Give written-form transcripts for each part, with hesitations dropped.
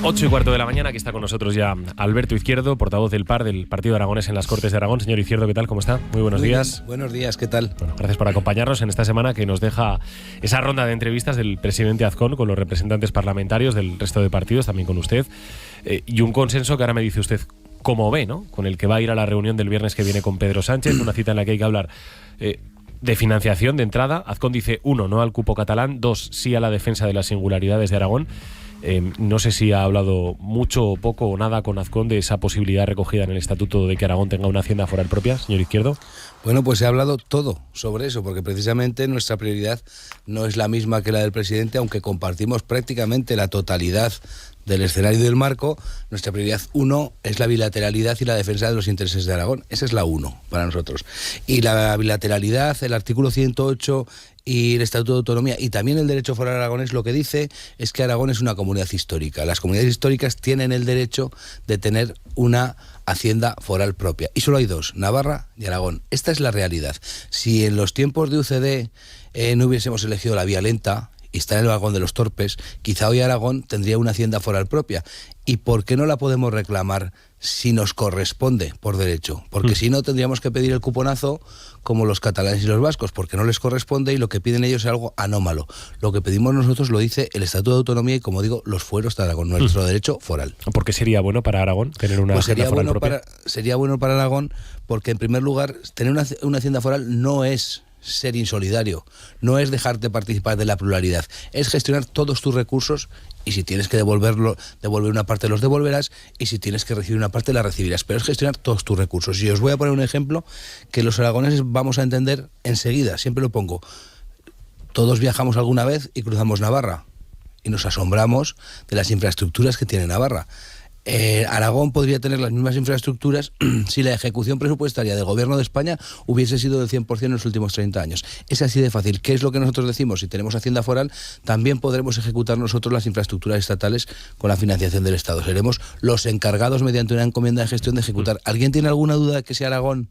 8:15 de la mañana, aquí está con nosotros ya Alberto Izquierdo, portavoz del PAR, del Partido Aragonés en las Cortes de Aragón. Señor Izquierdo, ¿qué tal? ¿Cómo está? Muy buenos días. Bien. Buenos días, ¿qué tal? Bueno, gracias por acompañarnos en esta semana que nos deja esa ronda de entrevistas del presidente Azcón con los representantes parlamentarios del resto de partidos, también con usted, y un consenso que ahora me dice usted cómo ve, ¿no? Con el que va a ir a la reunión del viernes que viene con Pedro Sánchez, una cita en la que hay que hablar de financiación de entrada. Azcón dice 1, no al cupo catalán, 2, sí a la defensa de las singularidades de Aragón. No sé si ha hablado mucho o poco o nada con Azcón de esa posibilidad recogida en el estatuto de que Aragón tenga una hacienda foral propia, señor Izquierdo. Bueno, pues he hablado todo sobre eso, porque precisamente nuestra prioridad no es la misma que la del presidente, aunque compartimos prácticamente la totalidad del escenario y del marco. Nuestra prioridad 1 es la bilateralidad y la defensa de los intereses de Aragón. Esa es la 1 para nosotros. Y la bilateralidad, el artículo 108 y el Estatuto de Autonomía y también el derecho foral aragonés lo que dice es que Aragón es una comunidad histórica. Las comunidades históricas tienen el derecho de tener una hacienda foral propia. Y solo hay 2, Navarra y Aragón. Esta es la realidad. Si en los tiempos de UCD no hubiésemos elegido la vía lenta y estar en el vagón de los torpes, quizá hoy Aragón tendría una hacienda foral propia. ¿Y por qué no la podemos reclamar si nos corresponde por derecho? Porque si no tendríamos que pedir el cuponazo como los catalanes y los vascos, porque no les corresponde y lo que piden ellos es algo anómalo. Lo que pedimos nosotros lo dice el Estatuto de Autonomía y, como digo, los fueros de Aragón, nuestro derecho foral. ¿Por qué sería bueno para Aragón tener una hacienda foral propia? Sería bueno para Aragón porque, en primer lugar, tener una hacienda foral no es ser insolidario, no es dejarte participar de la pluralidad, es gestionar todos tus recursos y si tienes que devolver una parte los devolverás y si tienes que recibir una parte la recibirás, pero es gestionar todos tus recursos. Y os voy a poner un ejemplo que los aragoneses vamos a entender enseguida, siempre lo pongo. Todos viajamos alguna vez y cruzamos Navarra y nos asombramos de las infraestructuras que tiene Navarra. Aragón podría tener las mismas infraestructuras si la ejecución presupuestaria del Gobierno de España hubiese sido del 100% en los últimos 30 años. Es así de fácil. ¿Qué es lo que nosotros decimos? Si tenemos hacienda foral, también podremos ejecutar nosotros las infraestructuras estatales con la financiación del Estado. Seremos los encargados mediante una encomienda de gestión de ejecutar. ¿Alguien tiene alguna duda de que si Aragón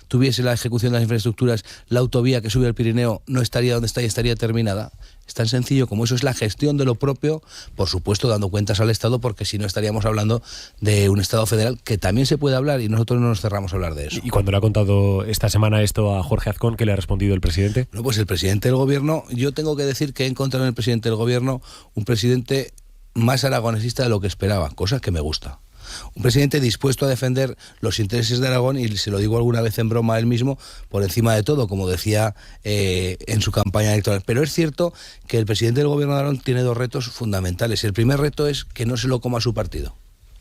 tuviese la ejecución de las infraestructuras, la autovía que sube al Pirineo no estaría donde está y estaría terminada? Es tan sencillo como eso, es la gestión de lo propio, por supuesto dando cuentas al Estado, porque si no estaríamos hablando de un Estado federal, que también se puede hablar y nosotros no nos cerramos a hablar de eso. ¿Y cuando le ha contado esta semana esto a Jorge Azcón, qué le ha respondido el presidente? No, pues el presidente del Gobierno, yo tengo que decir que he encontrado en el presidente del Gobierno un presidente más aragonesista de lo que esperaba, cosa que me gusta. Un presidente dispuesto a defender los intereses de Aragón, y se lo digo alguna vez en broma a él mismo, por encima de todo, como decía en su campaña electoral. Pero es cierto que el presidente del Gobierno de Aragón tiene 2 retos fundamentales. El primer reto es que no se lo coma su partido.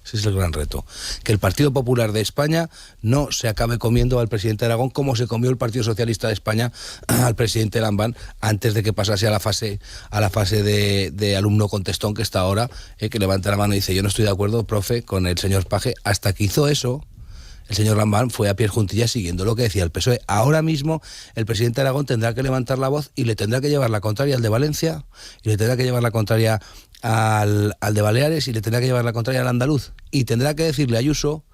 Ese es el gran reto. Que el Partido Popular de España no se acabe comiendo al presidente de Aragón como se comió el Partido Socialista de España al presidente Lambán antes de que pasase a la fase de alumno contestón que está ahora, que levanta la mano y dice: yo no estoy de acuerdo, profe, con el señor Paje. Hasta que hizo eso, el señor Lambán fue a pie juntillas siguiendo lo que decía el PSOE. Ahora mismo el presidente de Aragón tendrá que levantar la voz y le tendrá que llevar la contraria al de Valencia y le tendrá que llevar la contraria al de Baleares y le tendrá que llevar la contraria al andaluz y tendrá que decirle a Ayuso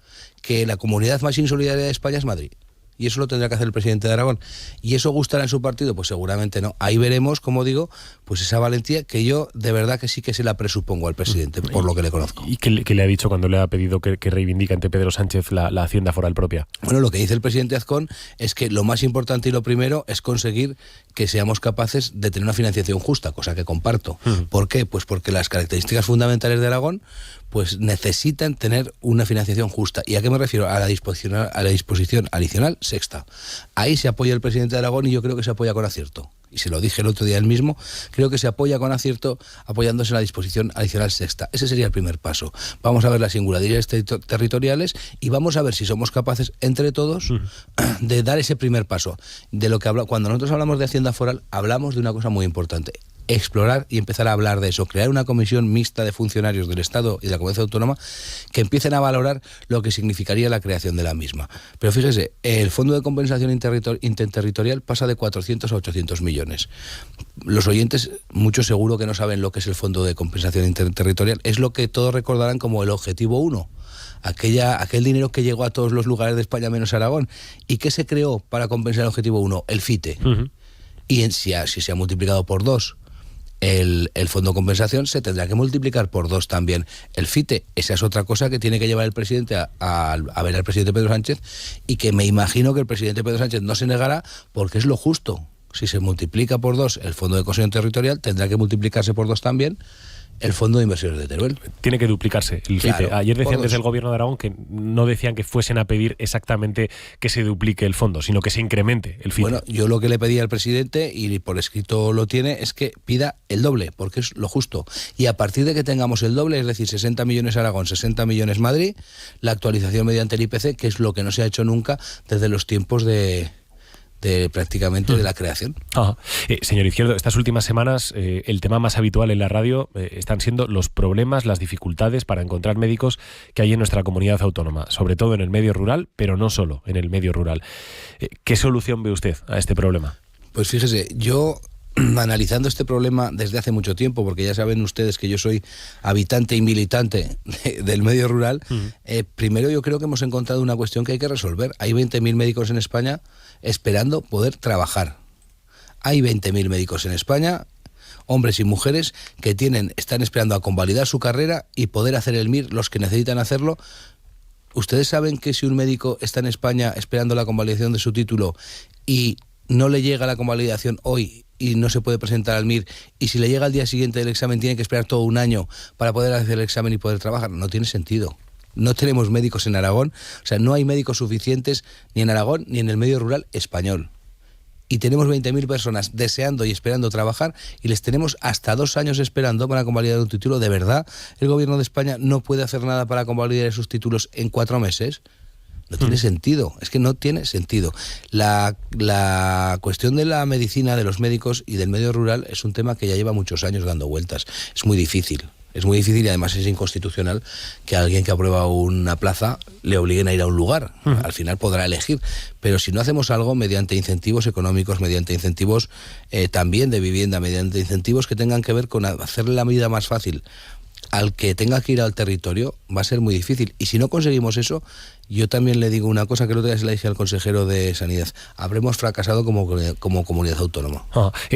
que la comunidad más insolidaria de España es Madrid. Y eso lo tendrá que hacer el presidente de Aragón. ¿Y eso gustará en su partido? Pues seguramente no. Ahí veremos, como digo, pues esa valentía que yo de verdad que sí que se la presupongo al presidente, por lo que le conozco. ¿Y qué le ha dicho cuando le ha pedido que reivindique ante Pedro Sánchez la hacienda foral propia? Bueno, lo que dice el presidente Azcón es que lo más importante y lo primero es conseguir que seamos capaces de tener una financiación justa, cosa que comparto. ¿Por qué? Pues porque las características fundamentales de Aragón pues necesitan tener una financiación justa. ¿Y a qué me refiero? A la disposición adicional sexta. Ahí se apoya el presidente de Aragón y yo creo que se apoya con acierto. Y se lo dije el otro día él mismo, creo que se apoya con acierto apoyándose en la disposición adicional sexta. Ese sería el primer paso. Vamos a ver las singularidades territoriales y vamos a ver si somos capaces entre todos de dar ese primer paso. De lo que cuando nosotros hablamos de hacienda foral, hablamos de una cosa muy importante: explorar y empezar a hablar de eso, crear una comisión mixta de funcionarios del Estado y de la Comunidad Autónoma que empiecen a valorar lo que significaría la creación de la misma. Pero fíjese, el Fondo de Compensación Interterritorial pasa de 400 a 800 millones. Los oyentes, muchos seguro que no saben lo que es el Fondo de Compensación Interterritorial. Es lo que todos recordarán como el Objetivo 1. Aquel dinero que llegó a todos los lugares de España menos Aragón. ¿Y qué se creó para compensar el Objetivo 1? El FITE. Y si se ha multiplicado por 2 el fondo de compensación se tendrá que multiplicar por 2 también el FITE. Esa es otra cosa que tiene que llevar el presidente a ver al presidente Pedro Sánchez, y que me imagino que el presidente Pedro Sánchez no se negará, porque es lo justo. Si se multiplica por 2 el fondo de cohesión territorial, tendrá que multiplicarse por 2 también el fondo de inversiones de Teruel. Tiene que duplicarse el FITE. Ayer decían desde el gobierno de Aragón que no decían que fuesen a pedir exactamente que se duplique el fondo, sino que se incremente el FITE. Bueno, yo lo que le pedí al presidente, y por escrito lo tiene, es que pida el doble, porque es lo justo. Y a partir de que tengamos el doble, es decir, 60 millones Aragón, 60 millones Madrid, la actualización mediante el IPC, que es lo que no se ha hecho nunca desde los tiempos de prácticamente de la creación. Señor Izquierdo, estas últimas semanas el tema más habitual en la radio están siendo los problemas, las dificultades para encontrar médicos que hay en nuestra comunidad autónoma, sobre todo en el medio rural, pero no solo en el medio rural. ¿Qué solución ve usted a este problema? Pues fíjese, yo analizando este problema desde hace mucho tiempo, porque ya saben ustedes que yo soy habitante y militante del medio rural, primero yo creo que hemos encontrado una cuestión que hay que resolver. Hay 20.000 médicos en España esperando poder trabajar. Hay 20.000 médicos en España, hombres y mujeres, que están esperando a convalidar su carrera y poder hacer el MIR, los que necesitan hacerlo. Ustedes saben que si un médico está en España esperando la convalidación de su título y no le llega la convalidación hoy y no se puede presentar al MIR, y si le llega al día siguiente del examen tiene que esperar todo un año para poder hacer el examen y poder trabajar, no tiene sentido. No tenemos médicos en Aragón, o sea, no hay médicos suficientes ni en Aragón ni en el medio rural español. Y tenemos 20.000 personas deseando y esperando trabajar, y les tenemos hasta 2 años esperando para convalidar un título. ¿De verdad el gobierno de España no puede hacer nada para convalidar esos títulos en 4 meses? No tiene sentido, es que no tiene sentido. La cuestión de la medicina, de los médicos y del medio rural es un tema que ya lleva muchos años dando vueltas. Es muy difícil y además es inconstitucional que a alguien que aprueba una plaza le obliguen a ir a un lugar. Al final podrá elegir, pero si no hacemos algo mediante incentivos económicos, mediante incentivos también de vivienda, mediante incentivos que tengan que ver con hacerle la vida más fácil al que tenga que ir al territorio, va a ser muy difícil. Y si no conseguimos eso, yo también le digo una cosa que el otro día se la dije al consejero de Sanidad: habremos fracasado como comunidad autónoma.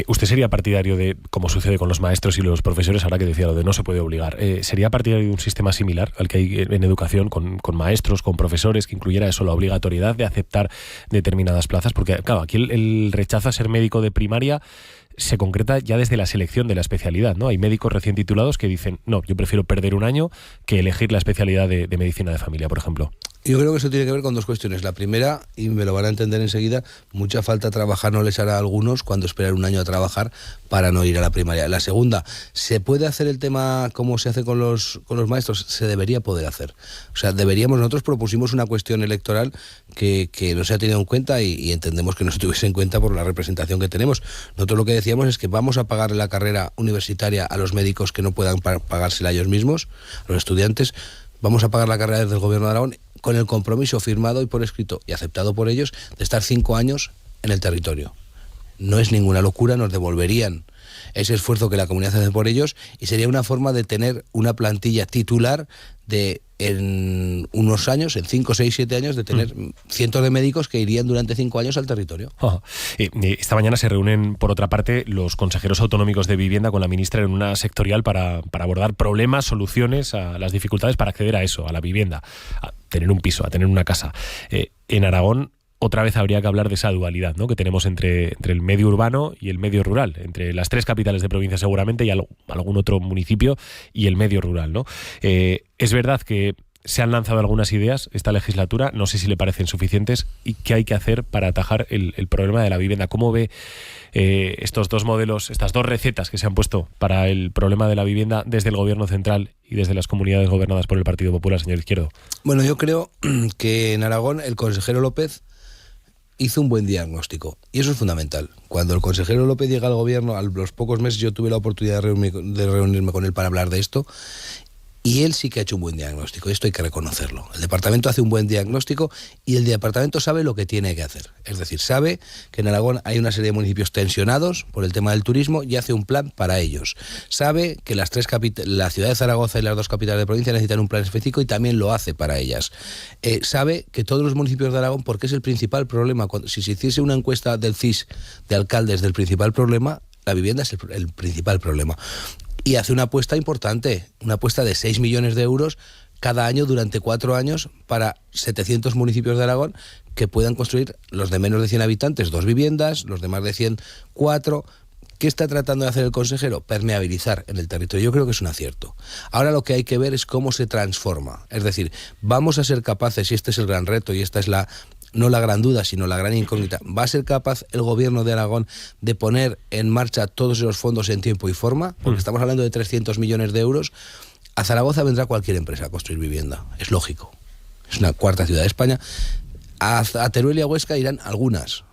¿Usted sería partidario de, como sucede con los maestros y los profesores, ahora que decía lo de no se puede obligar, sería partidario de un sistema similar al que hay en educación, con maestros, con profesores, que incluyera eso, la obligatoriedad de aceptar determinadas plazas? Porque claro, aquí el rechazo a ser médico de primaria se concreta ya desde la selección de la especialidad, ¿no? Hay médicos recién titulados que dicen, no, yo prefiero perder un año que elegir la especialidad de medicina de familia, por ejemplo. Yo creo que eso tiene que ver con 2 cuestiones. La primera, y me lo van a entender enseguida, mucha falta trabajar no les hará a algunos cuando esperar un año a trabajar para no ir a la primaria. La segunda, ¿se puede hacer el tema como se hace con los maestros? Se debería poder hacer. O sea, nosotros propusimos una cuestión electoral que no se ha tenido en cuenta, y entendemos que no se tuviese en cuenta por la representación que tenemos. Nosotros lo que decíamos es que vamos a pagarle la carrera universitaria a los médicos que no puedan pagársela ellos mismos, a los estudiantes. Vamos a pagar la carrera desde el gobierno de Aragón, con el compromiso firmado y por escrito y aceptado por ellos de estar 5 años en el territorio. No es ninguna locura, nos devolverían ese esfuerzo que la comunidad hace por ellos, y sería una forma de tener una plantilla titular en unos años, en 5, 6, 7 años, de tener cientos de médicos que irían durante 5 años al territorio. Esta mañana se reúnen, por otra parte, los consejeros autonómicos de vivienda con la ministra en una sectorial para abordar problemas, soluciones a las dificultades para acceder a eso, a la vivienda, a tener un piso, a tener una casa. En Aragón, otra vez habría que hablar de esa dualidad, ¿no?, que tenemos entre el medio urbano y el medio rural, entre las 3 capitales de provincia seguramente y algún otro municipio y el medio rural, ¿no? Es verdad que se han lanzado algunas ideas esta legislatura, no sé si le parecen suficientes, y qué hay que hacer para atajar el problema de la vivienda. ¿Cómo ve estos 2 modelos, estas 2 recetas que se han puesto para el problema de la vivienda desde el gobierno central y desde las comunidades gobernadas por el Partido Popular, señor Izquierdo? Bueno, yo creo que en Aragón el consejero López hizo un buen diagnóstico, y eso es fundamental. Cuando el consejero López llega al gobierno, a los pocos meses yo tuve la oportunidad de reunirme con él para hablar de esto, y él sí que ha hecho un buen diagnóstico, y esto hay que reconocerlo. El departamento hace un buen diagnóstico, y el departamento sabe lo que tiene que hacer. Es decir, sabe que en Aragón hay una serie de municipios tensionados por el tema del turismo, y hace un plan para ellos. Sabe que la ciudad de Zaragoza y las 2 capitales de provincia necesitan un plan específico, y también lo hace para ellas. Sabe que todos los municipios de Aragón, porque es el principal problema, si se hiciese una encuesta del CIS de alcaldes del principal problema, la vivienda es el principal problema. Y hace una apuesta importante, una apuesta de 6 millones de euros cada año durante 4 años para 700 municipios de Aragón que puedan construir, los de menos de 100 habitantes, 2 viviendas, los de más de 100, 4. ¿Qué está tratando de hacer el consejero? Permeabilizar en el territorio. Yo creo que es un acierto. Ahora lo que hay que ver es cómo se transforma. Es decir, vamos a ser capaces, y este es el gran reto, y esta es no la gran duda, sino la gran incógnita, ¿va a ser capaz el gobierno de Aragón de poner en marcha todos esos fondos en tiempo y forma? Porque estamos hablando de 300 millones de euros. A Zaragoza vendrá cualquier empresa a construir vivienda, es lógico. Es una cuarta ciudad de España. A Teruel y a Huesca irán algunas,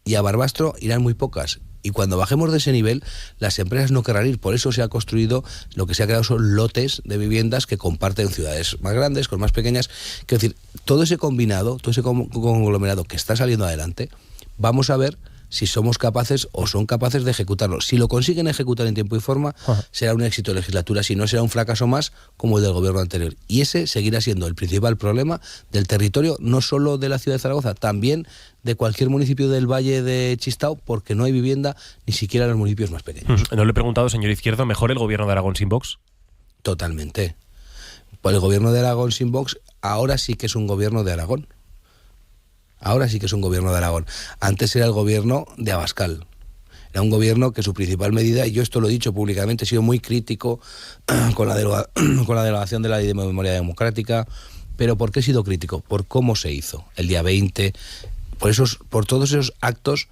y a Barbastro irán muy pocas. Y cuando bajemos de ese nivel, las empresas no querrán ir. Por eso se ha construido, lo que se ha creado son lotes de viviendas que comparten ciudades más grandes con más pequeñas. Quiero decir, todo ese combinado, todo ese conglomerado que está saliendo adelante, vamos a ver si somos capaces o son capaces de ejecutarlo. Si lo consiguen ejecutar en tiempo y forma, será un éxito de legislatura. Si no, será un fracaso más como el del gobierno anterior. Y ese seguirá siendo el principal problema del territorio, no solo de la ciudad de Zaragoza, también de cualquier municipio del Valle de Chistao, porque no hay vivienda ni siquiera en los municipios más pequeños. No le he preguntado, señor Izquierdo, ¿mejor el gobierno de Aragón sin Vox? Totalmente. Pues el gobierno de Aragón sin Vox ahora sí que es un gobierno de Aragón. Ahora sí que es un gobierno de Aragón. Antes era el gobierno de Abascal. Era un gobierno que su principal medida, y yo esto lo he dicho públicamente, he sido muy crítico con la derogación de la Ley de Memoria Democrática. ¿Pero por qué he sido crítico? Por cómo se hizo el día 20, por todos esos actos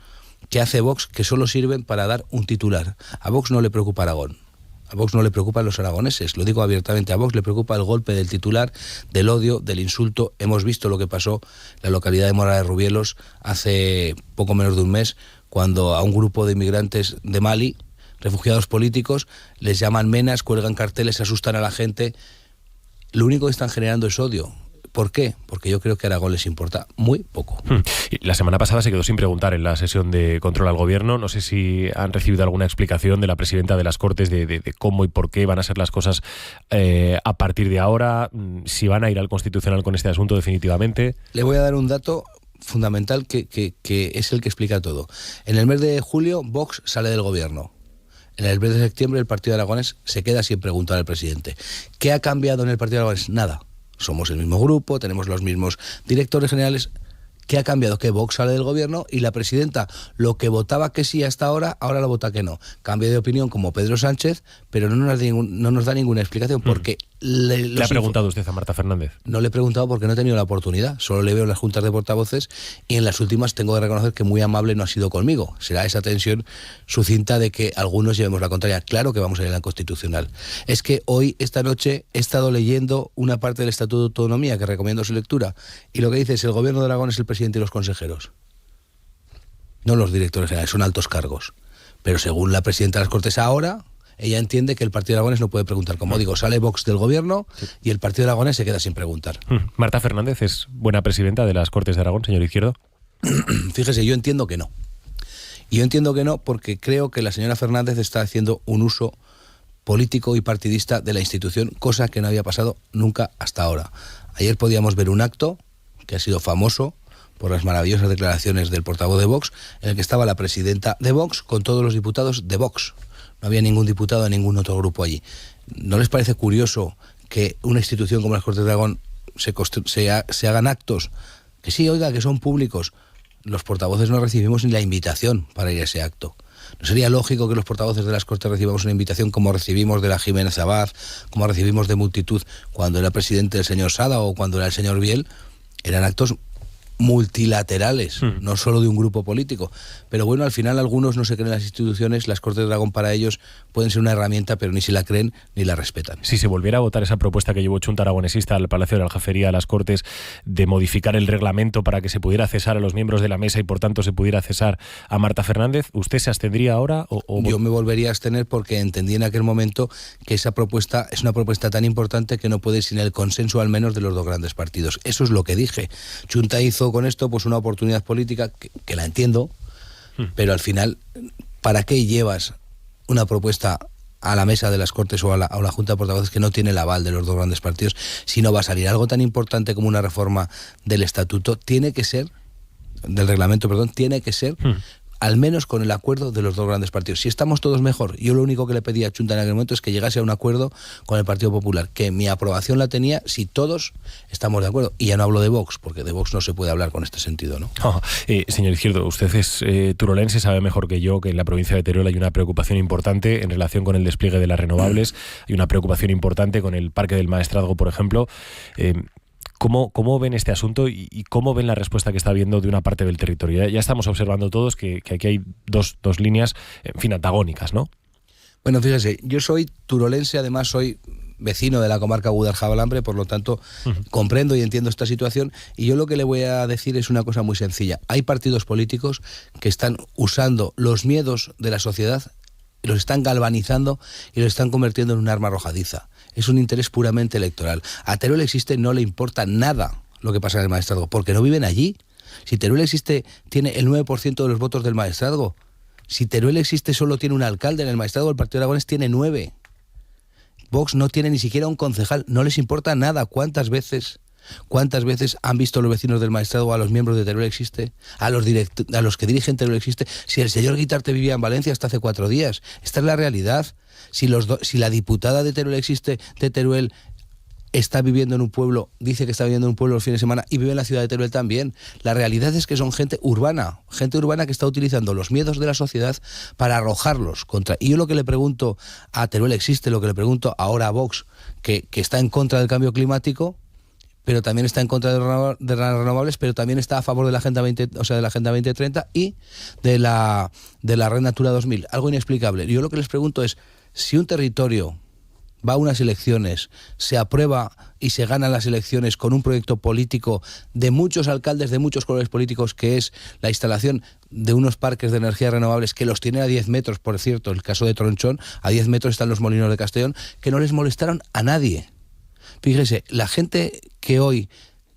que hace Vox que solo sirven para dar un titular. A Vox no le preocupa Aragón. A Vox no le preocupan los aragoneses, lo digo abiertamente, a Vox le preocupa el golpe del titular, del odio, del insulto. Hemos visto lo que pasó en la localidad de Mora de Rubielos hace poco menos de un mes, cuando a un grupo de inmigrantes de Mali, refugiados políticos, les llaman menas, cuelgan carteles, asustan a la gente. Lo único que están generando es odio. ¿Por qué? Porque yo creo que a Aragón les importa muy poco. La semana pasada se quedó sin preguntar en la sesión de control al gobierno. No sé si han recibido alguna explicación de la presidenta de las Cortes de cómo y por qué van a ser las cosas a partir de ahora, si van a ir al Constitucional con este asunto definitivamente. Le voy a dar un dato fundamental que es el que explica todo. En el mes de julio, Vox sale del gobierno. En el mes de septiembre, el Partido Aragonés se queda sin preguntar al presidente. ¿Qué ha cambiado en el Partido Aragonés? Nada. Somos el mismo grupo, tenemos los mismos directores generales. ¿Qué ha cambiado? Que Vox sale del gobierno y la presidenta, lo que votaba que sí hasta ahora lo vota que no. Cambia de opinión como Pedro Sánchez, pero no nos da ninguna explicación porque... ¿Le ha preguntado usted a Marta Fernández? No le he preguntado porque no he tenido la oportunidad. Solo le veo en las juntas de portavoces y en las últimas tengo que reconocer que muy amable no ha sido conmigo. Será esa tensión sucinta de que algunos llevemos la contraria. Claro que vamos a ir a la Constitucional. Es que hoy, esta noche, he estado leyendo una parte del Estatuto de Autonomía que recomiendo su lectura y lo que dice es: el gobierno de Aragón es el presidente y los consejeros. No los directores generales, son altos cargos. Pero según la presidenta de las Cortes ahora, ella entiende que el Partido Aragonés no puede preguntar. Como digo, sale Vox del gobierno y el Partido Aragonés se queda sin preguntar. ¿Marta Fernández es buena presidenta de las Cortes de Aragón, señor Izquierdo? Fíjese, yo entiendo que no. Y yo entiendo que no porque creo que la señora Fernández está haciendo un uso político y partidista de la institución, cosa que no había pasado nunca hasta ahora. Ayer podíamos ver un acto que ha sido famoso por las maravillosas declaraciones del portavoz de Vox, en el que estaba la presidenta de Vox con todos los diputados de Vox. No había ningún diputado de ningún otro grupo allí. ¿No les parece curioso que una institución como las Cortes de Aragón se hagan actos que sí, oiga, que son públicos? Los portavoces no recibimos ni la invitación para ir a ese acto. ¿No sería lógico que los portavoces de las Cortes recibamos una invitación como recibimos de la Jiménez Abad, como recibimos de multitud cuando era presidente el señor Sada o cuando era el señor Biel? Eran actos multilaterales, no solo de un grupo político. Pero bueno, al final algunos no se creen las instituciones, las Cortes de Aragón para ellos pueden ser una herramienta, pero ni se la creen ni la respetan. Si se volviera a votar esa propuesta que llevó Chunta Aragonesista al Palacio de la Aljafería, a las Cortes, de modificar el reglamento para que se pudiera cesar a los miembros de la mesa y por tanto se pudiera cesar a Marta Fernández, ¿usted se abstendría ahora? Yo me volvería a abstener porque entendí en aquel momento que esa propuesta es una propuesta tan importante que no puede ir sin el consenso al menos de los dos grandes partidos. Eso es lo que dije. Chunta hizo con esto pues una oportunidad política que la entiendo, pero al final, ¿para qué llevas una propuesta a la mesa de las Cortes o a la Junta de Portavoces que no tiene el aval de los dos grandes partidos? Si no va a salir algo tan importante como una reforma del estatuto, del reglamento, tiene que ser al menos con el acuerdo de los dos grandes partidos. Si estamos todos mejor, yo lo único que le pedí a Chunta en aquel momento es que llegase a un acuerdo con el Partido Popular, que mi aprobación la tenía si todos estamos de acuerdo. Y ya no hablo de Vox, porque de Vox no se puede hablar con este sentido, ¿no? Señor Izquierdo, usted es turolense, sabe mejor que yo que en la provincia de Teruel hay una preocupación importante en relación con el despliegue de las renovables, hay una preocupación importante con el Parque del Maestrazgo, por ejemplo. ¿Cómo ven este asunto y cómo ven la respuesta que está habiendo de una parte del territorio? Ya estamos observando todos que aquí hay dos líneas, en fin, antagónicas, ¿no? Bueno, fíjese, yo soy turolense, además soy vecino de la comarca Guadalajara-Balambre, por lo tanto comprendo y entiendo esta situación, y yo lo que le voy a decir es una cosa muy sencilla. Hay partidos políticos que están usando los miedos de la sociedad, los están galvanizando y los están convirtiendo en un arma arrojadiza. Es un interés puramente electoral. A Teruel Existe no le importa nada lo que pasa en el Maestrazgo, porque no viven allí. Si Teruel Existe tiene el 9% de los votos del Maestrazgo, si Teruel Existe solo tiene un alcalde en el Maestrazgo, el Partido Aragonés tiene 9. Vox no tiene ni siquiera un concejal, no les importa nada. ¿Cuántas veces han visto los vecinos del Maestrazgo a los miembros de Teruel Existe, a los que dirigen Teruel Existe? Si el señor Guitarte vivía en Valencia hasta hace 4 días, esta es la realidad. Si la diputada de Teruel Existe, de Teruel, está viviendo en un pueblo, dice que está viviendo en un pueblo los fines de semana y vive en la ciudad de Teruel también. La realidad es que son gente urbana que está utilizando los miedos de la sociedad para arrojarlos contra. Y yo lo que le pregunto a Teruel Existe, lo que le pregunto ahora a Vox, que está en contra del cambio climático, pero también está en contra de las renovables, pero también está a favor de la Agenda 2030 y de la Red Natura 2000. Algo inexplicable. Yo lo que les pregunto es, si un territorio va a unas elecciones, se aprueba y se ganan las elecciones con un proyecto político de muchos alcaldes, de muchos colores políticos, que es la instalación de unos parques de energías renovables que los tienen a 10 metros, por cierto, el caso de Tronchón, a 10 metros están los molinos de Castellón, que no les molestaron a nadie. Fíjese, la gente que hoy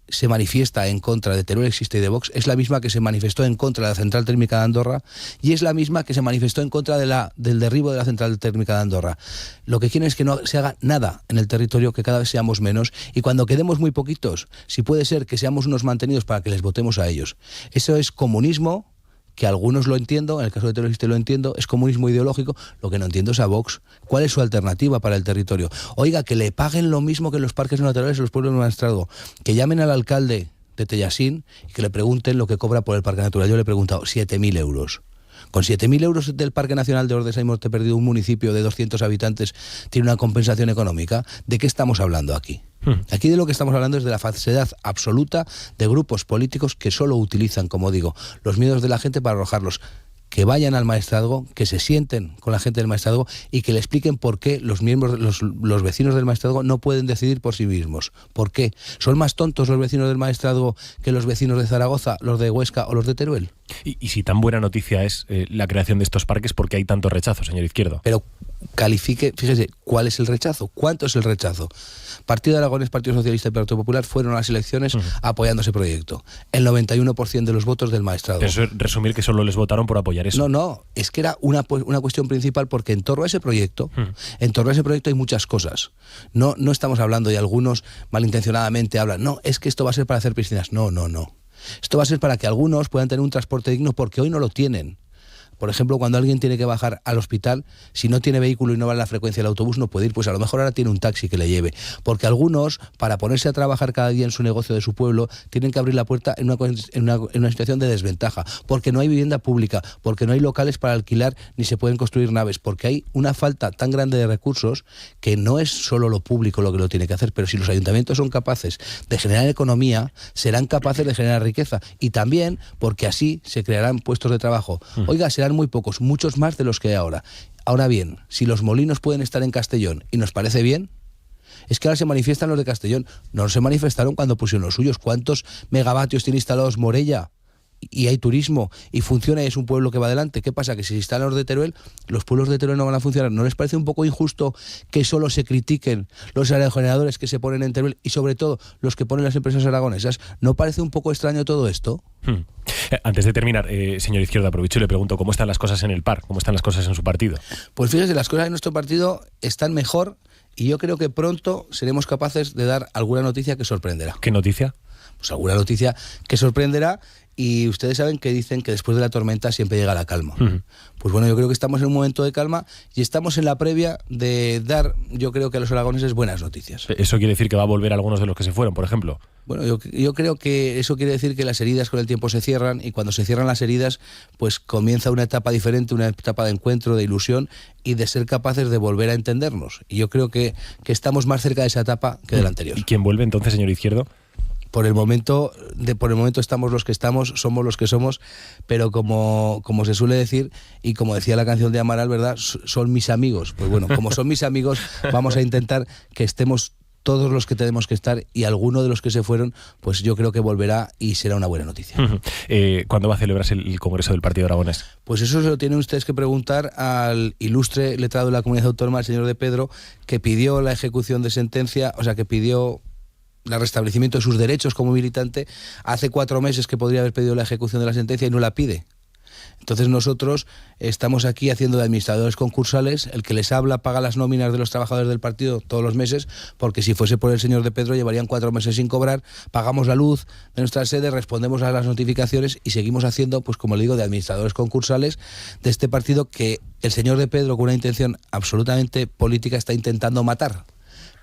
se manifiesta en contra de Teruel Existe y de Vox es la misma que se manifestó en contra de la central térmica de Andorra y es la misma que se manifestó en contra del derribo de la central térmica de Andorra. Lo que quieren es que no se haga nada en el territorio, que cada vez seamos menos, y cuando quedemos muy poquitos, si puede ser que seamos unos mantenidos para que les votemos a ellos. Eso es comunismo, que algunos lo entiendo, en el caso de Teruel Existe lo entiendo, es comunismo ideológico. Lo que no entiendo es a Vox. ¿Cuál es su alternativa para el territorio? Oiga, que le paguen lo mismo que en los parques naturales en los pueblos del Maestrazgo, que llamen al alcalde de Tellasín y que le pregunten lo que cobra por el parque natural. Yo le he preguntado, 7.000 euros. Con 7.000 euros del Parque Nacional de Ordesa y Monte Perdido, un municipio de 200 habitantes tiene una compensación económica. ¿De qué estamos hablando aquí? Aquí de lo que estamos hablando es de la falsedad absoluta de grupos políticos que solo utilizan, como digo, los miedos de la gente para arrojarlos. Que vayan al Maestrazgo, que se sienten con la gente del Maestrazgo y que le expliquen por qué los vecinos del Maestrazgo no pueden decidir por sí mismos. ¿Por qué? ¿Son más tontos los vecinos del Maestrazgo que los vecinos de Zaragoza, los de Huesca o los de Teruel? Y si tan buena noticia es la creación de estos parques, ¿por qué hay tanto rechazo, señor Izquierdo? Pero califique, fíjese, ¿cuál es el rechazo? ¿Cuánto es el rechazo? Partido Aragonés, Partido Socialista y Partido Popular fueron a las elecciones apoyando ese proyecto. El 91% de los votos del Maestrazgo. Pero eso es resumir que solo les votaron por apoyar eso. No, es que era una cuestión principal, porque en torno a ese proyecto, hay muchas cosas. No estamos hablando, y algunos malintencionadamente hablan, no, es que esto va a ser para hacer piscinas. No. Esto va a ser para que algunos puedan tener un transporte digno, porque hoy no lo tienen. Por ejemplo, cuando alguien tiene que bajar al hospital, si no tiene vehículo y no va en la frecuencia del autobús, no puede ir, pues a lo mejor ahora tiene un taxi que le lleve. Porque algunos, para ponerse a trabajar cada día en su negocio de su pueblo, tienen que abrir la puerta en una situación de desventaja, porque no hay vivienda pública, porque no hay locales para alquilar, ni se pueden construir naves, porque hay una falta tan grande de recursos que no es solo lo público lo que lo tiene que hacer, pero si los ayuntamientos son capaces de generar economía, serán capaces de generar riqueza, y también porque así se crearán puestos de trabajo. Oiga, serán muy pocos, muchos más de los que hay ahora. Ahora bien, si los molinos pueden estar en Castellón y nos parece bien, es que ahora se manifiestan los de Castellón. No se manifestaron cuando pusieron los suyos. ¿Cuántos megavatios tiene instalados Morella? Y hay turismo y funciona y es un pueblo que va adelante. ¿Qué pasa? Que si se instalan los de Teruel, los pueblos de Teruel no van a funcionar. ¿No les parece un poco injusto que solo se critiquen los aerogeneradores que se ponen en Teruel y sobre todo los que ponen las empresas aragonesas? ¿No parece un poco extraño todo esto? Antes de terminar, señor Izquierdo, aprovecho y le pregunto, ¿cómo están las cosas en el PAR? ¿Cómo están las cosas en su partido? Pues fíjese, las cosas en nuestro partido están mejor y yo creo que pronto seremos capaces de dar alguna noticia que sorprenderá. ¿Qué noticia? pues alguna noticia que sorprenderá. Y ustedes saben que dicen que después de la tormenta siempre llega la calma. Pues bueno, yo creo que estamos en un momento de calma y estamos en la previa de dar, yo creo que a los aragoneses buenas noticias. ¿Eso quiere decir que va a volver algunos de los que se fueron, por ejemplo? Bueno, yo creo que eso quiere decir que las heridas con el tiempo se cierran, y cuando se cierran las heridas, pues comienza una etapa diferente, una etapa de encuentro, de ilusión y de ser capaces de volver a entendernos. Y yo creo que estamos más cerca de esa etapa que de la anterior. ¿Y quién vuelve entonces, señor Izquierdo? Por el momento estamos los que estamos, somos los que somos, pero como se suele decir, y como decía la canción de Amaral, ¿verdad? Son mis amigos. Pues bueno, como son mis amigos, vamos a intentar que estemos todos los que tenemos que estar, y alguno de los que se fueron, pues yo creo que volverá y será una buena noticia. ¿Cuándo va a celebrarse el Congreso del Partido Aragonés? Pues eso se lo tienen ustedes que preguntar al ilustre letrado de la Comunidad Autónoma, el señor de Pedro, que pidió la ejecución de sentencia, o sea, que pidió el restablecimiento de sus derechos como militante hace 4 meses, que podría haber pedido la ejecución de la sentencia y no la pide. Entonces nosotros estamos aquí haciendo de administradores concursales. El que les habla paga las nóminas de los trabajadores del partido todos los meses, porque si fuese por el señor de Pedro llevarían 4 meses sin cobrar. Pagamos la luz de nuestra sede, respondemos a las notificaciones y seguimos haciendo, pues como le digo, de administradores concursales de este partido que el señor de Pedro, con una intención absolutamente política, está intentando matar.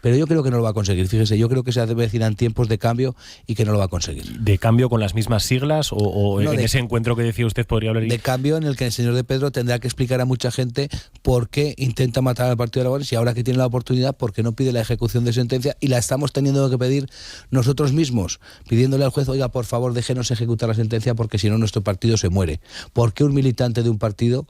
Pero yo creo que no lo va a conseguir, fíjese, yo creo que se avecinan tiempos de cambio y que no lo va a conseguir. ¿De cambio con las mismas siglas o no, en ese encuentro que decía usted podría hablar? De cambio en el que el señor de Pedro tendrá que explicar a mucha gente por qué intenta matar al Partido de Aragones, y ahora que tiene la oportunidad, por qué no pide la ejecución de sentencia, y la estamos teniendo que pedir nosotros mismos, pidiéndole al juez, oiga, por favor, déjenos ejecutar la sentencia, porque si no nuestro partido se muere. ¿Por qué un militante de un partido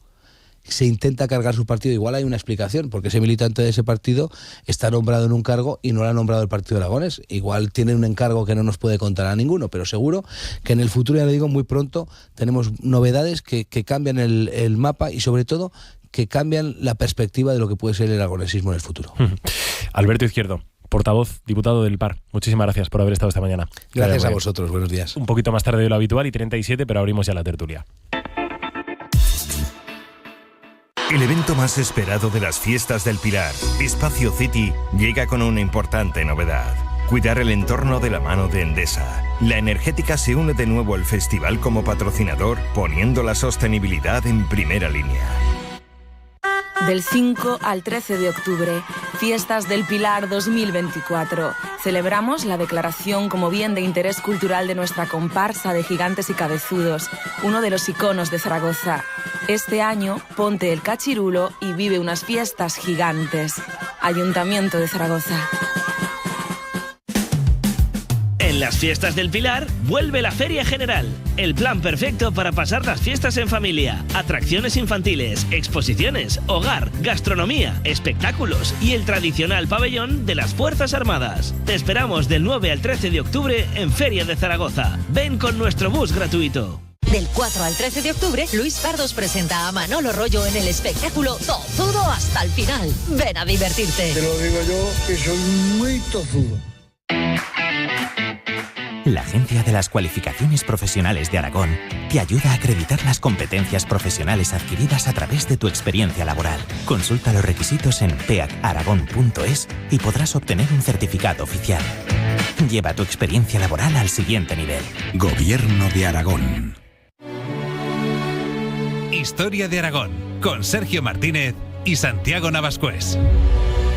se intenta cargar su partido? Igual hay una explicación, porque ese militante de ese partido está nombrado en un cargo y no lo ha nombrado el Partido de Aragones. Igual tiene un encargo que no nos puede contar a ninguno, pero seguro que en el futuro, ya le digo, muy pronto tenemos novedades que cambian el mapa, y sobre todo que cambian la perspectiva de lo que puede ser el aragonesismo en el futuro. Alberto Izquierdo, portavoz, diputado del PAR, muchísimas gracias por haber estado esta mañana. Gracias a vosotros, buenos días. Un poquito más tarde de lo habitual, y 37, pero abrimos ya la tertulia. El evento más esperado de las fiestas del Pilar, Espacio City, llega con una importante novedad: cuidar el entorno de la mano de Endesa. La Energética se une de nuevo al festival como patrocinador, poniendo la sostenibilidad en primera línea. Del 5 al 13 de octubre, Fiestas del Pilar 2024. Celebramos la declaración como bien de interés cultural de nuestra comparsa de Gigantes y Cabezudos, uno de los iconos de Zaragoza. Este año, ponte el cachirulo y vive unas fiestas gigantes. Ayuntamiento de Zaragoza. En las Fiestas del Pilar vuelve la Feria General, el plan perfecto para pasar las fiestas en familia. Atracciones infantiles, exposiciones, hogar, gastronomía, espectáculos y el tradicional pabellón de las Fuerzas Armadas. Te esperamos del 9 al 13 de octubre en Feria de Zaragoza. Ven con nuestro bus gratuito. Del 4 al 13 de octubre, Luis Pardos presenta a Manolo Rollo en el espectáculo Tozudo hasta el final. Ven a divertirte. Te lo digo yo, que soy muy tozudo. La Agencia de las Cualificaciones Profesionales de Aragón te ayuda a acreditar las competencias profesionales adquiridas a través de tu experiencia laboral. Consulta los requisitos en peacaragón.es y podrás obtener un certificado oficial. Lleva tu experiencia laboral al siguiente nivel. Gobierno de Aragón. Historia de Aragón, con Sergio Martínez y Santiago Navascués.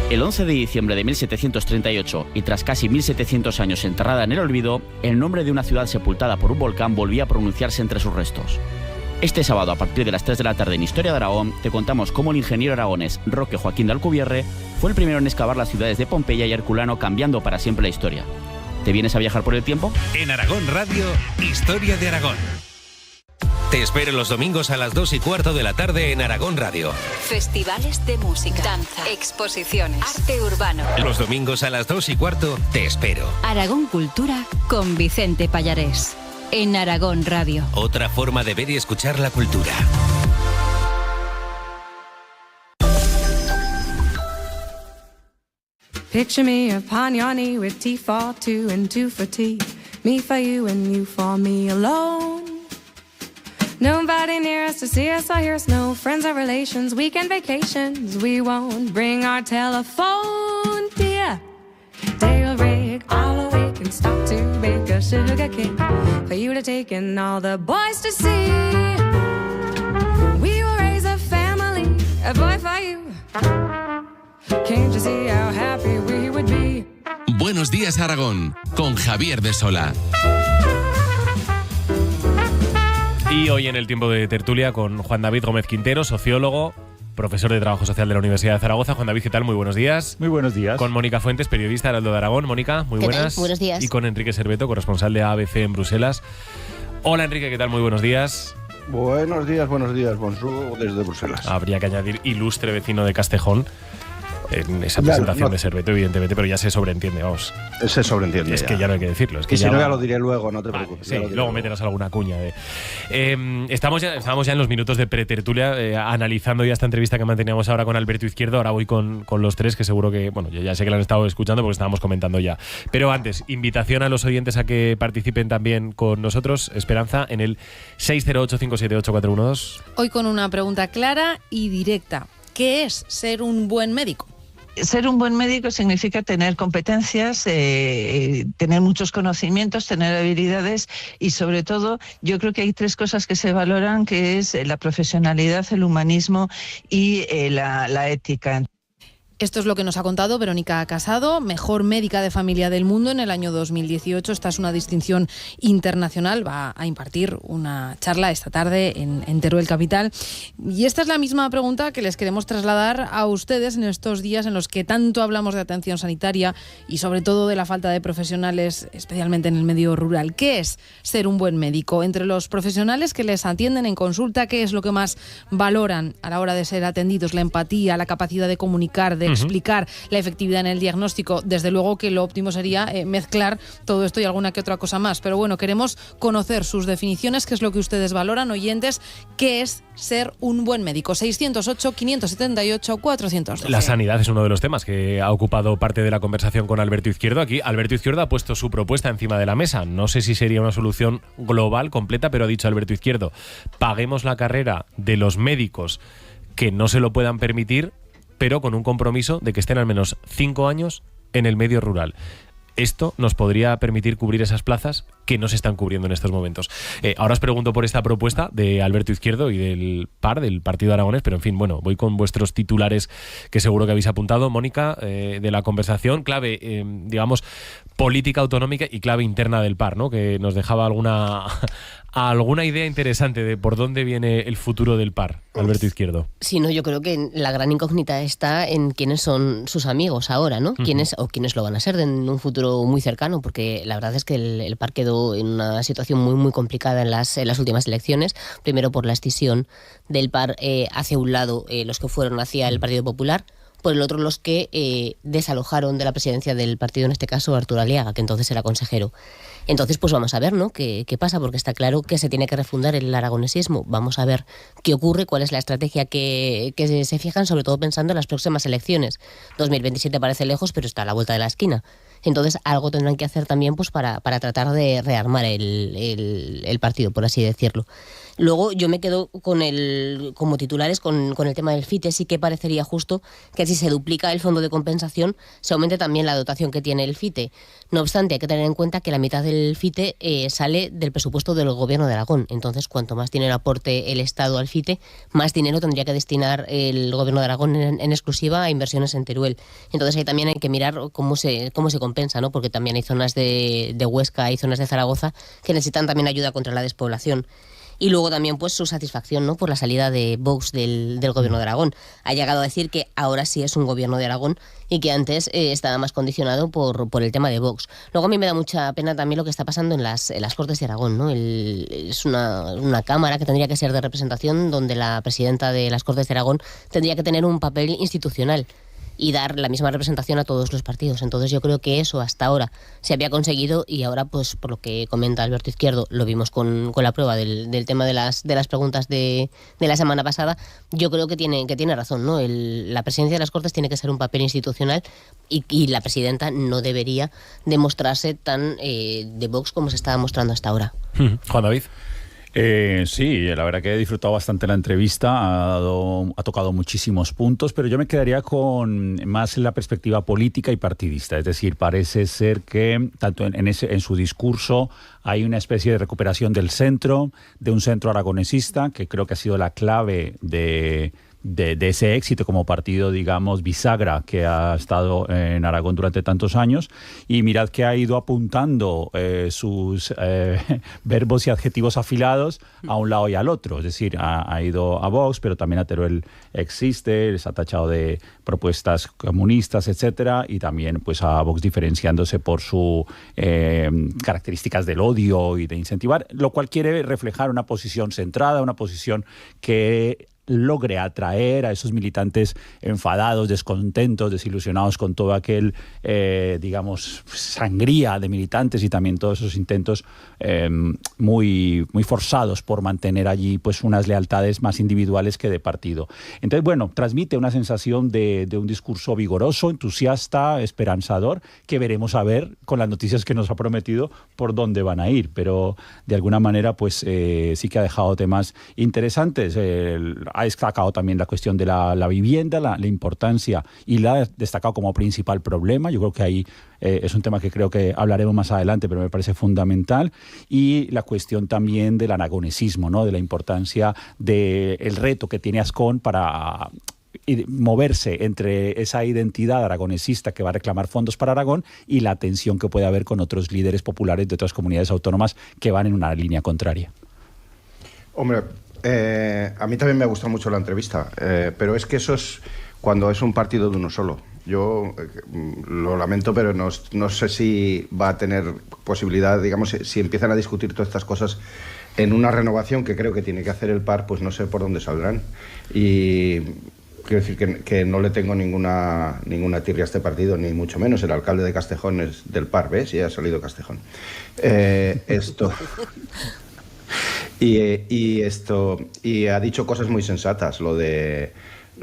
El 11 de diciembre de 1738, y tras casi 1700 años enterrada en el olvido, el nombre de una ciudad sepultada por un volcán volvía a pronunciarse entre sus restos. Este sábado, a partir de las 3 de la tarde en Historia de Aragón, te contamos cómo el ingeniero aragonés Roque Joaquín de Alcubierre fue el primero en excavar las ciudades de Pompeya y Herculano, cambiando para siempre la historia. ¿Te vienes a viajar por el tiempo? En Aragón Radio, Historia de Aragón. Te espero los domingos a las 2:15 de la tarde en Aragón Radio. Festivales de música, danza, exposiciones, arte urbano. Los domingos a las 2:15 te espero. Aragón Cultura con Vicente Pallarés. En Aragón Radio. Otra forma de ver y escuchar la cultura. Picture me upon your knee with tea for two and two for tea. Me for you and you for me alone. Nobody near us to see us or hear us, no friends or relations, weekend vacations, we won't bring our telephone, dear. Day will rig, all awake and stop to bake a sugar kick for you to take and all the boys to see. We will raise a family, a boy for you. Can't you see how happy we would be? Buenos días, Aragón, con Javier de Sola. Y hoy en el tiempo de tertulia con Juan David Gómez Quintero, sociólogo, profesor de Trabajo Social de la Universidad de Zaragoza. Juan David, ¿qué tal? Muy buenos días. Muy buenos días. Con Mónica Fuentes, periodista Heraldo de Aragón. Mónica, muy buenas. Buenos días. Y con Enrique Serveto, corresponsal de ABC en Bruselas. Hola Enrique, ¿qué tal? Muy buenos días. Buenos días, bonjour desde Bruselas. Habría que añadir ilustre vecino de Castejón en esa presentación de Serveto, evidentemente, pero ya se sobreentiende, vamos. Se sobreentiende. Es que ya no hay que decirlo. Es y que si ya no, ya lo diré luego, no te preocupes. Sí, luego meterás alguna cuña. Estábamos ya en los minutos de pretertulia, analizando ya esta entrevista que manteníamos ahora con Alberto Izquierdo. Ahora voy con los tres, que seguro que, bueno, ya sé que la han estado escuchando porque estábamos comentando ya. Pero antes, invitación a los oyentes a que participen también con nosotros, Esperanza, en el 608-578-412. Hoy con una pregunta clara y directa. ¿Qué es ser un buen médico? Ser un buen médico significa tener competencias, tener muchos conocimientos, tener habilidades y sobre todo yo creo que hay tres cosas que se valoran, que es la profesionalidad, el humanismo y la ética. Esto es lo que nos ha contado Verónica Casado, mejor médica de familia del mundo en el año 2018. Esta es una distinción internacional. Va a impartir una charla esta tarde en Teruel Capital. Y esta es la misma pregunta que les queremos trasladar a ustedes en estos días en los que tanto hablamos de atención sanitaria y sobre todo de la falta de profesionales, especialmente en el medio rural. ¿Qué es ser un buen médico? Entre los profesionales que les atienden en consulta, ¿qué es lo que más valoran a la hora de ser atendidos? La empatía, la capacidad de comunicar, de explicar, la efectividad en el diagnóstico. Desde luego que lo óptimo sería mezclar todo esto y alguna que otra cosa más. Pero bueno, queremos conocer sus definiciones, qué es lo que ustedes valoran, oyentes, qué es ser un buen médico. 608-578-412. La sanidad es uno de los temas que ha ocupado parte de la conversación con Alberto Izquierdo. Aquí Alberto Izquierdo ha puesto su propuesta encima de la mesa. No sé si sería una solución global, completa, pero ha dicho Alberto Izquierdo, paguemos la carrera de los médicos que no se lo puedan permitir, pero con un compromiso de que estén al menos 5 años en el medio rural. Esto nos podría permitir cubrir esas plazas que no se están cubriendo en estos momentos. Ahora os pregunto por esta propuesta de Alberto Izquierdo y del PAR, del Partido Aragonés, pero en fin, bueno, voy con vuestros titulares que seguro que habéis apuntado. Mónica, de la conversación, clave, digamos, política autonómica y clave interna del PAR, ¿no? Que nos dejaba alguna idea interesante de por dónde viene el futuro del PAR, Alberto Izquierdo. Sí, no, yo creo que la gran incógnita está en quiénes son sus amigos ahora, ¿no? Quiénes lo van a ser en un futuro muy cercano, porque la verdad es que el PAR quedó en una situación muy muy complicada en las últimas elecciones, primero por la escisión del PAR hacia un lado los que fueron hacia el Partido Popular, por el otro los que desalojaron de la presidencia del partido, en este caso Arturo Aliaga, que entonces era consejero. Entonces, pues vamos a ver, ¿no? ¿Qué pasa? Porque está claro que se tiene que refundar el aragonesismo. Vamos a ver qué ocurre, cuál es la estrategia que se fijan, sobre todo pensando en las próximas elecciones. 2027 parece lejos, pero está a la vuelta de la esquina. Entonces, algo tendrán que hacer también pues para tratar de rearmar el partido, por así decirlo. Luego yo me quedo como titulares con el tema del FITE. Sí que parecería justo que si se duplica el fondo de compensación, se aumente también la dotación que tiene el FITE. No obstante, hay que tener en cuenta que la mitad del FITE sale del presupuesto del Gobierno de Aragón. Entonces, cuanto más dinero aporte el Estado al FITE, más dinero tendría que destinar el Gobierno de Aragón en exclusiva a inversiones en Teruel. Entonces, ahí también hay que mirar cómo se compensa, ¿no? Porque también hay zonas de Huesca, hay zonas de Zaragoza que necesitan también ayuda contra la despoblación. Y luego también pues su satisfacción, ¿no? Por la salida de Vox del Gobierno de Aragón. Ha llegado a decir que ahora sí es un Gobierno de Aragón y que antes estaba más condicionado por el tema de Vox. Luego a mí me da mucha pena también lo que está pasando en las Cortes de Aragón, ¿no? Es una cámara que tendría que ser de representación, donde la presidenta de las Cortes de Aragón tendría que tener un papel institucional y dar la misma representación a todos los partidos. Entonces yo creo que eso hasta ahora se había conseguido y ahora, pues por lo que comenta Alberto Izquierdo, lo vimos con la prueba del tema de las preguntas de la semana pasada. Yo creo que tiene razón, ¿no? La presidencia de las Cortes tiene que ser un papel institucional y la presidenta no debería demostrarse tan de Vox como se estaba mostrando hasta ahora. Juan David. Sí, la verdad que he disfrutado bastante la entrevista, ha tocado muchísimos puntos, pero yo me quedaría con más la perspectiva política y partidista. Es decir, parece ser que tanto en su discurso hay una especie de recuperación del centro, de un centro aragonesista, que creo que ha sido la clave de ese éxito como partido, digamos, bisagra que ha estado en Aragón durante tantos años. Y mirad que ha ido apuntando sus verbos y adjetivos afilados a un lado y al otro. Es decir, ha ido a Vox, pero también a Teruel existe, les ha tachado de propuestas comunistas, etcétera, y también pues a Vox diferenciándose por sus características del odio y de incentivar, lo cual quiere reflejar una posición centrada, una posición que logre atraer a esos militantes enfadados, descontentos, desilusionados con todo aquel, digamos, sangría de militantes y también todos esos intentos muy forzados por mantener allí pues unas lealtades más individuales que de partido. Entonces, bueno, transmite una sensación de un discurso vigoroso, entusiasta, esperanzador, que veremos a ver con las noticias que nos ha prometido por dónde van a ir, pero de alguna manera pues sí que ha dejado temas interesantes. Ha destacado también la cuestión de la vivienda, la importancia, y la ha destacado como principal problema. Yo creo que ahí es un tema que creo que hablaremos más adelante, pero me parece fundamental. Y la cuestión también del aragonesismo, ¿no? De la importancia del reto que tiene Azcón para moverse entre esa identidad aragonesista que va a reclamar fondos para Aragón y la tensión que puede haber con otros líderes populares de otras comunidades autónomas que van en una línea contraria. Hombre, a mí también me ha gustado mucho la entrevista, pero es que eso es cuando es un partido de uno solo. Yo lo lamento, pero no sé si va a tener posibilidad, digamos, si empiezan a discutir todas estas cosas en una renovación que creo que tiene que hacer el PAR, pues no sé por dónde saldrán. Y quiero decir que no le tengo ninguna tirria a este partido, ni mucho menos. El alcalde de Castejón es del PAR, ¿ves? Ya ha salido Castejón. Y ha dicho cosas muy sensatas, lo de,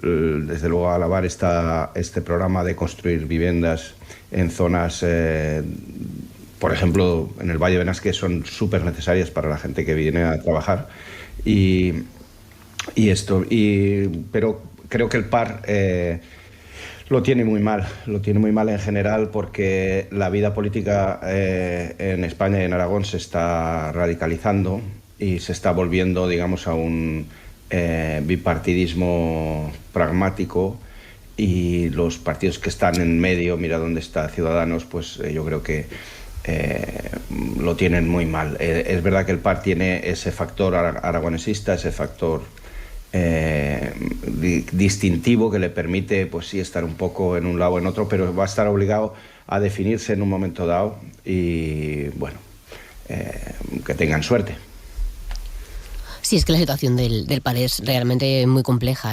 desde luego, alabar este programa de construir viviendas en zonas, por ejemplo, en el Valle de Benasque, que son súper necesarias para la gente que viene a trabajar. Pero creo que el PAR lo tiene muy mal en general, porque la vida política en España y en Aragón se está radicalizando y se está volviendo, digamos, a un bipartidismo pragmático, y los partidos que están en medio, mira dónde está Ciudadanos, pues yo creo que lo tienen muy mal. Es verdad que el PAR tiene ese factor aragonesista, ese factor distintivo que le permite, pues sí, estar un poco en un lado o en otro, pero va a estar obligado a definirse en un momento dado, y bueno, que tengan suerte. Sí, es que la situación del PAR es realmente muy compleja.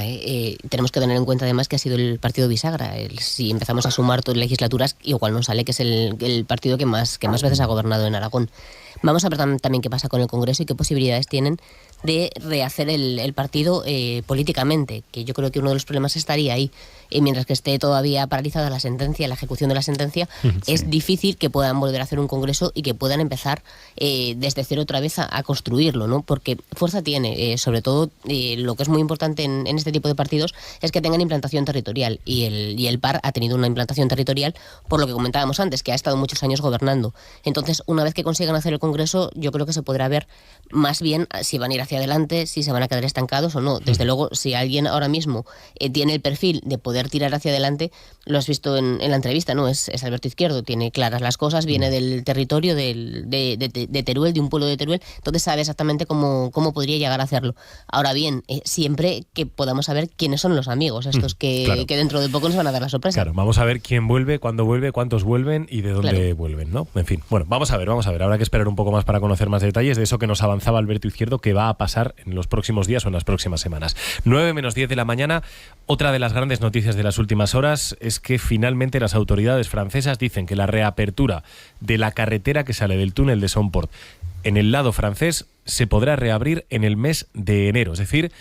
Tenemos que tener en cuenta además que ha sido el partido bisagra. Si empezamos a sumar todas las legislaturas, igual nos sale que es el partido que más veces ha gobernado en Aragón. Vamos a ver también qué pasa con el Congreso y qué posibilidades tienen de rehacer el partido políticamente, que yo creo que uno de los problemas estaría ahí. Mientras que esté todavía paralizada la sentencia, la ejecución de la sentencia, sí, es difícil que puedan volver a hacer un congreso y que puedan empezar desde cero otra vez a construirlo, ¿no? Porque fuerza tiene, sobre todo lo que es muy importante en este tipo de partidos es que tengan implantación territorial, y el PAR ha tenido una implantación territorial, por lo que comentábamos antes, que ha estado muchos años gobernando. Entonces, una vez que consigan hacer el congreso, yo creo que se podrá ver más bien si van a ir hacia adelante, si se van a quedar estancados o no. Desde luego, si alguien ahora mismo tiene el perfil de poder tirar hacia adelante, lo has visto en la entrevista, ¿no? Es Alberto Izquierdo, tiene claras las cosas, viene del territorio de Teruel, de un pueblo de Teruel, entonces sabe exactamente cómo podría llegar a hacerlo. Ahora bien, siempre que podamos saber quiénes son los amigos, estos que dentro de poco nos van a dar la sorpresa. Claro, vamos a ver quién vuelve, cuándo vuelve, cuántos vuelven y de dónde vuelven, ¿no? En fin, bueno, vamos a ver, habrá que esperar un poco más para conocer más detalles de eso que nos avanzaba Alberto Izquierdo, que va a pasar en los próximos días o en las próximas semanas. 9:10 de la mañana. Otra de las grandes noticias de las últimas horas es que finalmente las autoridades francesas dicen que la reapertura de la carretera que sale del túnel de Somport en el lado francés se podrá reabrir en el mes de enero, es decir,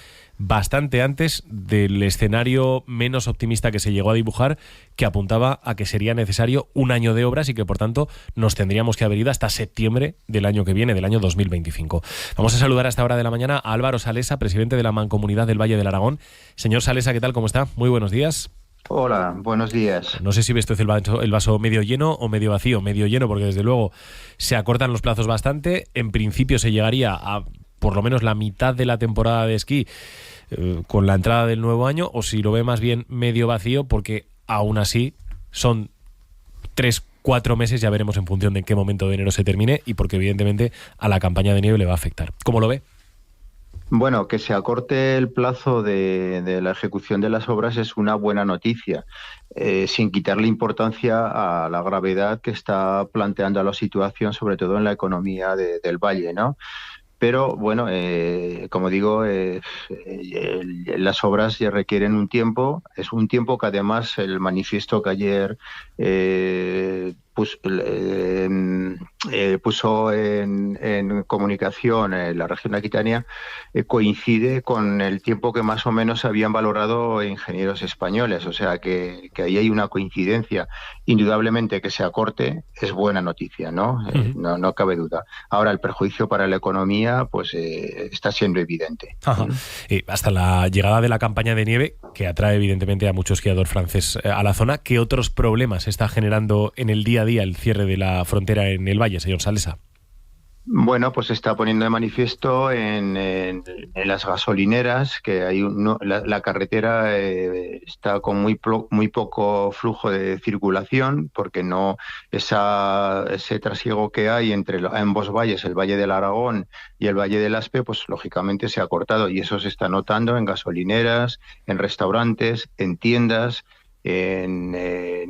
bastante antes del escenario menos optimista que se llegó a dibujar, que apuntaba a que sería necesario un año de obras y que por tanto nos tendríamos que haber ido hasta septiembre del año que viene, del año 2025. Vamos a saludar a esta hora de la mañana a Álvaro Salesa, presidente de la Mancomunidad del Valle del Aragón. Señor Salesa, ¿qué tal? ¿Cómo está? Muy buenos días. Hola, buenos días. No sé si ve usted el vaso medio lleno o medio vacío. Medio lleno, porque desde luego se acortan los plazos bastante. En principio se llegaría a por lo menos la mitad de la temporada de esquí con la entrada del nuevo año, o si lo ve más bien medio vacío, porque aún así son 3-4 meses, ya veremos en función de en qué momento de enero se termine, y porque evidentemente a la campaña de nieve le va a afectar. ¿Cómo lo ve? Bueno, que se acorte el plazo de la ejecución de las obras es una buena noticia, sin quitarle importancia a la gravedad que está planteando la situación, sobre todo en la economía del Valle, ¿no? Pero bueno, como digo, las obras ya requieren un tiempo. Es un tiempo que además el manifiesto que ayer puso en comunicación la región Aquitania coincide con el tiempo que más o menos habían valorado ingenieros españoles. O sea que ahí hay una coincidencia. Indudablemente que se acorte es buena noticia, ¿no? No cabe duda. Ahora, el perjuicio para la economía pues está siendo evidente. Hasta la llegada de la campaña de nieve, que atrae evidentemente a mucho esquiador francés a la zona, ¿qué otros problemas está generando en el día a día el cierre de la frontera en el Valle, señor Salesa? Bueno, pues se está poniendo de manifiesto en las gasolineras que hay la carretera está con muy poco flujo de circulación, porque no ese trasiego que hay entre ambos valles, el Valle del Aragón y el Valle del Aspe, pues lógicamente se ha cortado, y eso se está notando en gasolineras, en restaurantes, en tiendas, en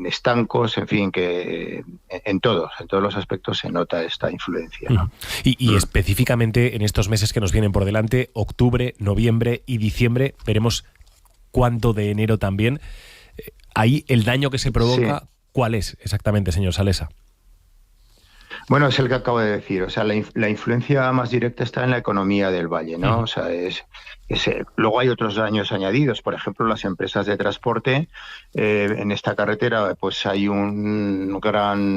estancos, en fin, que en todos los aspectos se nota esta influencia, ¿no? Y específicamente en estos meses que nos vienen por delante, octubre, noviembre y diciembre, veremos cuánto de enero también. Ahí el daño que se provoca, ¿cuál es exactamente, señor Salesa? Bueno, es el que acabo de decir. O sea, la influencia más directa está en la economía del Valle, ¿no? O sea, luego hay otros daños añadidos. Por ejemplo, las empresas de transporte. En esta carretera pues hay un gran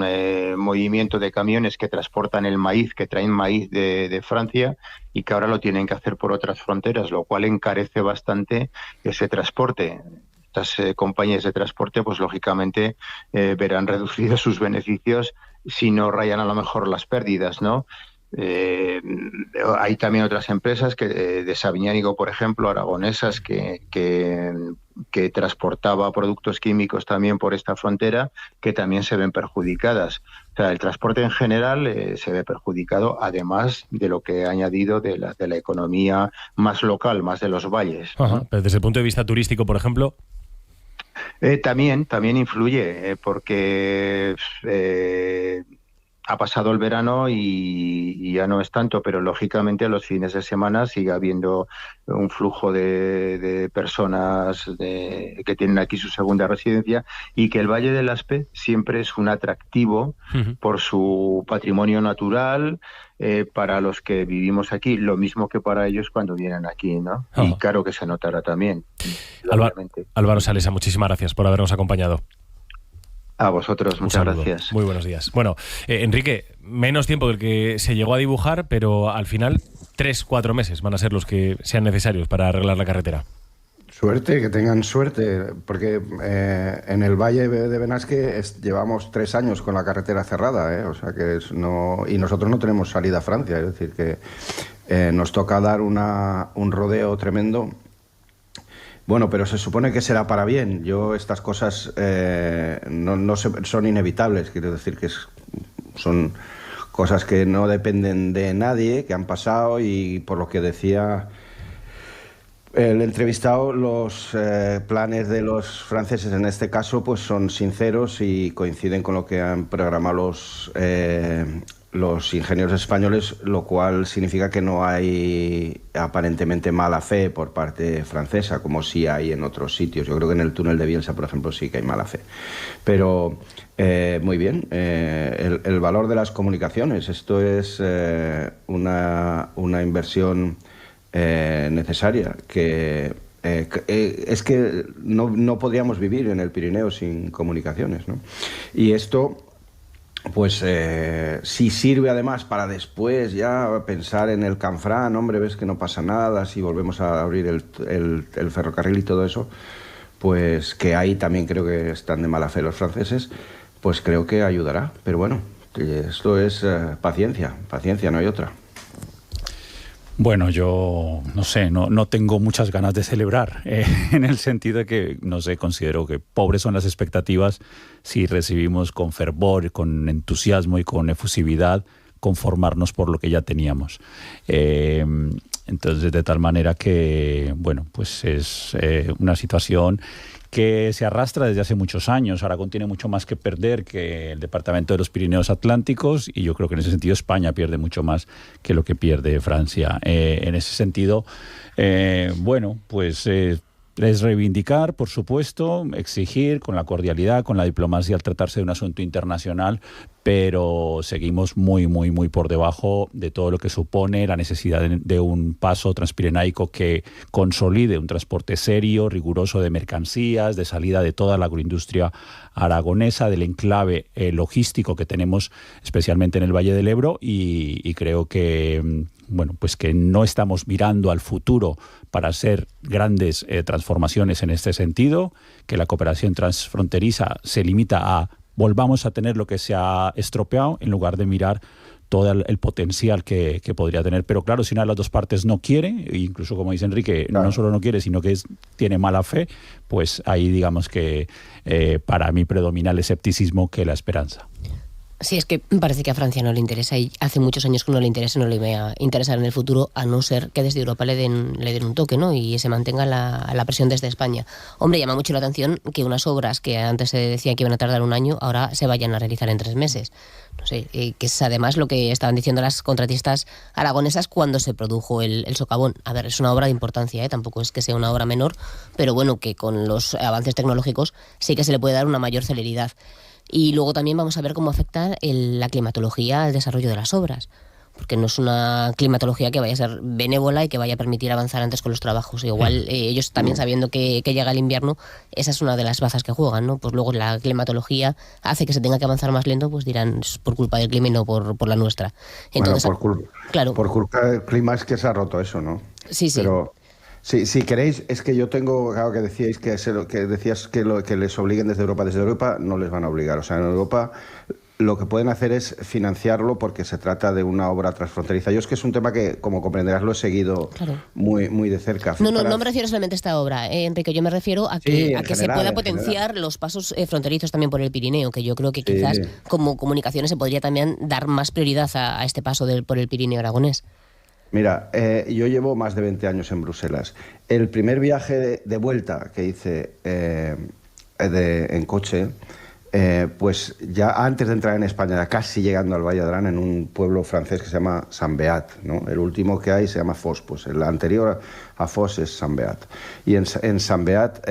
movimiento de camiones que transportan el maíz, que traen maíz de Francia, y que ahora lo tienen que hacer por otras fronteras, lo cual encarece bastante ese transporte. Estas compañías de transporte, pues lógicamente verán reducidos sus beneficios si no rayan a lo mejor las pérdidas, ¿no? Hay también otras empresas de Sabiñánigo, por ejemplo, aragonesas, que transportaba productos químicos también por esta frontera, que también se ven perjudicadas. O sea, el transporte en general se ve perjudicado, además de lo que he añadido de la economía más local, más de los valles. Pero desde el punto de vista turístico, por ejemplo... También influye, porque ha pasado el verano y ya no es tanto, pero lógicamente a los fines de semana sigue habiendo un flujo de personas que tienen aquí su segunda residencia, y que el Valle del Aspe siempre es un atractivo por su patrimonio natural, para los que vivimos aquí, lo mismo que para ellos cuando vienen aquí, ¿no? Y claro que se notará también. Álvaro Salesa, muchísimas gracias por habernos acompañado. A vosotros, muchas gracias. Muy buenos días. Bueno, Enrique, menos tiempo del que se llegó a dibujar, pero al final 3-4 meses van a ser los que sean necesarios para arreglar la carretera. Suerte, que tengan suerte, porque en el Valle de Benasque llevamos 3 años con la carretera cerrada, o sea que y nosotros no tenemos salida a Francia, es decir que nos toca dar un rodeo tremendo. Bueno, pero se supone que será para bien. Estas cosas son inevitables, quiero decir que son cosas que no dependen de nadie, que han pasado, y por lo que decía el entrevistado, los planes de los franceses en este caso pues son sinceros y coinciden con lo que han programado los ingenieros españoles, lo cual significa que no hay aparentemente mala fe por parte francesa, como sí hay en otros sitios. Yo creo que en el túnel de Bielsa, por ejemplo, sí que hay mala fe. Pero muy bien, el valor de las comunicaciones. Esto es una inversión necesaria, que es que no podríamos vivir en el Pirineo sin comunicaciones, ¿no? Y esto, pues si sirve además para después ya pensar en el Canfranc, hombre, ves que no pasa nada, si volvemos a abrir el ferrocarril y todo eso, pues que ahí también creo que están de mala fe los franceses, pues creo que ayudará. Pero bueno, esto es paciencia, no hay otra. Bueno, yo no sé, no tengo muchas ganas de celebrar, en el sentido de que, no sé, considero que pobres son las expectativas si recibimos con fervor, con entusiasmo y con efusividad conformarnos por lo que ya teníamos. Entonces, de tal manera que, bueno, pues es una situación que se arrastra desde hace muchos años. Aragón tiene mucho más que perder que el departamento de los Pirineos Atlánticos, y yo creo que en ese sentido España pierde mucho más que lo que pierde Francia. En ese sentido, bueno, pues es reivindicar, por supuesto, exigir con la cordialidad, con la diplomacia al tratarse de un asunto internacional, pero seguimos muy por debajo de todo lo que supone la necesidad de un paso transpirenaico que consolide un transporte serio, riguroso de mercancías, de salida de toda la agroindustria aragonesa, del enclave logístico que tenemos especialmente en el Valle del Ebro, y creo que, bueno, pues que no estamos mirando al futuro para hacer grandes transformaciones en este sentido, que la cooperación transfronteriza se limita a volvamos a tener lo que se ha estropeado en lugar de mirar todo el potencial que podría tener. Pero claro, si una de las dos partes no quiere, e incluso como dice Enrique, claro, no solo no quiere, sino que tiene mala fe, pues ahí digamos que para mí predomina el escepticismo que la esperanza. Sí, es que parece que a Francia no le interesa, y hace muchos años que no le interesa, no le va a interesar en el futuro, a no ser que desde Europa le den un toque, ¿no? Y se mantenga la presión desde España. Hombre, llama mucho la atención que unas obras que antes se decía que iban a tardar un año, ahora se vayan a realizar en 3 meses. No sé, que es además lo que estaban diciendo las contratistas aragonesas cuando se produjo el socavón. A ver, es una obra de importancia, tampoco es que sea una obra menor, pero bueno, que con los avances tecnológicos sí que se le puede dar una mayor celeridad. Y luego también vamos a ver cómo afecta la climatología al desarrollo de las obras, porque no es una climatología que vaya a ser benévola y que vaya a permitir avanzar antes con los trabajos. Igual ellos también, sabiendo que llega el invierno, esa es una de las bazas que juegan, ¿no? Pues luego la climatología hace que se tenga que avanzar más lento, pues dirán, es por culpa del clima y no por la nuestra. Entonces, bueno, por culpa del clima es que se ha roto eso, ¿no? Sí. Pero si queréis, es que yo tengo, claro, que decíais que les obliguen desde Europa no les van a obligar. O sea, en Europa lo que pueden hacer es financiarlo porque se trata de una obra transfronteriza. Yo es que es un tema que, como comprenderás, lo he seguido muy de cerca. No me refiero solamente a esta obra, Enrique, yo me refiero a que se pueda potenciar los pasos fronterizos también por el Pirineo, que yo creo que quizás como comunicaciones se podría también dar más prioridad a este paso por el Pirineo aragonés. Mira, yo llevo más de 20 años en Bruselas. El primer viaje de vuelta que hice en coche, pues ya antes de entrar en España, ya casi llegando al Valle d'Aran, en un pueblo francés que se llama Saint-Beat, ¿no? El último que hay se llama Fos, pues el anterior a Fos es Saint-Beat. Y en Saint-Beat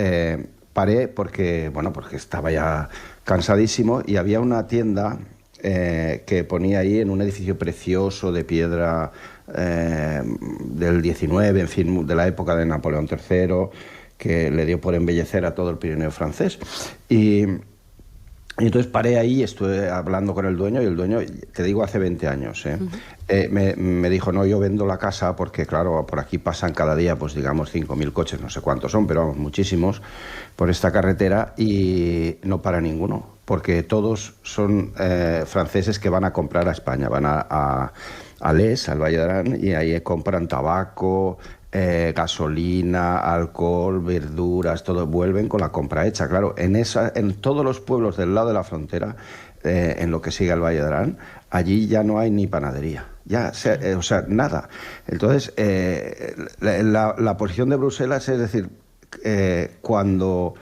paré porque estaba ya cansadísimo, y había una tienda que ponía ahí en un edificio precioso de piedra del 19, en fin, de la época de Napoleón III, que le dio por embellecer a todo el Pirineo francés. Y entonces paré ahí y estuve hablando con el dueño, y el dueño, te digo, hace 20 años, me dijo, no, yo vendo la casa porque, claro, por aquí pasan cada día, pues digamos, 5.000 coches, no sé cuántos son, pero vamos, muchísimos, por esta carretera, y no para ninguno, porque todos son franceses que van a comprar a España, van a Les, al Valle d'Aran, y ahí compran tabaco, gasolina, alcohol, verduras, todo, vuelven con la compra hecha. Claro, en todos los pueblos del lado de la frontera, en lo que sigue al Valle d'Aran, allí ya no hay ni panadería, o sea, nada. Entonces, la posición de Bruselas es decir, cuando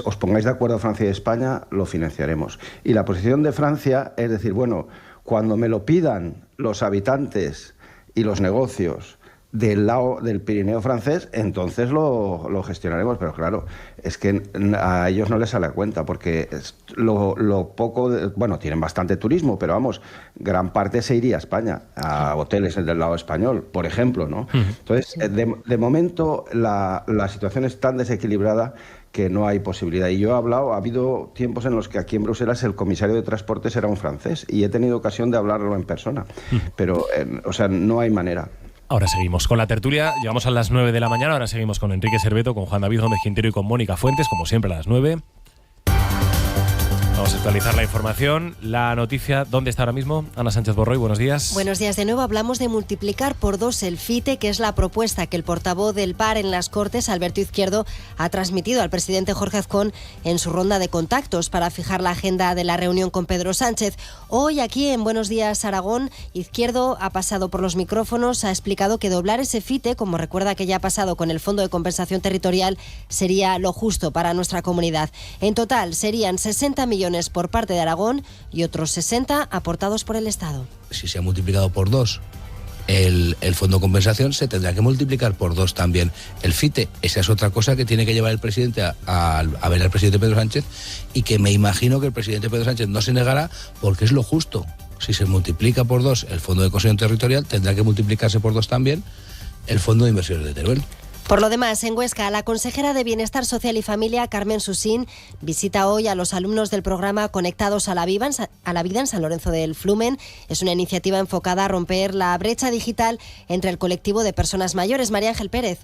os pongáis de acuerdo Francia y España, lo financiaremos. Y la posición de Francia es decir, bueno, cuando me lo pidan los habitantes y los negocios, del lado del Pirineo francés, entonces lo gestionaremos. Pero claro, es que a ellos no les sale a cuenta, porque lo poco... bueno, tienen bastante turismo, pero vamos, gran parte se iría a España, a hoteles del lado español, por ejemplo, ¿no? Entonces, de momento, la situación es tan desequilibrada que no hay posibilidad. Y yo ha habido tiempos en los que aquí en Bruselas el comisario de Transportes era un francés, y he tenido ocasión de hablarlo en persona. Pero, o sea, no hay manera. Ahora seguimos con la tertulia, llegamos a las 9 de la mañana, ahora seguimos con Enrique Serveto, con Juan David Gómez Quintero y con Mónica Fuentes, como siempre a las 9. Vamos a actualizar la información. La noticia, ¿dónde está ahora mismo? Ana Sánchez Borroy, buenos días. Buenos días de nuevo. Hablamos de multiplicar por 2 el FITE, que es la propuesta que el portavoz del PAR en las Cortes, Alberto Izquierdo, ha transmitido al presidente Jorge Azcón en su ronda de contactos para fijar la agenda de la reunión con Pedro Sánchez. Hoy, aquí en Buenos Días Aragón, Izquierdo ha pasado por los micrófonos, ha explicado que doblar ese FITE, como recuerda que ya ha pasado con el Fondo de Compensación Territorial, sería lo justo para nuestra comunidad. En total, serían 60 millones por parte de Aragón y otros 60 aportados por el Estado. Si se ha multiplicado por 2 el fondo de compensación, se tendrá que multiplicar por 2 también el FITE. Esa es otra cosa que tiene que llevar el presidente a ver al presidente Pedro Sánchez, y que me imagino que el presidente Pedro Sánchez no se negará, porque es lo justo. Si se multiplica por 2 el fondo de cohesión territorial, tendrá que multiplicarse por 2 también el fondo de inversiones de Teruel. Por lo demás, en Huesca, la consejera de Bienestar Social y Familia, Carmen Susín, visita hoy a los alumnos del programa Conectados a la Vida en San Lorenzo del Flumen. Es una iniciativa enfocada a romper la brecha digital entre el colectivo de personas mayores. María Ángel Pérez.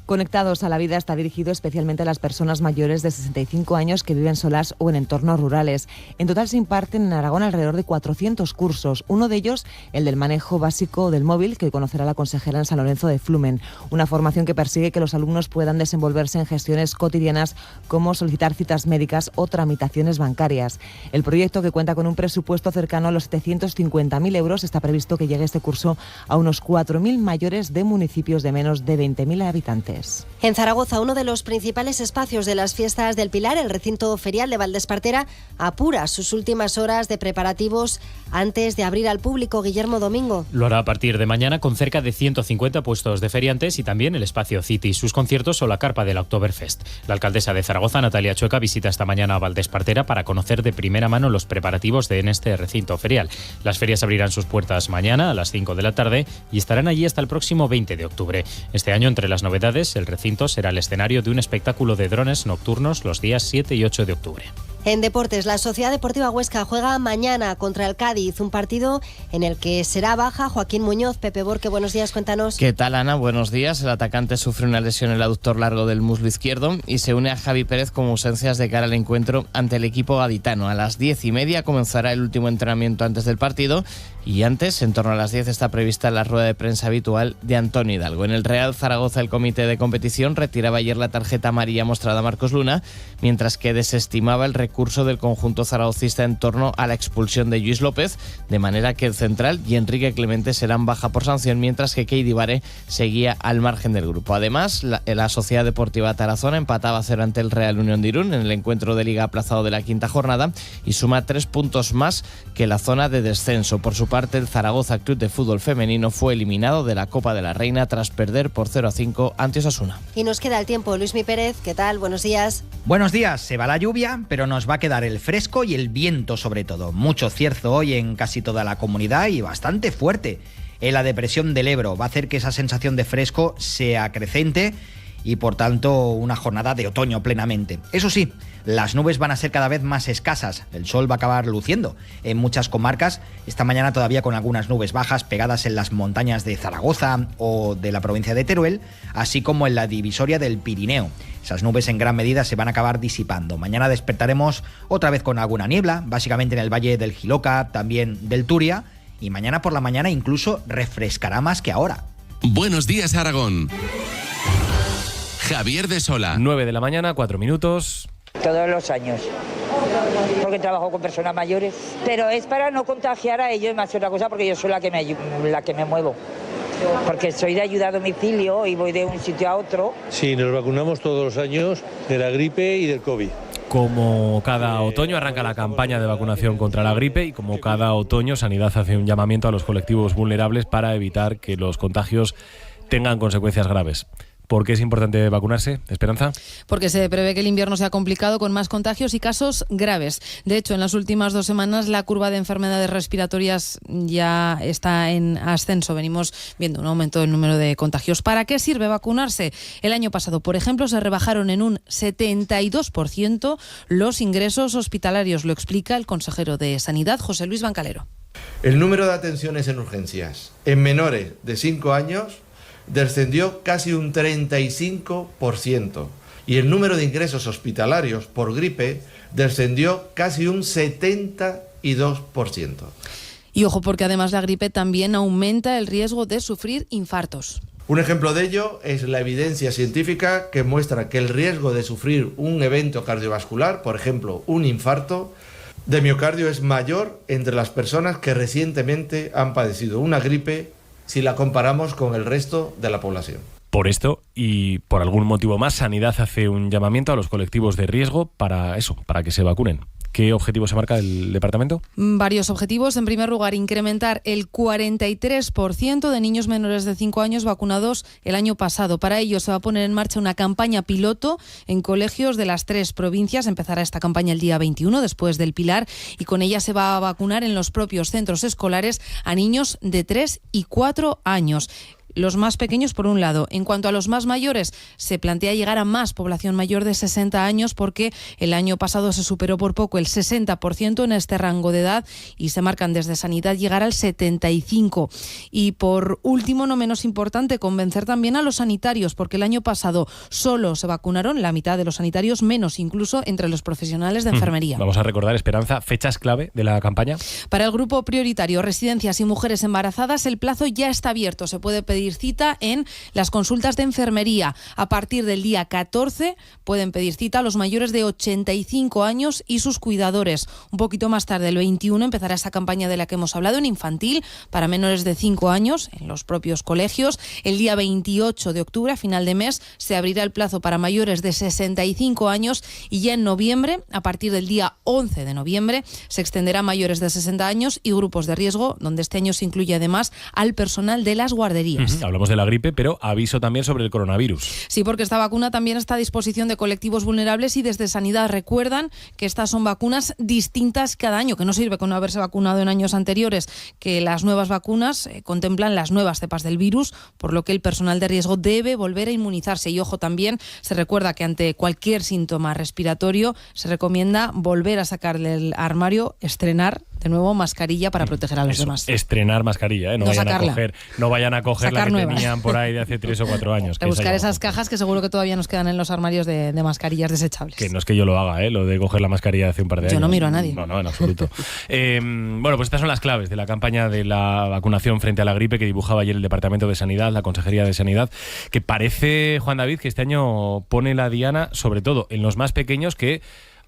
Conectados a la Vida está dirigido especialmente a las personas mayores de 65 años que viven solas o en entornos rurales. En total se imparten en Aragón alrededor de 400 cursos. Uno de ellos, el del manejo básico del móvil, que conocerá la consejera en San Lorenzo de Flumen. Una formación que persigue que los alumnos puedan desenvolverse en gestiones cotidianas como solicitar citas médicas o tramitaciones bancarias. El proyecto, que cuenta con un presupuesto cercano a los 750.000 euros, está previsto que llegue este curso a unos 4.000 mayores de municipios de menos de 20.000 habitantes. En Zaragoza, uno de los principales espacios de las fiestas del Pilar, el recinto ferial de Valdespartera, apura sus últimas horas de preparativos antes de abrir al público. Guillermo Domingo. Lo hará a partir de mañana con cerca de 150 puestos de feriantes y también el espacio City, sus conciertos o la carpa del Oktoberfest. La alcaldesa de Zaragoza, Natalia Chueca, visita esta mañana a Valdespartera para conocer de primera mano los preparativos en este recinto ferial. Las ferias abrirán sus puertas mañana a las 5 de la tarde y estarán allí hasta el próximo 20 de octubre. Este año, entre las novedades, el recinto será el escenario de un espectáculo de drones nocturnos los días 7 y 8 de octubre. En deportes, la Sociedad Deportiva Huesca juega mañana contra el Cádiz, un partido en el que será baja Joaquín Muñoz. Pepe Borque, buenos días, cuéntanos. ¿Qué tal, Ana? Buenos días. El atacante sufre una lesión en el aductor largo del muslo izquierdo y se une a Javi Pérez con ausencias de cara al encuentro ante el equipo gaditano. A las 10:30 comenzará el último entrenamiento antes del partido y antes, en torno a las 10, está prevista la rueda de prensa habitual de Antonio Hidalgo. En el Real Zaragoza, el comité de competición retiraba ayer la tarjeta amarilla mostrada a Marcos Luna, mientras que desestimaba el recurso del conjunto zaragocista en torno a la expulsión de Lluís López, de manera que el central y Enrique Clemente serán baja por sanción, mientras que Keidi Bare seguía al margen del grupo. Además, la Sociedad Deportiva Tarazona empataba 0 ante el Real Unión de Irún en el encuentro de Liga aplazado de la quinta jornada y suma 3 puntos más que la zona de descenso. Por su parte, el Zaragoza Club de Fútbol Femenino fue eliminado de la Copa de la Reina tras perder por 0-5 ante Osasuna. Y nos queda el tiempo. Luismi Pérez, ¿qué tal? Buenos días. Buenos días. Se va la lluvia, pero nos va a quedar el fresco y el viento sobre todo. Mucho cierzo hoy en casi toda la comunidad y bastante fuerte. En la depresión del Ebro va a hacer que esa sensación de fresco sea creciente y por tanto una jornada de otoño plenamente. Eso sí, las nubes van a ser cada vez más escasas, el sol va a acabar luciendo en muchas comarcas, esta mañana todavía con algunas nubes bajas pegadas en las montañas de Zaragoza o de la provincia de Teruel, así como en la divisoria del Pirineo. Esas nubes en gran medida se van a acabar disipando. Mañana despertaremos otra vez con alguna niebla, básicamente en el valle del Jiloca, también del Turia, y mañana por la mañana incluso refrescará más que ahora. Buenos días, Aragón. Javier de Sola. 9 de la mañana, 4 minutos. Todos los años, porque trabajo con personas mayores, pero es para no contagiar a ellos, más que otra cosa, porque yo soy la que me muevo, porque soy de ayuda a domicilio y voy de un sitio a otro. Sí, nos vacunamos todos los años de la gripe y del COVID. Como cada otoño arranca la campaña de vacunación contra la gripe y como cada otoño Sanidad hace un llamamiento a los colectivos vulnerables para evitar que los contagios tengan consecuencias graves. ¿Por qué es importante vacunarse, Esperanza? Porque se prevé que el invierno sea complicado con más contagios y casos graves. De hecho, en las últimas 2 semanas la curva de enfermedades respiratorias ya está en ascenso. Venimos viendo un aumento del número de contagios. ¿Para qué sirve vacunarse? El año pasado, por ejemplo, se rebajaron en un 72% los ingresos hospitalarios. Lo explica el consejero de Sanidad, José Luis Bancalero. El número de atenciones en urgencias en menores de 5 años descendió casi un 35% y el número de ingresos hospitalarios por gripe descendió casi un 72%. Y ojo, porque además la gripe también aumenta el riesgo de sufrir infartos. Un ejemplo de ello es la evidencia científica que muestra que el riesgo de sufrir un evento cardiovascular, por ejemplo, un infarto de miocardio, es mayor entre las personas que recientemente han padecido una gripe si la comparamos con el resto de la población. Por esto y por algún motivo más, Sanidad hace un llamamiento a los colectivos de riesgo para que se vacunen. ¿Qué objetivo se marca el departamento? Varios objetivos. En primer lugar, incrementar el 43% de niños menores de 5 años vacunados el año pasado. Para ello se va a poner en marcha una campaña piloto en colegios de las 3 provincias. Empezará esta campaña el día 21, después del Pilar, y con ella se va a vacunar en los propios centros escolares a niños de 3 y 4 años. Los más pequeños, por un lado. En cuanto a los más mayores, se plantea llegar a más población mayor de 60 años porque el año pasado se superó por poco el 60% en este rango de edad y se marcan desde Sanidad llegar al 75%. Y por último, no menos importante, convencer también a los sanitarios, porque el año pasado solo se vacunaron la mitad de los sanitarios, menos incluso entre los profesionales de enfermería. Vamos a recordar, Esperanza, fechas clave de la campaña. Para el grupo prioritario, residencias y mujeres embarazadas, el plazo ya está abierto. Se puede pedir cita en las consultas de enfermería. A partir del día 14 pueden pedir cita a los mayores de 85 años y sus cuidadores. Un poquito más tarde, el 21, empezará esa campaña de la que hemos hablado en infantil para menores de 5 años en los propios colegios. El día 28 de octubre, a final de mes, se abrirá el plazo para mayores de 65 años y ya en noviembre, a partir del día 11 de noviembre, se extenderá a mayores de 60 años y grupos de riesgo, donde este año se incluye además al personal de las guarderías. Hablamos de la gripe, pero aviso también sobre el coronavirus. Sí, porque esta vacuna también está a disposición de colectivos vulnerables y desde Sanidad recuerdan que estas son vacunas distintas cada año, que no sirve con no haberse vacunado en años anteriores, que las nuevas vacunas contemplan las nuevas cepas del virus, por lo que el personal de riesgo debe volver a inmunizarse. Y ojo, también se recuerda que ante cualquier síntoma respiratorio se recomienda volver a sacar del armario, estrenar de nuevo mascarilla para proteger a los demás. Estrenar mascarilla, no vayan a coger la que tenían por ahí de hace 3 o 4 años. Buscar esas cajas que seguro que todavía nos quedan en los armarios de mascarillas desechables. Que no es que yo lo haga, lo de coger la mascarilla de hace un par de años. Yo no miro a nadie. No, en absoluto. Bueno, pues estas son las claves de la campaña de la vacunación frente a la gripe que dibujaba ayer el Departamento de Sanidad, la Consejería de Sanidad, que parece, Juan David, que este año pone la diana, sobre todo en los más pequeños, que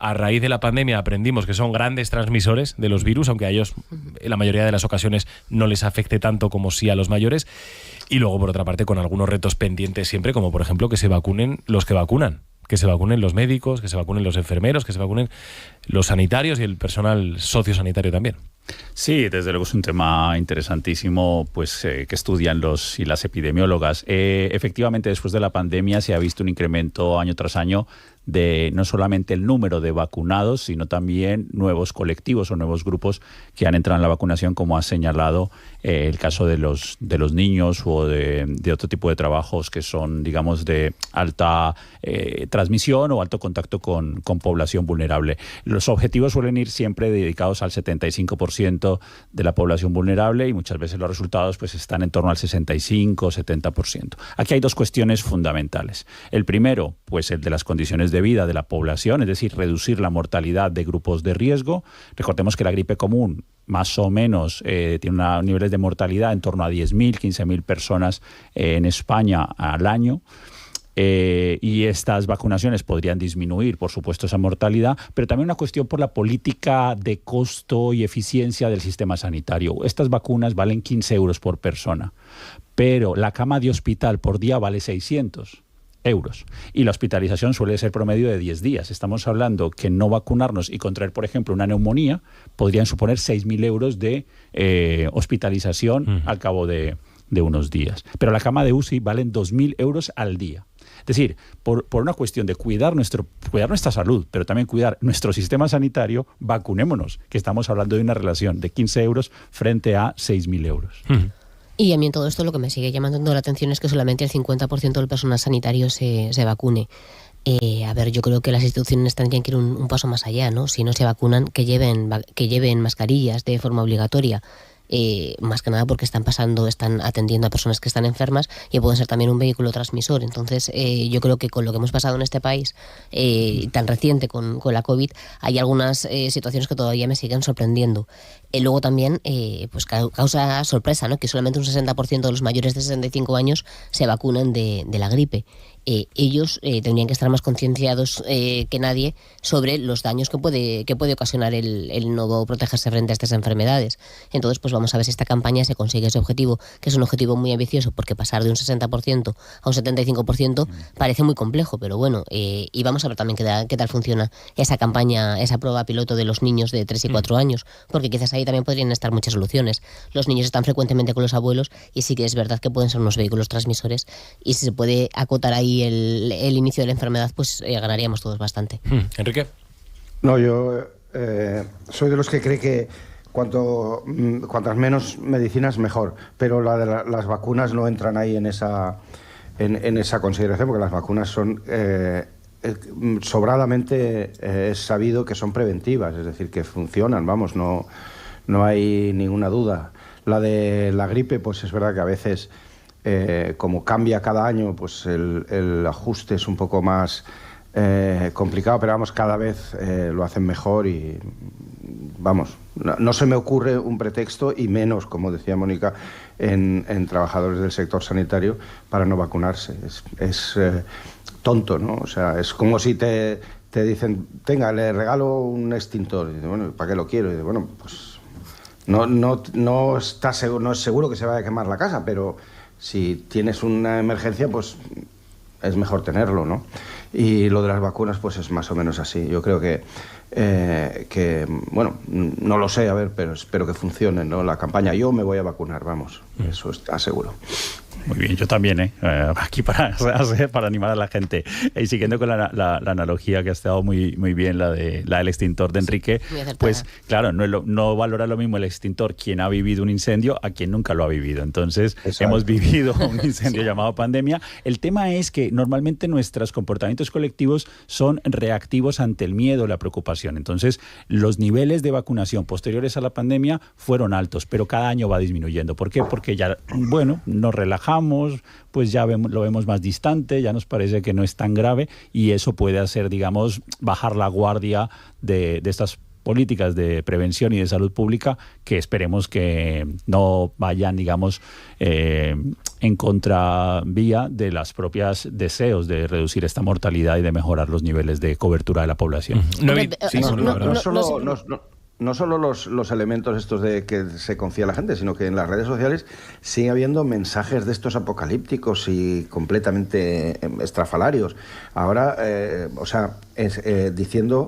a raíz de la pandemia aprendimos que son grandes transmisores de los virus, aunque a ellos en la mayoría de las ocasiones no les afecte tanto como sí a los mayores. Y luego, por otra parte, con algunos retos pendientes siempre, como por ejemplo que se vacunen los que vacunan. Que se vacunen los médicos, que se vacunen los enfermeros, que se vacunen los sanitarios y el personal sociosanitario también. Sí, desde luego es un tema interesantísimo pues que estudian los y las epidemiólogas. Efectivamente, después de la pandemia se ha visto un incremento año tras año de no solamente el número de vacunados, sino también nuevos colectivos o nuevos grupos que han entrado en la vacunación, como ha señalado el caso de los niños o de otro tipo de trabajos que son, digamos, de alta transmisión o alto contacto con población vulnerable. Los objetivos suelen ir siempre dedicados al 75% de la población vulnerable y muchas veces los resultados pues están en torno al 65-70%. Aquí hay 2 cuestiones fundamentales. El primero, pues el de las condiciones de vida de la población, es decir, reducir la mortalidad de grupos de riesgo. Recordemos que la gripe común más o menos tiene niveles de mortalidad en torno a 10.000, 15.000 personas en España al año. Y estas vacunaciones podrían disminuir, por supuesto, esa mortalidad, pero también una cuestión por la política de costo y eficiencia del sistema sanitario. Estas vacunas valen 15 euros por persona, pero la cama de hospital por día vale 600 euros. Y la hospitalización suele ser promedio de 10 días. Estamos hablando que no vacunarnos y contraer, por ejemplo, una neumonía podrían suponer 6.000 euros de hospitalización al cabo de de unos días. Pero la cama de UCI valen 2.000 euros al día. Es decir, por una cuestión de cuidar nuestra salud, pero también cuidar nuestro sistema sanitario, vacunémonos, que estamos hablando de una relación de 15 euros frente a 6.000 euros. Y a mí en todo esto lo que me sigue llamando la atención es que solamente el 50% del personal sanitario se vacune. A ver, yo creo que las instituciones tendrían que ir un paso más allá, ¿no? Si no se vacunan, que lleven mascarillas de forma obligatoria. Más que nada porque están atendiendo a personas que están enfermas y pueden ser también un vehículo transmisor. Entonces, yo creo que con lo que hemos pasado en este país, tan reciente con la COVID, hay algunas situaciones que todavía me siguen sorprendiendo. Luego también, pues causa sorpresa, ¿no? Que solamente un 60% de los mayores de 65 años se vacunan de la gripe. Ellos tendrían que estar más concienciados que nadie sobre los daños que puede ocasionar el no protegerse frente a estas enfermedades. Entonces, pues vamos a ver si esta campaña se consigue ese objetivo, que es un objetivo muy ambicioso, porque pasar de un 60% a un 75% parece muy complejo, pero bueno, y vamos a ver también qué tal funciona esa campaña, esa prueba piloto de los niños de 3 y 4 años, porque quizás ahí también podrían estar muchas soluciones. Los niños están frecuentemente con los abuelos y sí que es verdad que pueden ser unos vehículos transmisores, y si se puede acotar ahí el inicio de la enfermedad, pues ganaríamos todos bastante. Enrique. No, yo soy de los que cree que cuantas menos medicinas mejor, pero las vacunas no entran ahí en esa consideración, porque las vacunas son sobradamente es sabido que son preventivas, es decir, que funcionan, vamos, no hay ninguna duda. La de la gripe, pues es verdad que a veces como cambia cada año, pues el ajuste es un poco más complicado, pero vamos, cada vez lo hacen mejor y vamos, no se me ocurre un pretexto, y menos, como decía Mónica, en trabajadores del sector sanitario para no vacunarse. Es tonto, ¿no? O sea, es como si te dicen, tenga, le regalo un extintor. Y dice, bueno, ¿para qué lo quiero? Y dice, bueno, pues no es seguro que se vaya a quemar la casa, pero si tienes una emergencia, pues es mejor tenerlo, ¿no? Y lo de las vacunas, pues es más o menos así. Yo creo que bueno, no lo sé, a ver, pero espero que funcione, ¿no? La campaña, yo me voy a vacunar, vamos, eso está seguro. Muy bien, yo también, aquí para animar a la gente. Y siguiendo con la analogía que ha estado muy bien, la del extintor de Enrique, pues claro, no valora lo mismo el extintor quien ha vivido un incendio a quien nunca lo ha vivido. Entonces, exacto, hemos vivido un incendio llamado pandemia. El tema es que normalmente nuestros comportamientos colectivos son reactivos ante el miedo, la preocupación. Entonces, los niveles de vacunación posteriores a la pandemia fueron altos, pero cada año va disminuyendo. ¿Por qué? Porque ya, bueno, nos relajamos, pues ya lo vemos más distante, ya nos parece que no es tan grave, y eso puede hacer, digamos, bajar la guardia de estas políticas de prevención y de salud pública, que esperemos que no vayan, digamos, en contravía de las propias deseos de reducir esta mortalidad y de mejorar los niveles de cobertura de la población. No solo los elementos estos de que se confía la gente, sino que en las redes sociales sigue habiendo mensajes de estos apocalípticos y completamente estrafalarios. Ahora, diciendo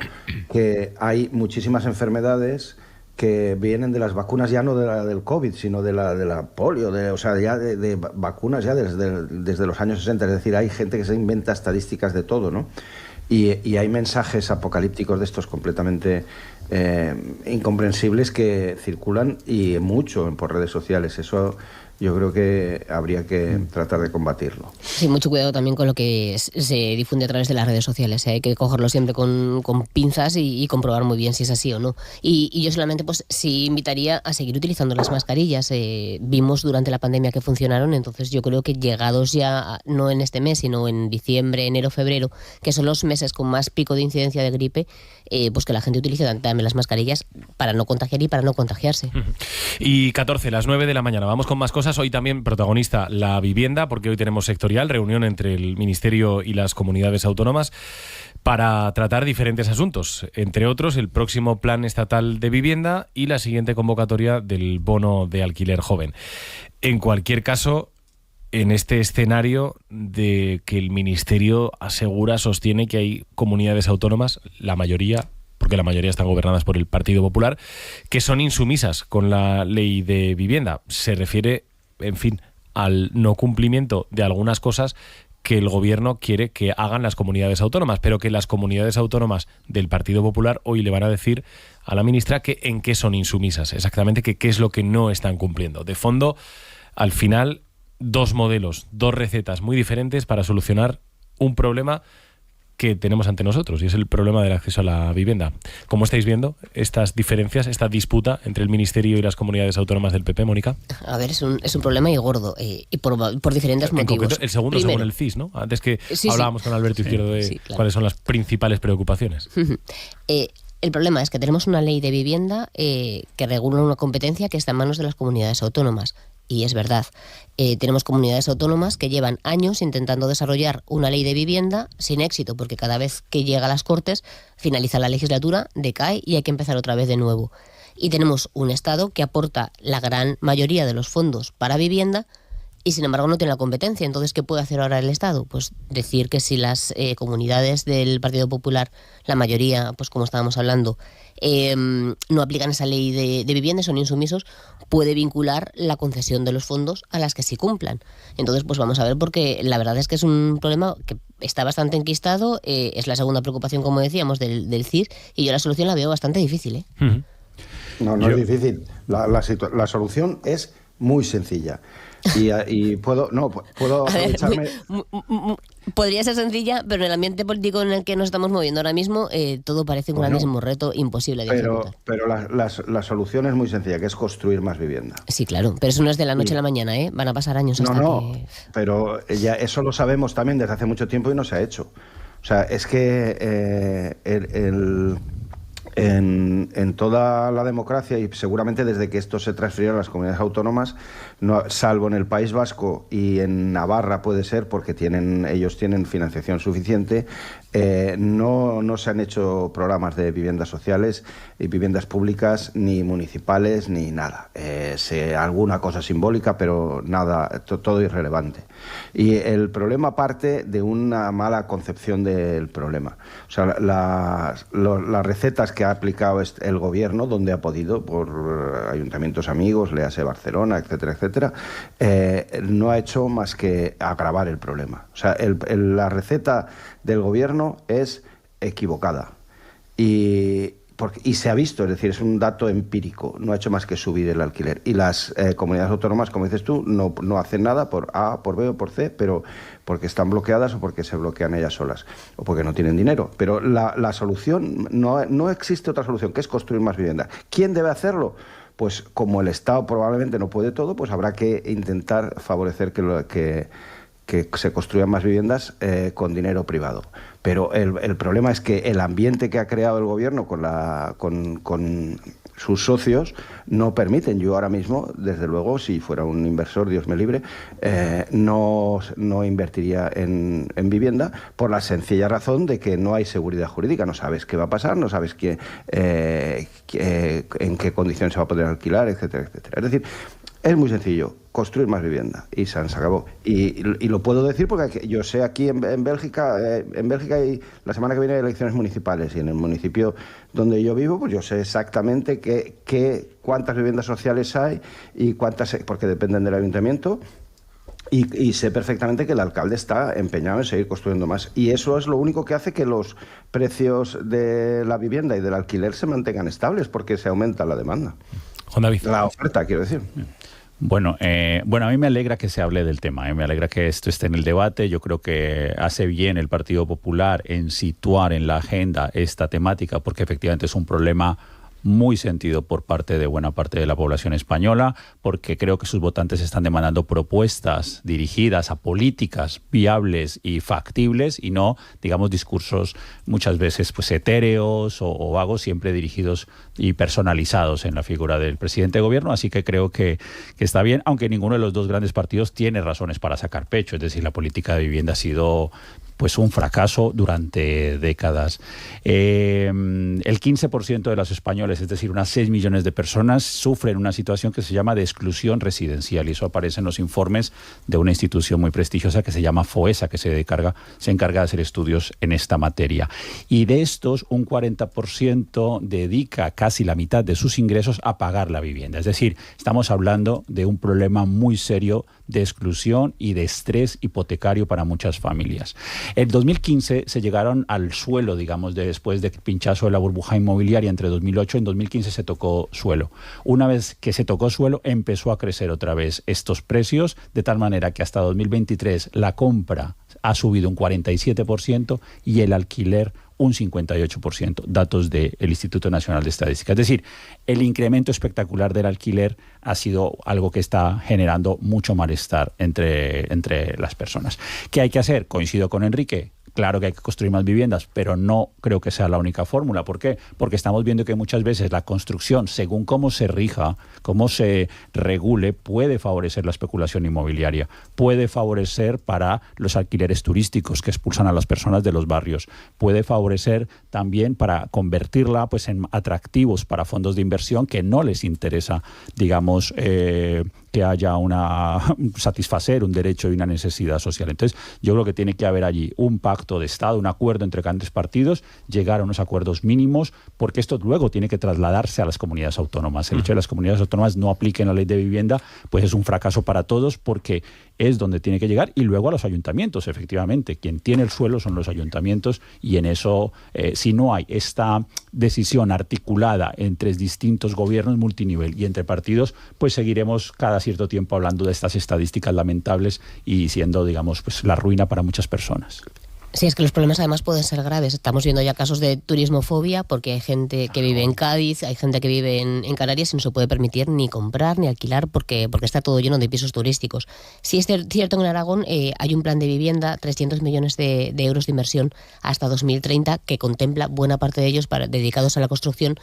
que hay muchísimas enfermedades que vienen de las vacunas, ya no del COVID, sino de la polio, ya de vacunas ya desde los años 60. Es decir, hay gente que se inventa estadísticas de todo, ¿no? Y hay mensajes apocalípticos de estos completamente incomprensibles que circulan, y mucho por redes sociales. Eso yo creo que habría que tratar de combatirlo. Sí, mucho cuidado también con lo que se difunde a través de las redes sociales. Hay que cogerlo siempre con pinzas y comprobar muy bien si es así o no. Y yo solamente, pues sí invitaría a seguir utilizando las mascarillas. Vimos durante la pandemia que funcionaron, entonces yo creo que llegados ya, no en este mes, sino en diciembre, enero, febrero, que son los meses con más pico de incidencia de gripe, pues que la gente utilice también las mascarillas para no contagiar y para no contagiarse. Y 14, las 9 de la mañana. Vamos con más cosas. Hoy también protagonista la vivienda, porque hoy tenemos sectorial, reunión entre el Ministerio y las comunidades autónomas para tratar diferentes asuntos, entre otros el próximo Plan Estatal de Vivienda y la siguiente convocatoria del bono de alquiler joven. En cualquier caso, en este escenario de que el Ministerio sostiene que hay comunidades autónomas, la mayoría, porque la mayoría están gobernadas por el Partido Popular, que son insumisas con la ley de vivienda. Se refiere, en fin, al no cumplimiento de algunas cosas que el gobierno quiere que hagan las comunidades autónomas, pero que las comunidades autónomas del Partido Popular hoy le van a decir a la ministra que en qué son insumisas, exactamente que qué es lo que no están cumpliendo. De fondo, al final, dos modelos, dos recetas muy diferentes para solucionar un problema que tenemos ante nosotros, y es el problema del acceso a la vivienda. ¿Cómo estáis viendo estas diferencias, esta disputa entre el Ministerio y las comunidades autónomas del PP, Mónica? A ver, es un problema y gordo, y por diferentes motivos. En concreto, el segundo, primero, según el CIS, ¿no? Antes que hablábamos con Alberto Izquierdo de cuáles son las principales preocupaciones. El problema es que tenemos una ley de vivienda que regula una competencia que está en manos de las comunidades autónomas. Y es verdad, tenemos comunidades autónomas que llevan años intentando desarrollar una ley de vivienda sin éxito, porque cada vez que llega a las Cortes, finaliza la legislatura, decae y hay que empezar otra vez de nuevo. Y tenemos un Estado que aporta la gran mayoría de los fondos para vivienda y sin embargo no tiene la competencia. Entonces, ¿qué puede hacer ahora el Estado? Pues decir que si las comunidades del Partido Popular, la mayoría, pues como estábamos hablando, no aplican esa ley de vivienda, son insumisos, puede vincular la concesión de los fondos a las que sí cumplan. Entonces, pues vamos a ver, porque la verdad es que es un problema que está bastante enquistado, es la segunda preocupación, como decíamos, del CIR, y yo la solución la veo bastante difícil. No es difícil. La solución es muy sencilla. Y puedo aprovecharme. Podría ser sencilla, pero en el ambiente político en el que nos estamos moviendo ahora mismo, todo parece un grandísimo reto imposible de ejecutar. Pero la solución es muy sencilla, que es construir más vivienda. Sí, claro, pero eso no es de la noche a la mañana, van a pasar años hasta que... Pero ya eso lo sabemos también desde hace mucho tiempo y no se ha hecho. O sea, es que en toda la democracia, y seguramente desde que esto se transfirió a las comunidades autónomas, salvo en el País Vasco y en Navarra puede ser, porque ellos tienen financiación suficiente, no se han hecho programas de viviendas sociales y viviendas públicas, ni municipales, ni nada. Alguna cosa simbólica, pero nada, todo irrelevante. Y el problema parte de una mala concepción del problema. O sea, las recetas que ha aplicado el gobierno, donde ha podido, por ayuntamientos amigos, léase Barcelona, etcétera, etcétera, no ha hecho más que agravar el problema. O sea, la receta del gobierno es equivocada. Y se ha visto, es decir, es un dato empírico, no ha hecho más que subir el alquiler. Y las comunidades autónomas, como dices tú, no hacen nada por A, por B o por C, pero porque están bloqueadas o porque se bloquean ellas solas, o porque no tienen dinero. Pero la solución, no existe otra solución, que es construir más vivienda. ¿Quién debe hacerlo? Pues como el Estado probablemente no puede todo, pues habrá que intentar favorecer que se construyan más viviendas con dinero privado. Pero el problema es que el ambiente que ha creado el gobierno con sus socios no permiten. Yo ahora mismo, desde luego, si fuera un inversor, Dios me libre, no invertiría en vivienda, por la sencilla razón de que no hay seguridad jurídica. No sabes qué va a pasar, no sabes en qué condiciones se va a poder alquilar, etcétera, etcétera. Es decir, es muy sencillo, construir más vivienda y se acabó. Y lo puedo decir porque yo sé aquí en Bélgica hay la semana que viene elecciones municipales, y en el municipio donde yo vivo, pues yo sé exactamente cuántas viviendas sociales hay y cuántas, porque dependen del ayuntamiento. Y sé perfectamente que el alcalde está empeñado en seguir construyendo más. Y eso es lo único que hace que los precios de la vivienda y del alquiler se mantengan estables, porque se aumenta la demanda. Juan David. La oferta, quiero decir. Bueno, a mí me alegra que se hable del tema, me alegra que esto esté en el debate. Yo creo que hace bien el Partido Popular en situar en la agenda esta temática, porque efectivamente es un problema muy sentido por parte de buena parte de la población española, porque creo que sus votantes están demandando propuestas dirigidas a políticas viables y factibles, y no, digamos, discursos muchas veces pues etéreos o vagos, siempre dirigidos y personalizados en la figura del presidente de gobierno. Así que creo que está bien, aunque ninguno de los dos grandes partidos tiene razones para sacar pecho. Es decir, la política de vivienda ha sido pues un fracaso durante décadas. El 15% de los españoles, es decir, unas 6 millones de personas, sufren una situación que se llama de exclusión residencial, y eso aparece en los informes de una institución muy prestigiosa que se llama FOESA, que se encarga de hacer estudios en esta materia. Y de estos, un 40% dedica casi la mitad de sus ingresos a pagar la vivienda. Es decir, estamos hablando de un problema muy serio de exclusión y de estrés hipotecario para muchas familias. En 2015 se llegaron al suelo, digamos, después del pinchazo de la burbuja inmobiliaria entre 2008 y 2015 se tocó suelo. Una vez que se tocó suelo, empezó a crecer otra vez estos precios, de tal manera que hasta 2023 la compra ha subido un 47% y el alquiler un 58%, datos del Instituto Nacional de Estadística. Es decir, el incremento espectacular del alquiler ha sido algo que está generando mucho malestar entre las personas. ¿Qué hay que hacer? Coincido con Enrique. Claro que hay que construir más viviendas, pero no creo que sea la única fórmula. ¿Por qué? Porque estamos viendo que muchas veces la construcción, según cómo se rija, cómo se regule, puede favorecer la especulación inmobiliaria, puede favorecer para los alquileres turísticos que expulsan a las personas de los barrios, puede favorecer también para convertirla pues en atractivos para fondos de inversión que no les interesa, digamos, que haya satisfacer un derecho y una necesidad social. Entonces, yo creo que tiene que haber allí un pacto de Estado, un acuerdo entre grandes partidos, llegar a unos acuerdos mínimos, porque esto luego tiene que trasladarse a las comunidades autónomas. El hecho de que las comunidades autónomas no apliquen la ley de vivienda, pues es un fracaso para todos, porque es donde tiene que llegar, y luego a los ayuntamientos, efectivamente. Quien tiene el suelo son los ayuntamientos, y en eso, si no hay esta decisión articulada entre distintos gobiernos multinivel y entre partidos, pues seguiremos cada cierto tiempo hablando de estas estadísticas lamentables y siendo, digamos, pues la ruina para muchas personas. Sí, es que los problemas además pueden ser graves. Estamos viendo ya casos de turismofobia porque hay gente que vive en Cádiz, hay gente que vive en Canarias y no se puede permitir ni comprar ni alquilar porque está todo lleno de pisos turísticos. Sí es cierto que en Aragón hay un plan de vivienda, 300 millones de euros de inversión hasta 2030, que contempla buena parte de ellos dedicados a la construcción,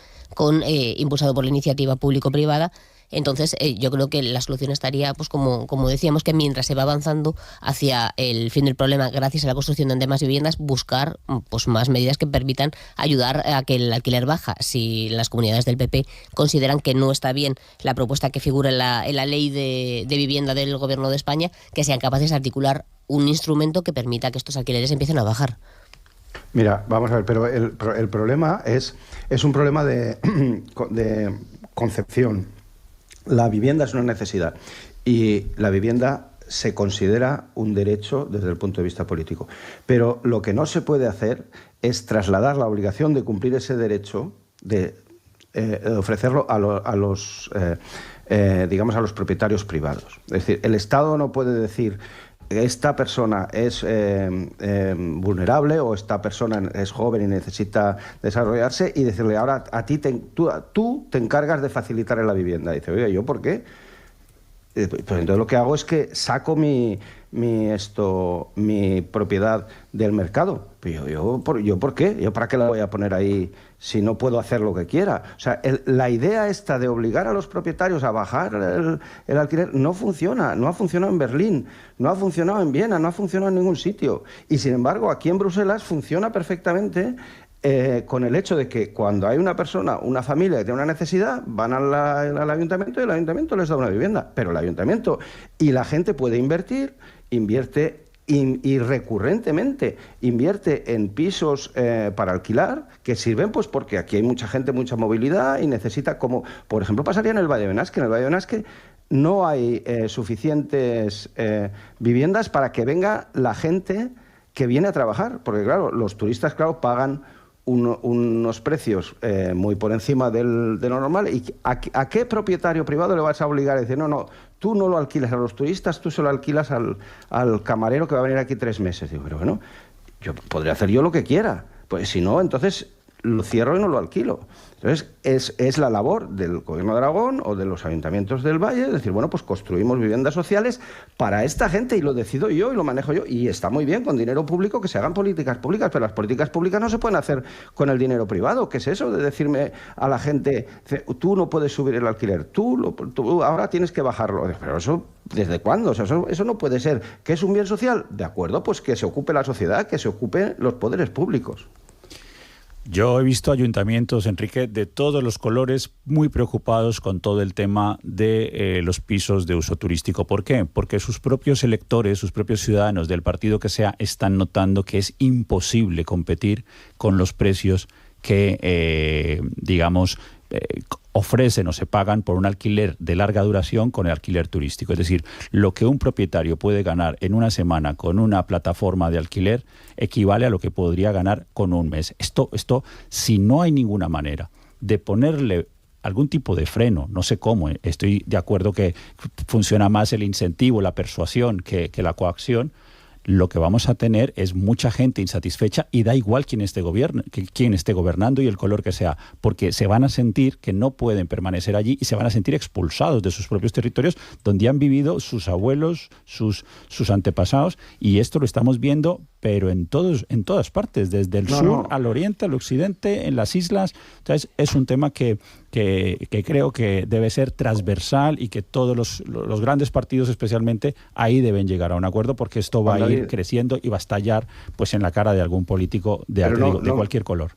impulsado por la iniciativa público-privada. Entonces, yo creo que la solución estaría, pues como decíamos, que mientras se va avanzando hacia el fin del problema, gracias a la construcción de más viviendas, buscar pues más medidas que permitan ayudar a que el alquiler baja. Si las comunidades del PP consideran que no está bien la propuesta que figura en la ley de vivienda del Gobierno de España, que sean capaces de articular un instrumento que permita que estos alquileres empiecen a bajar. Mira, vamos a ver, pero el problema es un problema de concepción. La vivienda es una necesidad y la vivienda se considera un derecho desde el punto de vista político. Pero lo que no se puede hacer es trasladar la obligación de cumplir ese derecho, de ofrecerlo a los propietarios privados. Es decir, el Estado no puede decir esta persona es vulnerable o esta persona es joven y necesita desarrollarse y decirle ahora a ti tú te encargas de facilitarle la vivienda. Y dice, oye, ¿yo por qué? Pues entonces lo que hago es que saco mi propiedad del mercado. Pero ¿yo por qué? ¿Yo para qué la voy a poner ahí si no puedo hacer lo que quiera? O sea, la idea esta de obligar a los propietarios a bajar el alquiler no funciona. No ha funcionado en Berlín, no ha funcionado en Viena, no ha funcionado en ningún sitio. Y sin embargo, aquí en Bruselas funciona perfectamente. Con el hecho de que cuando hay una persona, una familia que tiene una necesidad, van al ayuntamiento y el ayuntamiento les da una vivienda. Pero el ayuntamiento y la gente puede invierte y recurrentemente invierte en pisos para alquilar que sirven pues porque aquí hay mucha gente, mucha movilidad y necesita, como por ejemplo pasaría en el Valle de Benasque. En el Valle de Benasque no hay suficientes viviendas para que venga la gente que viene a trabajar, porque claro, los turistas pagan unos precios muy por encima de lo normal. ¿Y a qué propietario privado le vas a obligar a decir, no, tú no lo alquilas a los turistas, tú se lo alquilas al camarero que va a venir aquí 3 meses? Digo, pero bueno, yo podría hacer yo lo que quiera. Pues si no, entonces lo cierro y no lo alquilo. Entonces, es la labor del Gobierno de Aragón o de los ayuntamientos del Valle, es decir, bueno, pues construimos viviendas sociales para esta gente y lo decido yo y lo manejo yo. Y está muy bien con dinero público que se hagan políticas públicas, pero las políticas públicas no se pueden hacer con el dinero privado. ¿Qué es eso de decirme a la gente, tú no puedes subir el alquiler, tú ahora tienes que bajarlo? Pero eso, ¿desde cuándo? O sea, eso no puede ser. ¿Qué es un bien social? De acuerdo, pues que se ocupe la sociedad, que se ocupen los poderes públicos. Yo he visto ayuntamientos, Enrique, de todos los colores muy preocupados con todo el tema de los pisos de uso turístico. ¿Por qué? Porque sus propios electores, sus propios ciudadanos del partido que sea, están notando que es imposible competir con los precios que, ofrecen o se pagan por un alquiler de larga duración con el alquiler turístico. Es decir, lo que un propietario puede ganar en una semana con una plataforma de alquiler equivale a lo que podría ganar con un mes. Esto, si no hay ninguna manera de ponerle algún tipo de freno, no sé cómo, estoy de acuerdo que funciona más el incentivo, la persuasión que la coacción, lo que vamos a tener es mucha gente insatisfecha y da igual quién esté gobernando y el color que sea, porque se van a sentir que no pueden permanecer allí y se van a sentir expulsados de sus propios territorios donde han vivido sus abuelos, sus antepasados, y esto lo estamos viendo pero en todas partes, desde el sur al oriente, al occidente, en las islas. Entonces es un tema que creo que debe ser transversal y que todos los grandes partidos especialmente ahí deben llegar a un acuerdo, porque esto va a ir creciendo y va a estallar pues en la cara de algún político de cualquier color.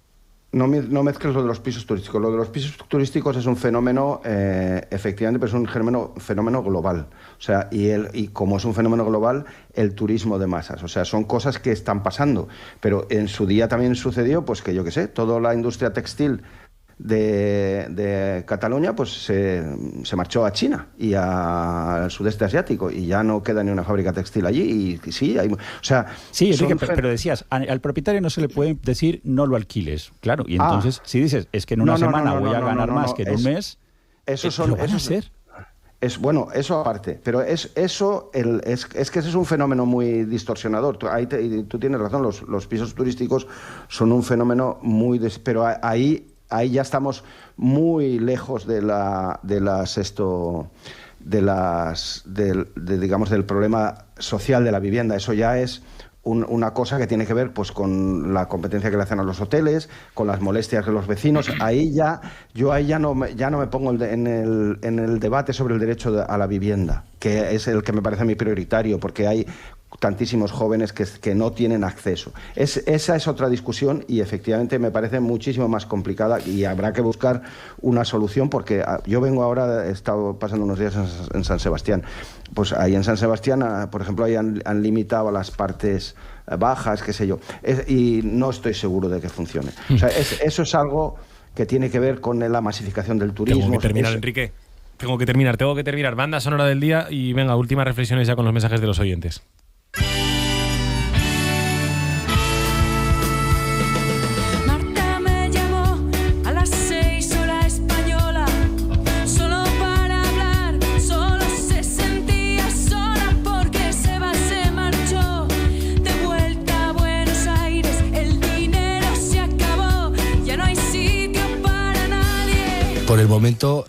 No mezcles lo de los pisos turísticos. Lo de los pisos turísticos es un fenómeno, efectivamente, pero es un fenómeno global. O sea, y como es un fenómeno global, el turismo de masas. O sea, son cosas que están pasando. Pero en su día también sucedió, pues que yo qué sé, toda la industria textil de Cataluña pues se marchó a China y al sudeste asiático y ya no queda ni una fábrica textil allí y sí, hay, o sea... Sí, Enrique, pero decías, al propietario no se le puede decir no lo alquiles, claro, y entonces si dices, es que en una semana voy a ganar más que en un mes, ¿lo van a hacer? Bueno, eso aparte, pero es que ese es un fenómeno muy distorsionador. Tú tienes razón, los pisos turísticos son un fenómeno muy... pero ahí ya estamos muy lejos del problema social de la vivienda. Eso ya es una cosa que tiene que ver pues con la competencia que le hacen a los hoteles, con las molestias de los vecinos. Yo no me pongo en el debate sobre el derecho a la vivienda, que es el que me parece a mí prioritario, porque hay tantísimos jóvenes que no tienen acceso. Esa es otra discusión y efectivamente me parece muchísimo más complicada y habrá que buscar una solución, porque yo vengo ahora, he estado pasando unos días en San Sebastián. Pues ahí en San Sebastián, por ejemplo, ahí han limitado a las partes bajas, qué sé yo, y no estoy seguro de que funcione. O sea, eso es algo que tiene que ver con la masificación del turismo. Tengo que terminar, Enrique. Tengo que terminar. Banda sonora del día y venga, últimas reflexiones ya con los mensajes de los oyentes. Marta me llamó a las 6 hora española, solo para hablar, solo se sentía sola porque Seba se marchó de vuelta a Buenos Aires, el dinero se acabó, ya no hay sitio para nadie. Por el momento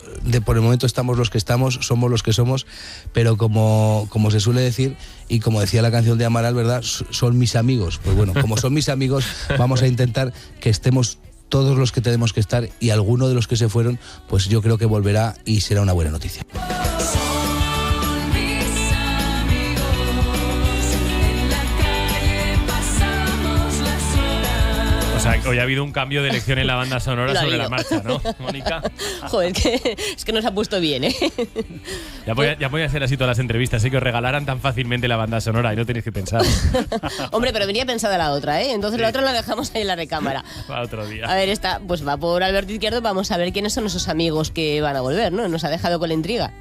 estamos los que estamos, somos los que somos, pero como se suele decir, y como decía la canción de Amaral, ¿verdad? Son mis amigos. Pues bueno, como son mis amigos, vamos a intentar que estemos todos los que tenemos que estar, y alguno de los que se fueron, pues yo creo que volverá y será una buena noticia. O sea, hoy ha habido un cambio de elección en la banda sonora sobre la marcha, ¿no, Mónica? Joder, es que nos ha puesto bien, ¿eh? Ya podía ser así todas las entrevistas, que os regalaran tan fácilmente la banda sonora y no tenéis que pensar. Hombre, pero venía pensada la otra, ¿eh? Entonces la otra la dejamos ahí en la recámara. Para otro día. A ver, esta pues va por Alberto Izquierdo. Vamos a ver quiénes son esos amigos que van a volver, ¿no? Nos ha dejado con la intriga.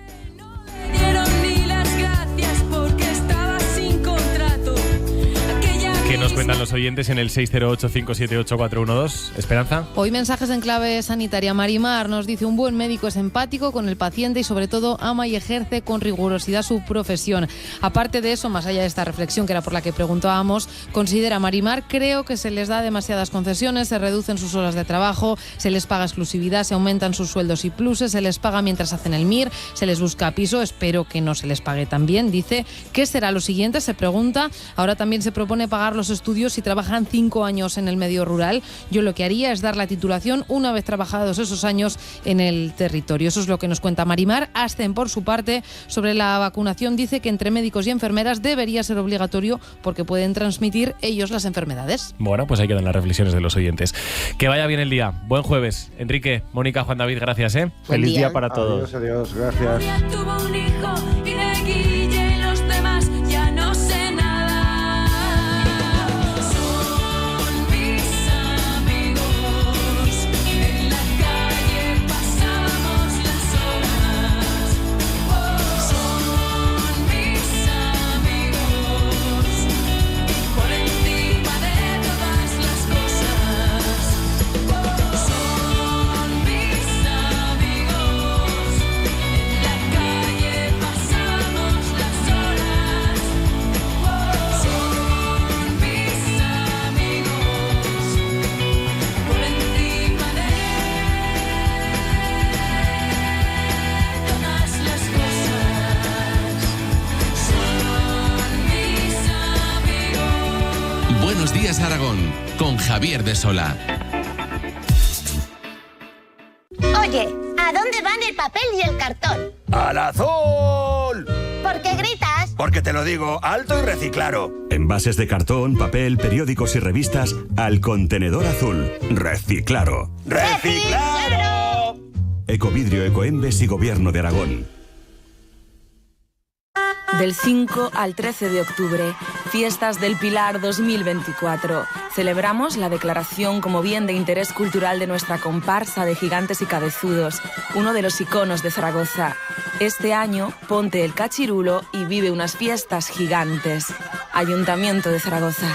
¿Qué nos cuentan los oyentes en el 608-578-412? Esperanza. Hoy mensajes en clave sanitaria. Marimar nos dice: un buen médico es empático con el paciente y sobre todo ama y ejerce con rigurosidad su profesión. Aparte de eso, más allá de esta reflexión que era por la que preguntábamos, considera Marimar: creo que se les da demasiadas concesiones, se reducen sus horas de trabajo, se les paga exclusividad, se aumentan sus sueldos y pluses, se les paga mientras hacen el MIR, se les busca piso, espero que no se les pague también. Dice: ¿qué será lo siguiente? Se pregunta. Ahora también se propone pagar los estudios si trabajan 5 años en el medio rural. Yo lo que haría es dar la titulación una vez trabajados esos años en el territorio. Eso es lo que nos cuenta Marimar. Asten, por su parte, sobre la vacunación, dice que entre médicos y enfermeras debería ser obligatorio porque pueden transmitir ellos las enfermedades. Bueno, pues ahí quedan las reflexiones de los oyentes. Que vaya bien el día. Buen jueves. Enrique, Mónica, Juan David, gracias. Feliz día para todos. Adiós, gracias. Tuvo un hijo y de Guille y los demás ya no sé nada. Son mis amigos, en la calle pasamos las horas. Son mis amigos, por encima de todas las cosas. Son mis amigos, en la calle pasamos las horas. Son mis amigos, por encima de todas las cosas. Son mis amigos. Buenos días, Aragón, con Javier de Sola. Oye, ¿a dónde van el papel y el cartón? ¡Al azul! ¿Por qué gritas? Porque te lo digo alto y reciclaro. Envases de cartón, papel, periódicos y revistas al contenedor azul. Reciclaro. ¡Reciclaro! Ecovidrio, Ecoembes y Gobierno de Aragón. Del 5 al 13 de octubre, Fiestas del Pilar 2024. Celebramos la declaración como bien de interés cultural de nuestra comparsa de gigantes y cabezudos, uno de los iconos de Zaragoza. Este año, ponte el cachirulo y vive unas fiestas gigantes. Ayuntamiento de Zaragoza.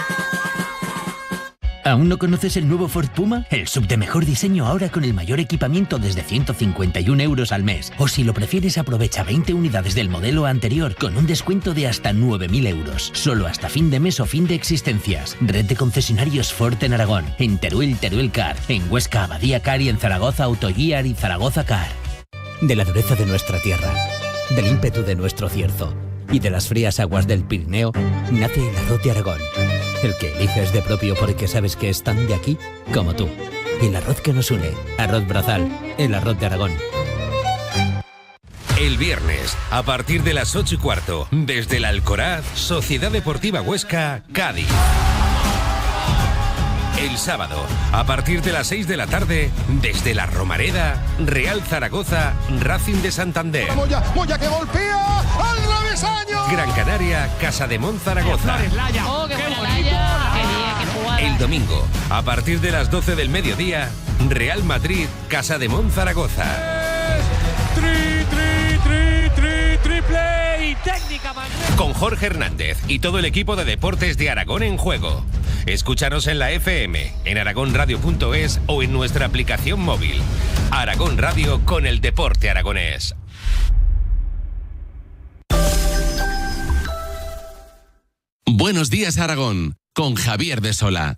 ¿Aún no conoces el nuevo Ford Puma? El sub de mejor diseño ahora con el mayor equipamiento desde 151 euros al mes. O si lo prefieres, aprovecha 20 unidades del modelo anterior con un descuento de hasta 9.000 euros. Solo hasta fin de mes o fin de existencias. Red de concesionarios Ford en Aragón, en Teruel, Teruel Car, en Huesca, Abadía Car y en Zaragoza Autoguiar y Zaragoza Car. De la dureza de nuestra tierra, del ímpetu de nuestro cierzo y de las frías aguas del Pirineo, nace el arroz de Aragón. El que eliges de propio porque sabes que es tan de aquí como tú. Y el arroz que nos une, Arroz Brazal, el arroz de Aragón. El viernes, a partir de las 8:15, desde el Alcoraz, Sociedad Deportiva Huesca, Cádiz. El sábado, a partir de las 6 de la tarde, desde la Romareda, Real Zaragoza, Racing de Santander. ¡Moya que golpea al travesaño! Gran Canaria, Casa de Mon Zaragoza. ¡Oh, qué El domingo, a partir de las 12 del mediodía, Real Madrid, Casa de Mon Zaragoza. ¡Triple y técnica magnífica! Con Jorge Hernández y todo el equipo de deportes de Aragón en juego. Escúchanos en la FM, en aragonradio.es o en nuestra aplicación móvil. Aragón Radio con el deporte aragonés. Buenos días, Aragón, con Javier de Sola.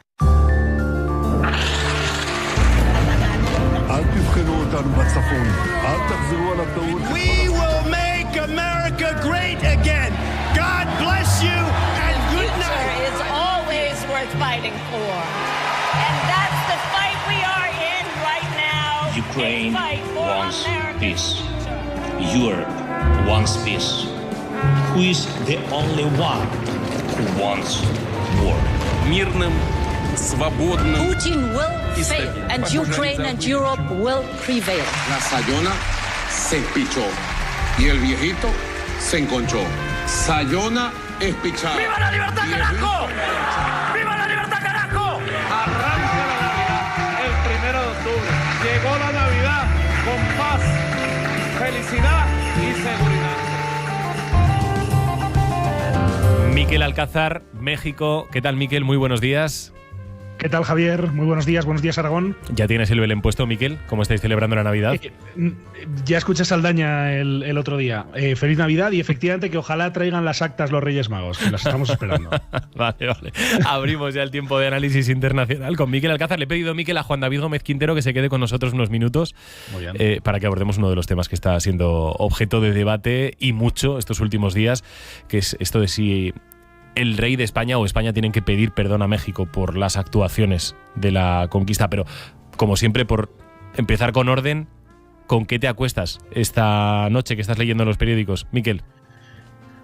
We will make America great again. God bless you and good night. Is always worth fighting for. And that's the fight we are in right now. Ukraine wants America's peace. future. Europe wants peace. Who is the only one who wants war? Мирным, свободным. Putin will fail, and Ukraine and Europe will prevail. La Sayona se espichó y el viejito se encontró. Sayona espichada. ¡Viva la libertad, carajo! ¡Viva la libertad, carajo! Arranca la Navidad el 1 de octubre. Llegó la Navidad con paz, felicidad y seguridad. Mikel Alcázar, México. ¿Qué tal, Mikel? Muy buenos días. ¿Qué tal, Javier? Muy buenos días Aragón. ¿Ya tienes el Belén puesto, Mikel? ¿Cómo estáis celebrando la Navidad? Ya escuché Saldaña el otro día. Feliz Navidad y efectivamente que ojalá traigan las actas los Reyes Magos, que las estamos esperando. Vale. Abrimos ya el tiempo de análisis internacional con Mikel Alcázar. Le he pedido, Mikel, a Juan David Gómez Quintero que se quede con nosotros unos minutos para que abordemos uno de los temas que está siendo objeto de debate y mucho estos últimos días, que es esto de si el rey de España o España tienen que pedir perdón a México por las actuaciones de la conquista. Pero, como siempre, por empezar con orden, ¿con qué te acuestas esta noche que estás leyendo en los periódicos, Mikel?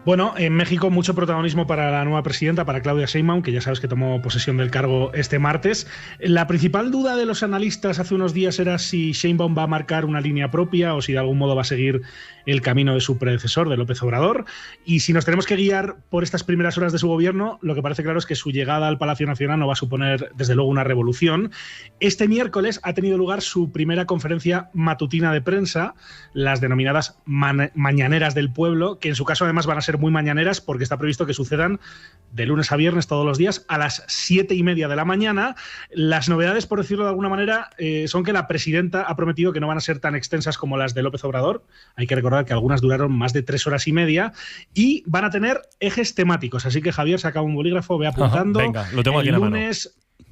Bueno, en México mucho protagonismo para la nueva presidenta, para Claudia Sheinbaum, que ya sabes que tomó posesión del cargo este martes. La principal duda de los analistas hace unos días era si Sheinbaum va a marcar una línea propia o si de algún modo va a seguir el camino de su predecesor, de López Obrador. Y si nos tenemos que guiar por estas primeras horas de su gobierno, lo que parece claro es que su llegada al Palacio Nacional no va a suponer, desde luego, una revolución. Este miércoles ha tenido lugar su primera conferencia matutina de prensa, las denominadas Mañaneras del Pueblo, que en su caso además van a ser muy mañaneras porque está previsto que sucedan de lunes a viernes todos los días a las 7:30 de la mañana. Las novedades, por decirlo de alguna manera, son que la presidenta ha prometido que no van a ser tan extensas como las de López Obrador. Hay que recordar que algunas duraron más de 3 horas y media y van a tener ejes temáticos. Así que, Javier, saca un bolígrafo, ve apuntando. Venga, lo tengo aquí en la mano.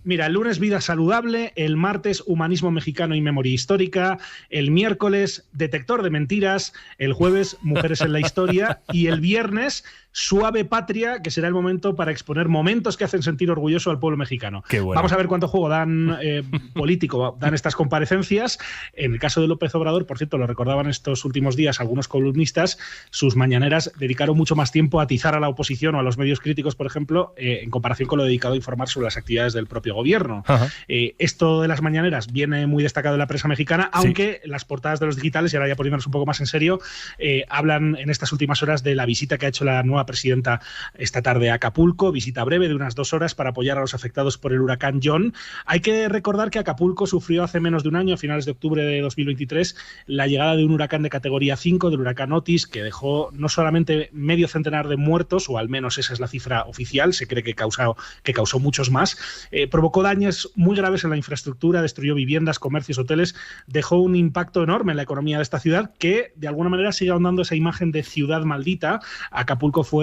Mira, el lunes vida saludable, el martes humanismo mexicano y memoria histórica, el miércoles detector de mentiras, el jueves mujeres en la historia y el viernes suave patria, que será el momento para exponer momentos que hacen sentir orgulloso al pueblo mexicano. Qué bueno. Vamos a ver cuánto juego dan político dan estas comparecencias. En el caso de López Obrador, por cierto, lo recordaban estos últimos días algunos columnistas, sus mañaneras dedicaron mucho más tiempo a atizar a la oposición o a los medios críticos, por ejemplo, en comparación con lo dedicado a informar sobre las actividades del propio gobierno. Esto de las mañaneras viene muy destacado en la prensa mexicana, aunque las portadas de los digitales, y ahora ya poniéndonos un poco más en serio, hablan en estas últimas horas de la visita que ha hecho la nueva presidenta esta tarde a Acapulco, visita breve de unas 2 horas para apoyar a los afectados por el huracán John. Hay que recordar que Acapulco sufrió hace menos de un año, a finales de octubre de 2023, la llegada de un huracán de categoría 5, del huracán Otis, que dejó no solamente medio centenar de muertos, o al menos esa es la cifra oficial, se cree que causó muchos más, provocó daños muy graves en la infraestructura, destruyó viviendas, comercios, hoteles, dejó un impacto enorme en la economía de esta ciudad que de alguna manera sigue ahondando esa imagen de ciudad maldita. Acapulco fue,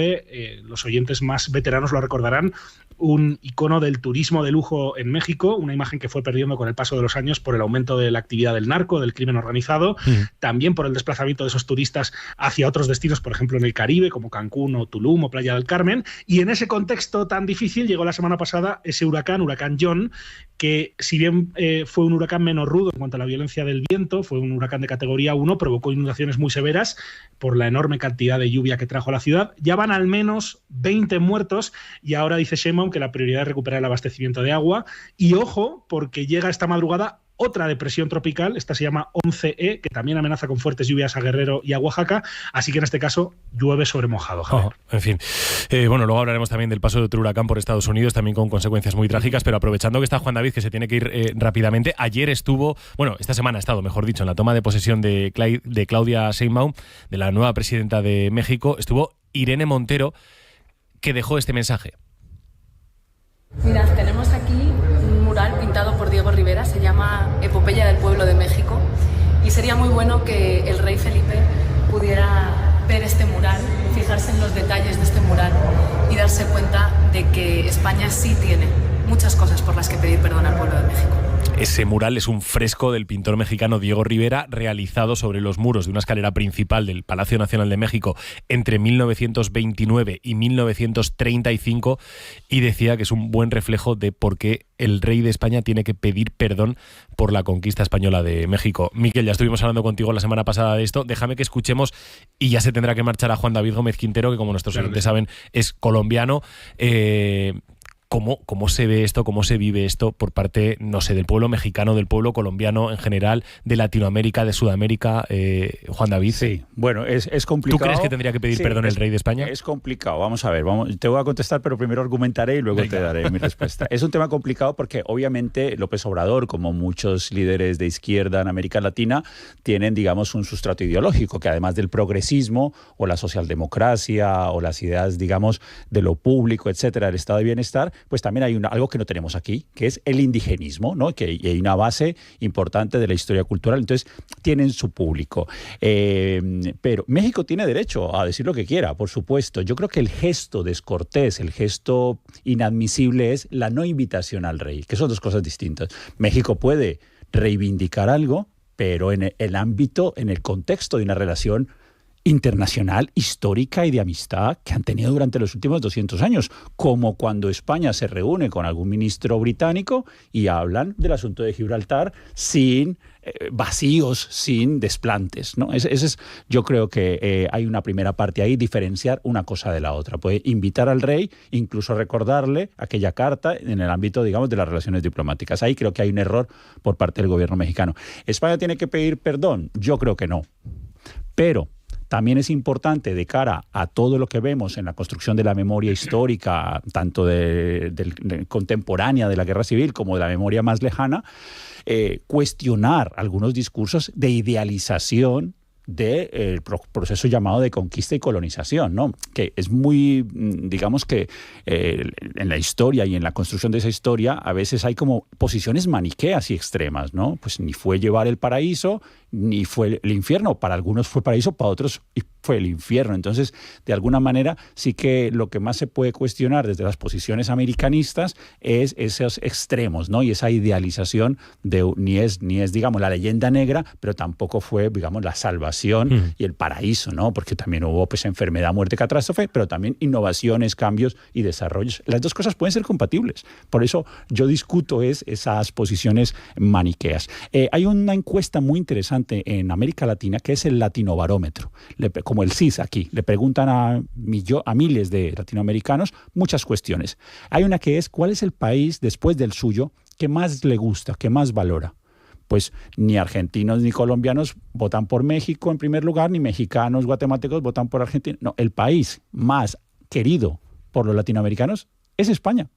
los oyentes más veteranos lo recordarán, un icono del turismo de lujo en México, una imagen que fue perdiendo con el paso de los años por el aumento de la actividad del narco, del crimen organizado, también por el desplazamiento de esos turistas hacia otros destinos, por ejemplo en el Caribe, como Cancún o Tulum o Playa del Carmen. Y en ese contexto tan difícil llegó la semana pasada ese huracán John, que si bien fue un huracán menos rudo en cuanto a la violencia del viento, fue un huracán de categoría 1, provocó inundaciones muy severas por la enorme cantidad de lluvia que trajo a la ciudad. Ya van al menos 20 muertos y ahora dice Sheinbaum que la prioridad es recuperar el abastecimiento de agua. Y ojo, porque llega esta madrugada otra depresión tropical, esta se llama 11E, que también amenaza con fuertes lluvias a Guerrero y a Oaxaca, así que en este caso llueve sobre mojado, Javier. En fin, bueno, luego hablaremos también del paso de otro huracán por Estados Unidos, también con consecuencias muy trágicas, pero aprovechando que está Juan David, que se tiene que ir rápidamente, ayer estuvo, bueno, esta semana ha estado, mejor dicho, en la toma de posesión de Claudia Sheinbaum, de la nueva presidenta de México, estuvo Irene Montero, que dejó este mensaje. Mirad, tenemos aquí un mural pintado por Diego Rivera, se llama Epopeya del Pueblo de México, y sería muy bueno que el rey Felipe pudiera ver este mural, fijarse en los detalles de este mural y darse cuenta de que España sí tiene muchas cosas por las que pedir perdón al pueblo de México. Ese mural es un fresco del pintor mexicano Diego Rivera, realizado sobre los muros de una escalera principal del Palacio Nacional de México entre 1929 y 1935, y decía que es un buen reflejo de por qué el rey de España tiene que pedir perdón por la conquista española de México. Mikel, ya estuvimos hablando contigo la semana pasada de esto, déjame que escuchemos, y ya se tendrá que marchar a Juan David Gómez Quintero, que como nuestros oyentes saben es colombiano. ¿Cómo se ve esto, cómo se vive esto por parte, no sé, del pueblo mexicano, del pueblo colombiano en general, de Latinoamérica, de Sudamérica? Juan David. Sí, bueno, es complicado. ¿Tú crees que tendría que pedir perdón el rey de España? Es complicado, vamos a ver, te voy a contestar, pero primero argumentaré y luego te daré mi respuesta. Es un tema complicado porque obviamente López Obrador, como muchos líderes de izquierda en América Latina, tienen, digamos, un sustrato ideológico que además del progresismo o la socialdemocracia o las ideas, digamos, de lo público, etcétera, del estado de bienestar, pues también hay algo que no tenemos aquí, que es el indigenismo, ¿no? Que hay una base importante de la historia cultural, entonces tienen su público. Pero México tiene derecho a decir lo que quiera, por supuesto. Yo creo que el gesto descortés, el gesto inadmisible es la no invitación al rey, que son dos cosas distintas. México puede reivindicar algo, pero en el ámbito, en el contexto de una relación internacional, histórica y de amistad que han tenido durante los últimos 200 años, como cuando España se reúne con algún ministro británico y hablan del asunto de Gibraltar sin vacíos, sin desplantes, ¿no? Yo creo que hay una primera parte ahí, diferenciar una cosa de la otra. Puede invitar al rey, incluso recordarle aquella carta en el ámbito, digamos, de las relaciones diplomáticas. Ahí creo que hay un error por parte del gobierno mexicano. ¿España tiene que pedir perdón? Yo creo que no. Pero también es importante de cara a todo lo que vemos en la construcción de la memoria histórica, tanto de contemporánea de la Guerra Civil como de la memoria más lejana, cuestionar algunos discursos de idealización del proceso llamado de conquista y colonización, ¿no? Que es muy, digamos que en la historia y en la construcción de esa historia a veces hay como posiciones maniqueas y extremas, ¿no? Pues ni fue llevar el paraíso, ni fue el infierno. Para algunos fue paraíso, para otros fue el infierno. Entonces, de alguna manera, sí que lo que más se puede cuestionar desde las posiciones americanistas es esos extremos, ¿no? Y esa idealización de ni es, digamos, la leyenda negra, pero tampoco fue, digamos, la salvación y el paraíso, ¿no? Porque también hubo, pues, enfermedad, muerte, catástrofe, pero también innovaciones, cambios y desarrollos. Las dos cosas pueden ser compatibles. Por eso yo discuto esas posiciones maniqueas. Hay una encuesta muy interesante en América Latina que es el Latinobarómetro, como el CIS aquí. Le preguntan a miles de latinoamericanos muchas cuestiones. Hay una que es, ¿cuál es el país después del suyo que más le gusta, que más valora? Pues ni argentinos ni colombianos votan por México en primer lugar, ni mexicanos, guatemaltecos votan por Argentina. No, el país más querido por los latinoamericanos es España.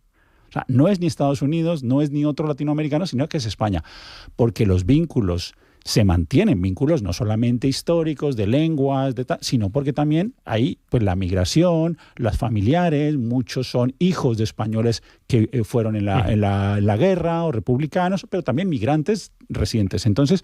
O sea, no es ni Estados Unidos, no es ni otro latinoamericano, sino que es España. Porque los vínculos se mantienen, vínculos no solamente históricos, de lenguas, sino porque también hay, pues, la migración, las familiares, muchos son hijos de españoles que fueron en la guerra o republicanos, pero también migrantes residentes. Entonces,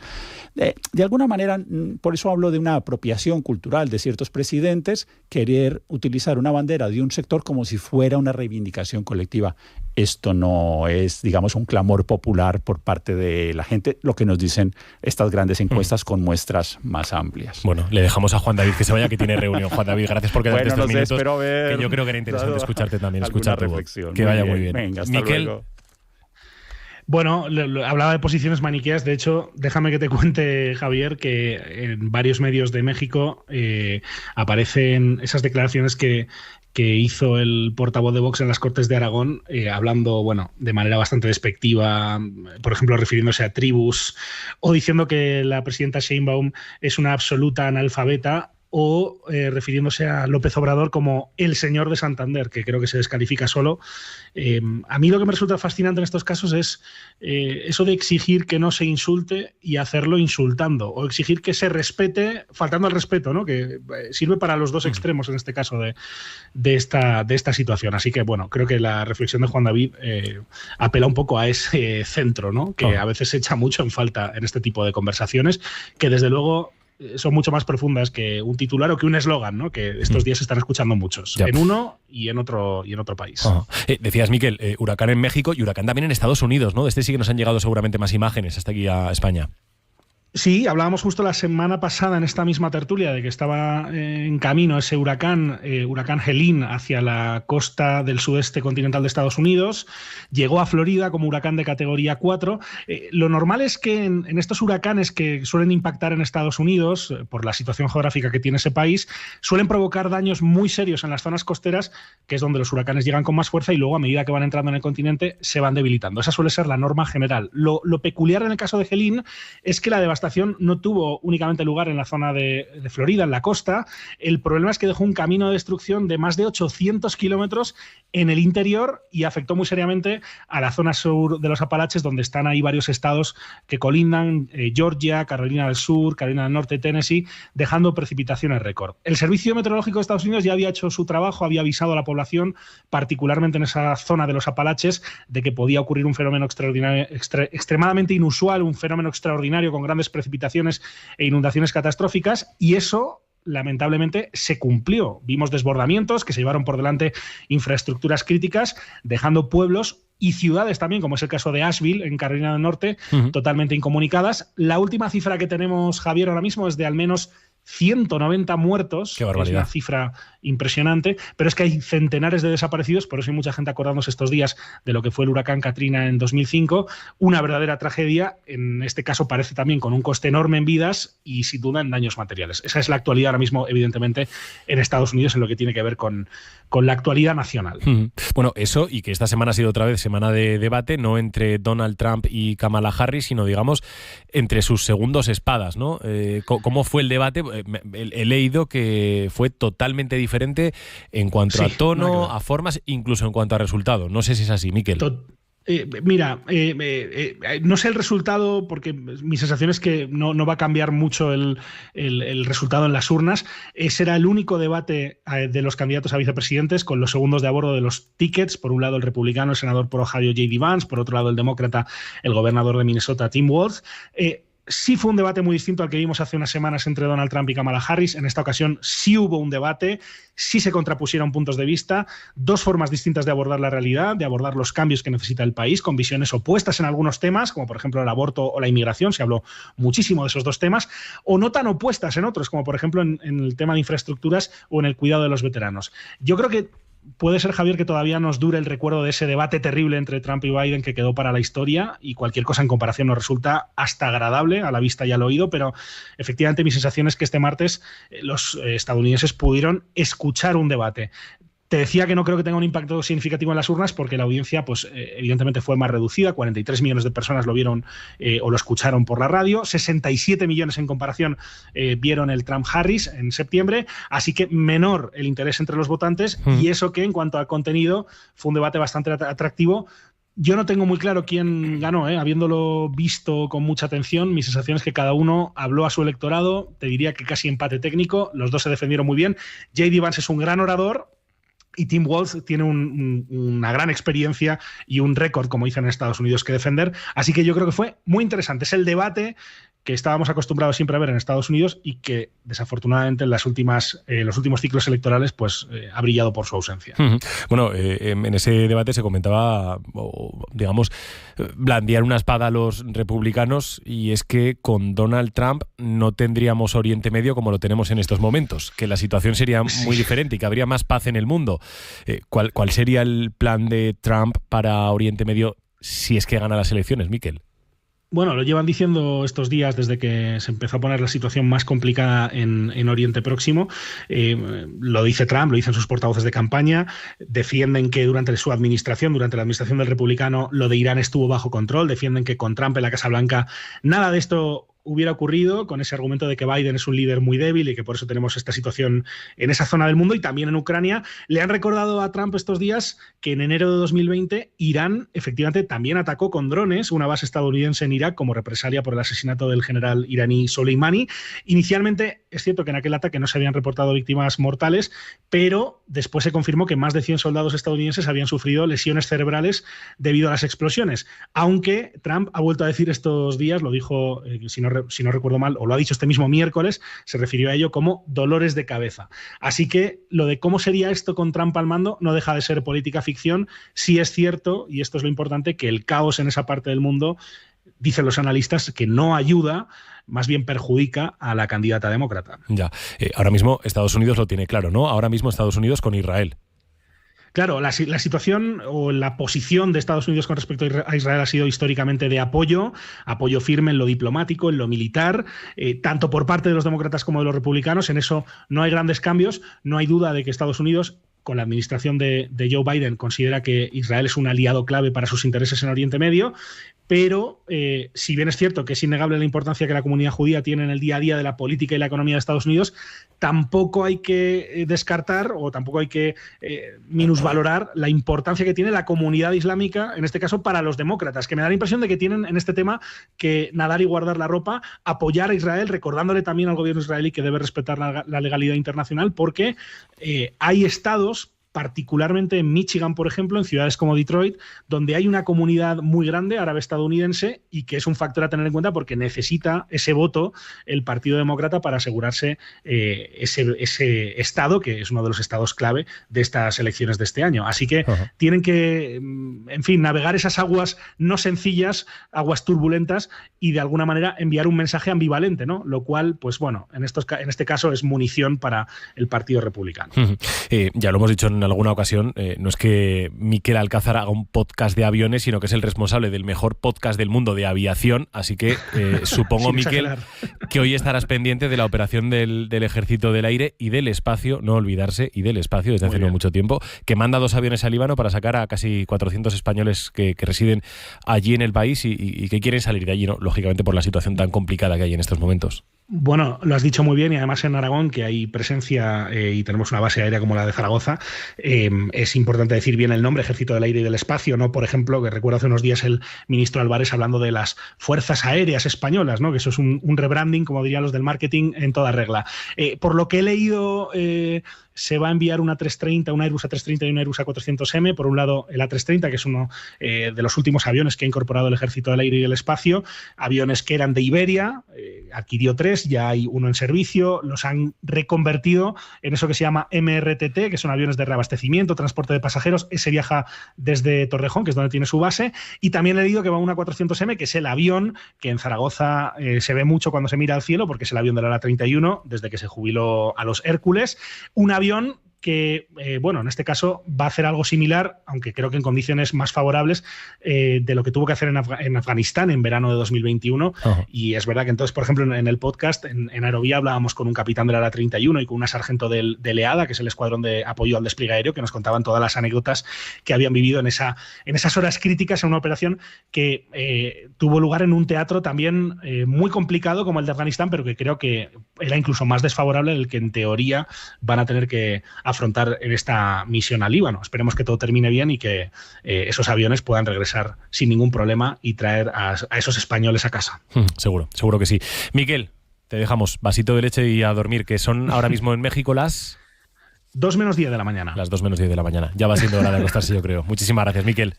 de alguna manera, por eso hablo de una apropiación cultural de ciertos presidentes, querer utilizar una bandera de un sector como si fuera una reivindicación colectiva. Esto no es, digamos, un clamor popular por parte de la gente, lo que nos dicen estas grandes encuestas con muestras más amplias. Bueno, le dejamos a Juan David que se vaya, que tiene reunión. Juan David, gracias por quedarte estos minutos, que yo creo que era interesante escucharte también, escuchar tu voz. Que vaya muy bien. Venga, hasta Miquel. luego. Bueno, hablaba de posiciones maniqueas. De hecho, déjame que te cuente, Javier, que en varios medios de México aparecen esas declaraciones que hizo el portavoz de Vox en las Cortes de Aragón, hablando, bueno, de manera bastante despectiva, por ejemplo, refiriéndose a tribus, o diciendo que la presidenta Sheinbaum es una absoluta analfabeta, o refiriéndose a López Obrador como el señor de Santander, que creo que se descalifica solo. A mí lo que me resulta fascinante en estos casos es eso de exigir que no se insulte y hacerlo insultando, o exigir que se respete faltando al respeto, ¿no? Que sirve para los dos extremos en este caso de esta situación. Así que, bueno, creo que la reflexión de Juan David apela un poco a ese centro, ¿no? Que a veces se echa mucho en falta en este tipo de conversaciones, que desde luego son mucho más profundas que un titular o que un eslogan, ¿no? Que estos días se están escuchando muchos, en uno y en otro país. Decías, Miquel, huracán en México y huracán también en Estados Unidos, ¿no? De este sí que nos han llegado seguramente más imágenes hasta aquí a España. Sí, hablábamos justo la semana pasada en esta misma tertulia de que estaba en camino ese huracán Helene hacia la costa del sudeste continental de Estados Unidos. Llegó a Florida como huracán de categoría 4. Lo normal es que en estos huracanes que suelen impactar en Estados Unidos, por la situación geográfica que tiene ese país, suelen provocar daños muy serios en las zonas costeras, que es donde los huracanes llegan con más fuerza y luego a medida que van entrando en el continente se van debilitando. Esa suele ser la norma general. Lo peculiar en el caso de Helene es que la devastación no tuvo únicamente lugar en la zona de Florida, en la costa. El problema es que dejó un camino de destrucción de más de 800 kilómetros en el interior y afectó muy seriamente a la zona sur de los Apalaches, donde están ahí varios estados que colindan, Georgia, Carolina del Sur, Carolina del Norte, Tennessee, dejando precipitaciones récord. El Servicio Meteorológico de Estados Unidos ya había hecho su trabajo, había avisado a la población, particularmente en esa zona de los Apalaches, de que podía ocurrir un fenómeno extraordinario, extremadamente inusual, un fenómeno extraordinario con grandes precipitaciones e inundaciones catastróficas, y eso lamentablemente se cumplió. Vimos desbordamientos que se llevaron por delante infraestructuras críticas, dejando pueblos y ciudades también, como es el caso de Asheville, en Carolina del Norte, totalmente incomunicadas. La última cifra que tenemos, Javier, ahora mismo es de al menos 190 muertos. Qué barbaridad. Es una cifra impresionante, pero es que hay centenares de desaparecidos, por eso hay mucha gente acordándose estos días de lo que fue el huracán Katrina en 2005, una verdadera tragedia, en este caso parece también con un coste enorme en vidas y sin duda en daños materiales. Esa es la actualidad ahora mismo, evidentemente, en Estados Unidos, en lo que tiene que ver con la actualidad nacional. Bueno, eso, y que esta semana ha sido otra vez semana de debate, no entre Donald Trump y Kamala Harris, sino, digamos, entre sus segundos espadas, ¿no? ¿Cómo fue el debate? He leído que fue totalmente diferente en cuanto a tono, a formas, incluso en cuanto a resultado. No sé si es así, Miquel. No sé el resultado, porque mi sensación es que no va a cambiar mucho el resultado en las urnas. Será el único debate de los candidatos a vicepresidentes, con los segundos de a bordo de los tickets. Por un lado el republicano, el senador por Ohio J.D. Vance, por otro lado el demócrata, el gobernador de Minnesota Tim Walz. Sí fue un debate muy distinto al que vimos hace unas semanas entre Donald Trump y Kamala Harris. En esta ocasión sí hubo un debate, sí se contrapusieron puntos de vista, dos formas distintas de abordar la realidad, de abordar los cambios que necesita el país, con visiones opuestas en algunos temas, como por ejemplo el aborto o la inmigración. Se habló muchísimo de esos dos temas, o no tan opuestas en otros, como por ejemplo en el tema de infraestructuras o en el cuidado de los veteranos. Yo creo que puede ser, Javier, que todavía nos dure el recuerdo de ese debate terrible entre Trump y Biden que quedó para la historia, y cualquier cosa en comparación nos resulta hasta agradable a la vista y al oído, pero efectivamente mi sensación es que este martes los estadounidenses pudieron escuchar un debate. Te decía que no creo que tenga un impacto significativo en las urnas porque la audiencia, pues evidentemente fue más reducida. 43 millones de personas lo vieron o lo escucharon por la radio. 67 millones en comparación vieron el Trump-Harris en septiembre. Así que menor el interés entre los votantes. Y eso que en cuanto al contenido fue un debate bastante atractivo. Yo no tengo muy claro quién ganó, habiéndolo visto con mucha atención. Mi sensación es que cada uno habló a su electorado. Te diría que casi empate técnico. Los dos se defendieron muy bien. J.D. Vance es un gran orador. Y Tim Walz tiene una gran experiencia y un récord, como dicen en Estados Unidos, que defender. Así que yo creo que fue muy interesante. Es el debate que estábamos acostumbrados siempre a ver en Estados Unidos y que desafortunadamente en los últimos ciclos electorales pues ha brillado por su ausencia. Bueno, en ese debate se comentaba, digamos, blandear una espada a los republicanos, y es que con Donald Trump no tendríamos Oriente Medio como lo tenemos en estos momentos, que la situación sería muy diferente y que habría más paz en el mundo. ¿Cuál sería el plan de Trump para Oriente Medio si es que gana las elecciones, Miquel? Bueno, lo llevan diciendo estos días desde que se empezó a poner la situación más complicada en Oriente Próximo. Lo dice Trump, lo dicen sus portavoces de campaña. Defienden que durante su administración, durante la administración del republicano, lo de Irán estuvo bajo control. Defienden que con Trump en la Casa Blanca nada de esto hubiera ocurrido, con ese argumento de que Biden es un líder muy débil y que por eso tenemos esta situación en esa zona del mundo y también en Ucrania. Le han recordado a Trump estos días que en enero de 2020 Irán efectivamente también atacó con drones una base estadounidense en Irak como represalia por el asesinato del general iraní Soleimani. Inicialmente es cierto que en aquel ataque no se habían reportado víctimas mortales, pero después se confirmó que más de 100 soldados estadounidenses habían sufrido lesiones cerebrales debido a las explosiones. Aunque Trump ha vuelto a decir estos días, lo dijo, si no recuerdo mal, o lo ha dicho este mismo miércoles, se refirió a ello como dolores de cabeza. Así que lo de cómo sería esto con Trump al mando no deja de ser política ficción. Sí es cierto, y esto es lo importante, que el caos en esa parte del mundo dicen los analistas que no ayuda, más bien perjudica a la candidata demócrata. Ya, ahora mismo Estados Unidos lo tiene claro, ¿no? Ahora mismo Estados Unidos con Israel. Claro, la situación o la posición de Estados Unidos con respecto a Israel ha sido históricamente de apoyo firme en lo diplomático, en lo militar, tanto por parte de los demócratas como de los republicanos. En eso no hay grandes cambios. No hay duda de que Estados Unidos, con la administración de Joe Biden, considera que Israel es un aliado clave para sus intereses en Oriente Medio. Pero si bien es cierto que es innegable la importancia que la comunidad judía tiene en el día a día de la política y la economía de Estados Unidos, tampoco hay que descartar o tampoco hay que minusvalorar la importancia que tiene la comunidad islámica, en este caso para los demócratas, que me da la impresión de que tienen en este tema que nadar y guardar la ropa, apoyar a Israel, recordándole también al gobierno israelí que debe respetar la legalidad internacional, porque hay estados, particularmente en Michigan, por ejemplo, en ciudades como Detroit, donde hay una comunidad muy grande árabe-estadounidense y que es un factor a tener en cuenta porque necesita ese voto el Partido Demócrata para asegurarse ese estado, que es uno de los estados clave de estas elecciones de este año. Así que tienen que, en fin, navegar esas aguas no sencillas, aguas turbulentas, y de alguna manera enviar un mensaje ambivalente, ¿no? Lo cual, pues bueno, en este caso es munición para el Partido Republicano. Ya lo hemos dicho en alguna ocasión, no es que Miquel Alcázar haga un podcast de aviones, sino que es el responsable del mejor podcast del mundo de aviación, así que supongo, Miquel, que hoy estarás pendiente de la operación del Ejército del Aire y del Espacio, no olvidarse, y del Espacio desde hace no mucho tiempo, que manda 2 aviones al Líbano para sacar a casi 400 españoles que residen allí en el país y que quieren salir de allí, ¿no? Lógicamente por la situación tan complicada que hay en estos momentos. Bueno, lo has dicho muy bien, y además en Aragón, que hay presencia y tenemos una base aérea como la de Zaragoza, es importante decir bien el nombre, Ejército del Aire y del Espacio, ¿no? Por ejemplo, que recuerdo hace unos días el ministro Álvarez hablando de las Fuerzas Aéreas Españolas, ¿no? Que eso es un rebranding, como dirían los del marketing, en toda regla. Por lo que he leído, se va a enviar una 330, una Airbus A330 y una Airbus A400M. Por un lado, el A330, que es uno de los últimos aviones que ha incorporado el Ejército del Aire y del Espacio, aviones que eran de Iberia, adquirió 3, ya hay uno en servicio, los han reconvertido en eso que se llama MRTT, que son aviones de reabastecimiento, transporte de pasajeros. Ese viaja desde Torrejón, que es donde tiene su base, y también he leído que va una 400M, que es el avión que en Zaragoza se ve mucho cuando se mira al cielo, porque es el avión del ALA-31, desde que se jubiló a los Hércules, un avión que, bueno, en este caso va a hacer algo similar, aunque creo que en condiciones más favorables de lo que tuvo que hacer en Afganistán en verano de 2021. Y es verdad que entonces, por ejemplo, en el podcast, en Aerovía, hablábamos con un capitán del ALA-31 y con una sargento del EADA, que es el escuadrón de apoyo al despliegue aéreo, que nos contaban todas las anécdotas que habían vivido en esas horas críticas en una operación que tuvo lugar en un teatro también muy complicado como el de Afganistán, pero que creo que era incluso más desfavorable del que en teoría van a tener que afrontar en esta misión al Líbano. Esperemos que todo termine bien y que esos aviones puedan regresar sin ningún problema y traer a esos españoles a casa. Seguro que sí. Miquel, te dejamos vasito de leche y a dormir, que son ahora mismo en México las 2 menos 10 de la mañana. Las 2 menos 10 de la mañana. Ya va siendo hora de acostarse, yo creo. Muchísimas gracias, Miquel.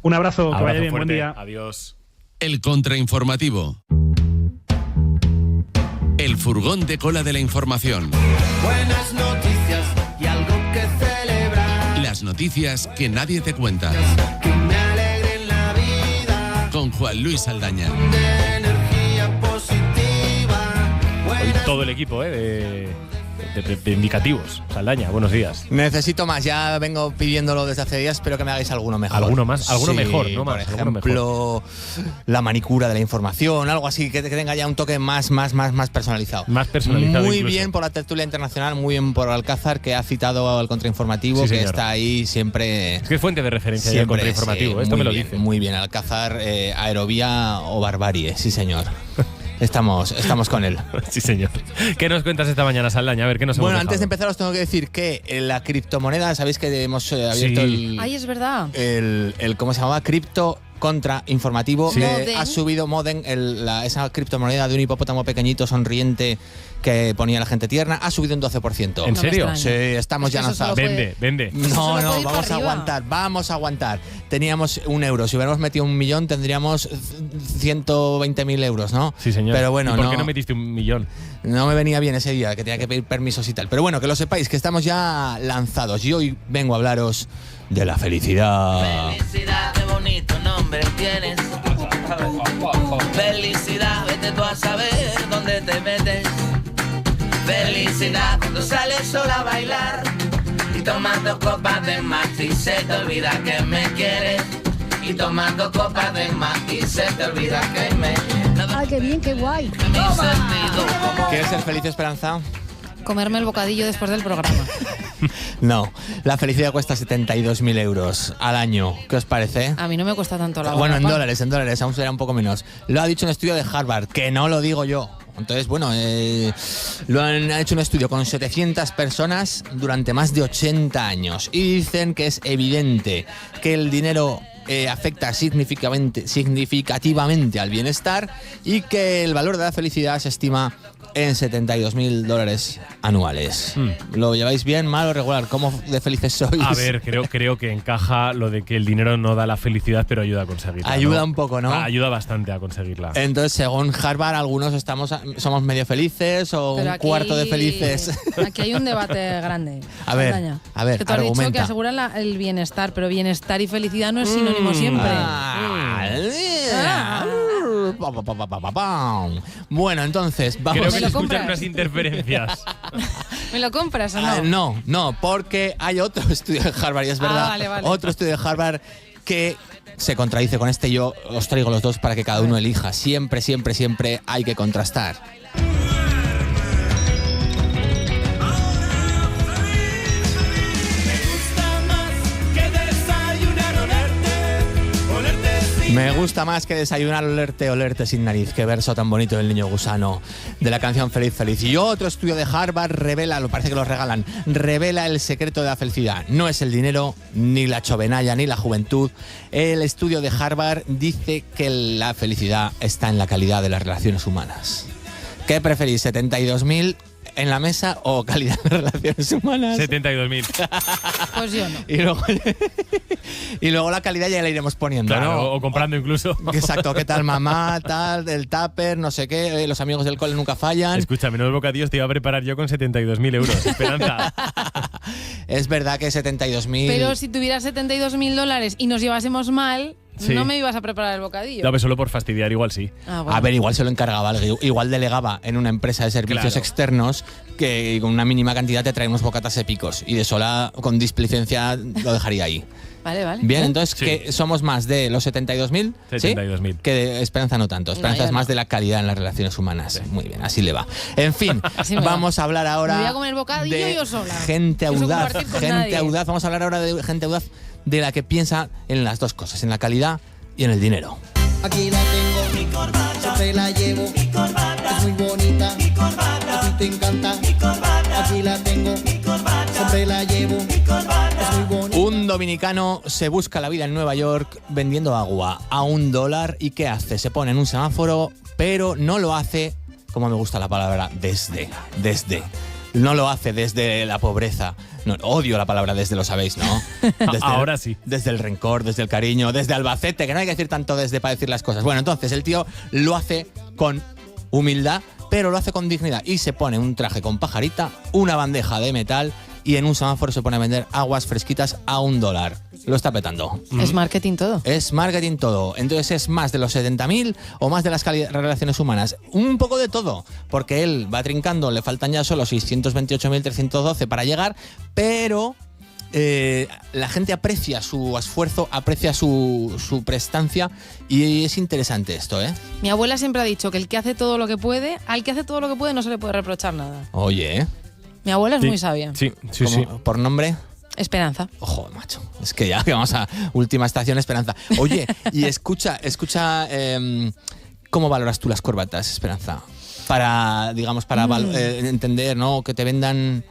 Un abrazo, que vaya bien, fuerte. Buen día. Adiós. El contrainformativo. El furgón de cola de la información. Buenas noticias y algo que celebrar. Las noticias que nadie te cuenta. Que me alegren la vida. Con Juan Luis Saldaña. De energía positiva. Hoy todo el equipo de indicativos. Saldaña, buenos días. Necesito más, ya vengo pidiéndolo desde hace días, espero que me hagáis alguno mejor. ¿Alguno más? ¿Alguno sí, mejor? ¿No? Por Más, ejemplo, la manicura de la información, algo así que tenga ya un toque más personalizado. Más personalizado Muy incluso. bien por la tertulia internacional, muy bien por Alcázar, que ha citado al contrainformativo, Sí, que señor. está ahí siempre. Es que es fuente de referencia del contrainformativo, sí, esto me lo bien, dice. Muy bien, Alcázar, Aerovía o Barbarie, sí señor. Estamos con él. Sí, señor. ¿Qué nos cuentas esta mañana, Saldaña? A ver, ¿qué nos hemos Bueno, dejado? antes de empezar os tengo que decir que la criptomoneda, sabéis que hemos abierto Ay, es verdad. el ¿cómo se llamaba? Cripto contrainformativo. Sí. Ha subido Moden, esa criptomoneda de un hipopótamo pequeñito sonriente que ponía la gente tierna, ha subido un 12%. ¿En serio? Sí, estamos ya lanzados. Vende. No, vamos a aguantar. Teníamos €1. Si hubiéramos metido 1 millón, tendríamos 120.000 euros, ¿no? Sí, señor. Pero bueno, ¿Y por qué no metiste 1 millón? No me venía bien ese día, que tenía que pedir permisos y tal. Pero bueno, que lo sepáis, que estamos ya lanzados. Y hoy vengo a hablaros de la felicidad. Felicidad, qué bonito nombre tienes. Felicidad, vete tú a saber dónde te metes. Felicidad, cuando sales sola a bailar y tomas 2 copas de más y se te olvida que me quieres. Y tomas 2 copas de más y se te olvida que me quieres. ¡Ay, qué bien, qué guay! ¿Quieres ser feliz, Esperanza? Comerme el bocadillo después del programa. No, la felicidad cuesta 72.000 euros al año. ¿Qué os parece? A mí no me cuesta tanto la Bueno, en guapa. dólares, aún será un poco menos. Lo ha dicho un estudio de Harvard, que no lo digo yo. Entonces, bueno, lo han hecho un estudio con 700 personas durante más de 80 años. Y dicen que es evidente que el dinero afecta significativamente al bienestar y que el valor de la felicidad se estima en $72.000 anuales. ¿Lo lleváis bien, mal o regular? ¿Cómo de felices sois? A ver, creo que encaja lo de que el dinero no da la felicidad, pero ayuda a conseguirla. Ayuda un poco, ¿no? Ayuda bastante a conseguirla. Entonces, según Harvard, algunos somos medio felices o Pero un aquí- cuarto de felices. Aquí hay un debate grande. A ver, Saldaña. a ver, Que tú has dicho que argumenta. aseguran el bienestar, pero bienestar y felicidad no es sinónimo siempre. Bueno, entonces vamos. Creo que ¿Me se lo escuchan compras? unas interferencias. ¿Me lo compras o no? No, porque hay otro estudio de Harvard, y es verdad, vale. otro estudio de Harvard que se contradice con este. Yo os traigo los dos para que cada uno elija. Siempre hay que contrastar. Me gusta más que desayunar, olerte sin nariz. Qué verso tan bonito del niño gusano de la canción Feliz, Feliz. Y otro estudio de Harvard revela, lo parece que lo regalan, revela el secreto de la felicidad. No es el dinero, ni la chovenalla, ni la juventud. El estudio de Harvard dice que la felicidad está en la calidad de las relaciones humanas. ¿Qué preferís, 72.000 en la mesa o calidad de relaciones humanas? 72.000. Pues yo no. Y luego la calidad ya la iremos poniendo, Claro, ¿no? o comprando incluso. Exacto, ¿qué tal mamá? Tal, el tupper, no sé qué, los amigos del cole nunca fallan. Escúchame, no el bocadillos te iba a preparar yo con 72.000 euros. Esperanza. Es verdad que 72.000... Pero si tuvieras $72.000 y nos llevásemos mal, Sí. no me ibas a preparar el bocadillo. No, pero solo por fastidiar, igual sí. Ah, bueno. A ver, igual se lo encargaba, igual delegaba en una empresa de servicios Claro. externos que con una mínima cantidad te trae unos bocatas épicos y de sola, con displicencia, lo dejaría ahí. Vale. Bien, entonces, Sí. que somos más de los 72.000, ¿sí? 72.000. Que de Esperanza no tanto. Esperanza No, es yo más no. de la calidad en las relaciones humanas. Muy bien, así le va. En fin, Así me va. vamos a hablar ahora Me voy a comer el bocadillo de yo sola. gente No sé audaz. compartir con Gente nadie. audaz. Vamos a hablar ahora de gente audaz de la que piensa en las dos cosas, en la calidad y en el dinero. Aquí la tengo, mi corbata, siempre la llevo, mi corbata, es muy bonita, mi corbata, a ti te encanta, mi corbata, aquí la tengo, mi corbata, siempre la llevo, mi corbata, es muy bonita. Un dominicano se busca la vida en Nueva York vendiendo agua a $1 y ¿qué hace? Se pone en un semáforo, pero no lo hace, como me gusta la palabra, desde. No lo hace desde la pobreza. No, odio la palabra desde, lo sabéis, ¿no? Ahora sí. Desde el rencor, desde el cariño, desde Albacete, que no hay que decir tanto desde para decir las cosas. Bueno, entonces el tío lo hace con humildad, pero lo hace con dignidad. Y se pone un traje con pajarita, una bandeja de metal y en un semáforo se pone a vender aguas fresquitas a $1. Lo está petando. Es marketing todo. Es marketing todo. Entonces es más de los 70.000 o más de las relaciones humanas. Un poco de todo. Porque él va trincando, le faltan ya solo 628.312 para llegar, pero la gente aprecia su esfuerzo, aprecia su prestancia y es interesante esto, ¿eh? Mi abuela siempre ha dicho que el que hace todo lo que puede, al que hace todo lo que puede no se le puede reprochar nada. Oye, ¿eh? Mi abuela es Sí. muy sabia. Sí. ¿Por nombre? Esperanza. Ojo, macho. Es que ya que vamos a última estación, Esperanza. Oye, y escucha, ¿cómo valoras tú las corbatas, Esperanza? Para, digamos, entender, ¿no? Que te vendan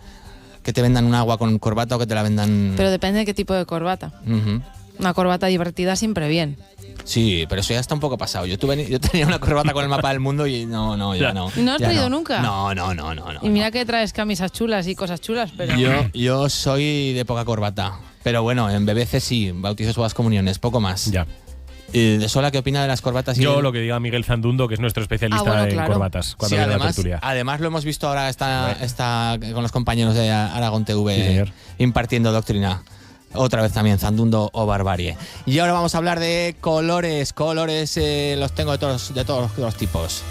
un agua con corbata o que te la vendan... Pero depende de qué tipo de corbata. Ujú. Una corbata divertida siempre bien. Sí, pero eso ya está un poco pasado. Yo tenía una corbata con el mapa del mundo y ya no. ¿Y no has Ya traído nunca? No. Y mira que traes camisas chulas y cosas chulas, pero... Yo soy de poca corbata. Pero bueno, en BBC sí, bautizos, bodas, comuniones, poco más. Ya. ¿De Sola qué opina de las corbatas? Yo lo que diga Miguel Zandundo, que es nuestro especialista en corbatas, cuando Sí, viene a la tertulia. además lo hemos visto ahora está con los compañeros de Aragón TV impartiendo doctrina. Otra vez también Zandundo o Barbarie. Y ahora vamos a hablar de colores. Colores los tengo de todos los tipos.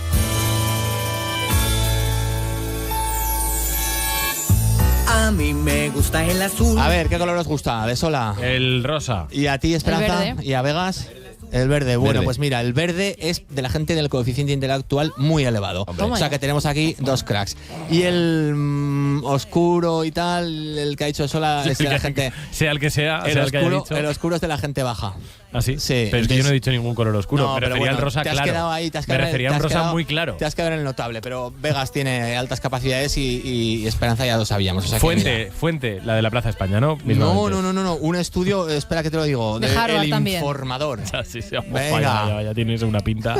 A mí me gusta el azul. A ver, ¿qué color os gusta? De Sola. El rosa. ¿Y a ti, Esperanza? El verde. ¿Y a Vegas? El verde. Bueno, Verde. pues mira, el verde es de la gente del coeficiente intelectual muy elevado. Toma O sea ya. que tenemos aquí dos cracks. Y el oscuro y tal, el que ha dicho Sola, es de la gente... Sea el que sea, El sea el que haya oscuro, dicho. el oscuro es de la gente baja. ¿Ah, sí? Sí. Pero es que yo no he dicho ningún color oscuro. No, me pero refería bueno, al rosa te has claro. quedado ahí, te has me quedado- refería a te un has rosa quedado- muy claro. Te has quedado en el notable, pero Vegas tiene altas capacidades y Esperanza ya lo sabíamos. O sea que mira. Fuente, la de la Plaza España, ¿no? No. Un estudio, espera que te lo digo, De Harvard El también. Informador. Sí, Venga. ya tienes una pinta.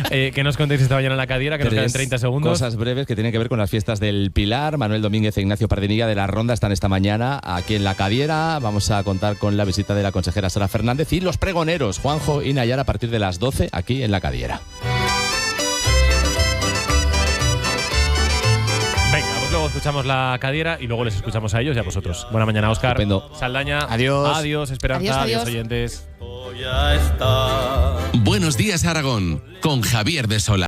¿Qué nos contéis esta mañana en la Cadiera? Que nos quedan 30 segundos. Cosas breves que tienen que ver con las fiestas del Pilar. Manuel Domínguez e Ignacio Pardinilla de la Ronda están esta mañana aquí en la Cadiera. Vamos a contar con la visita de la consejera Sara Fernández y los pregoneros, Juanjo y Nayara, a partir de las 12 aquí en la Cadiera. Venga, pues luego escuchamos la Cadiera y luego les escuchamos a ellos y a vosotros. Buena mañana, Óscar. Estupendo. Saldaña. Adiós. Adiós, Esperanza. Adiós. Adiós, oyentes. Buenos días, Aragón, con Javier de Sola.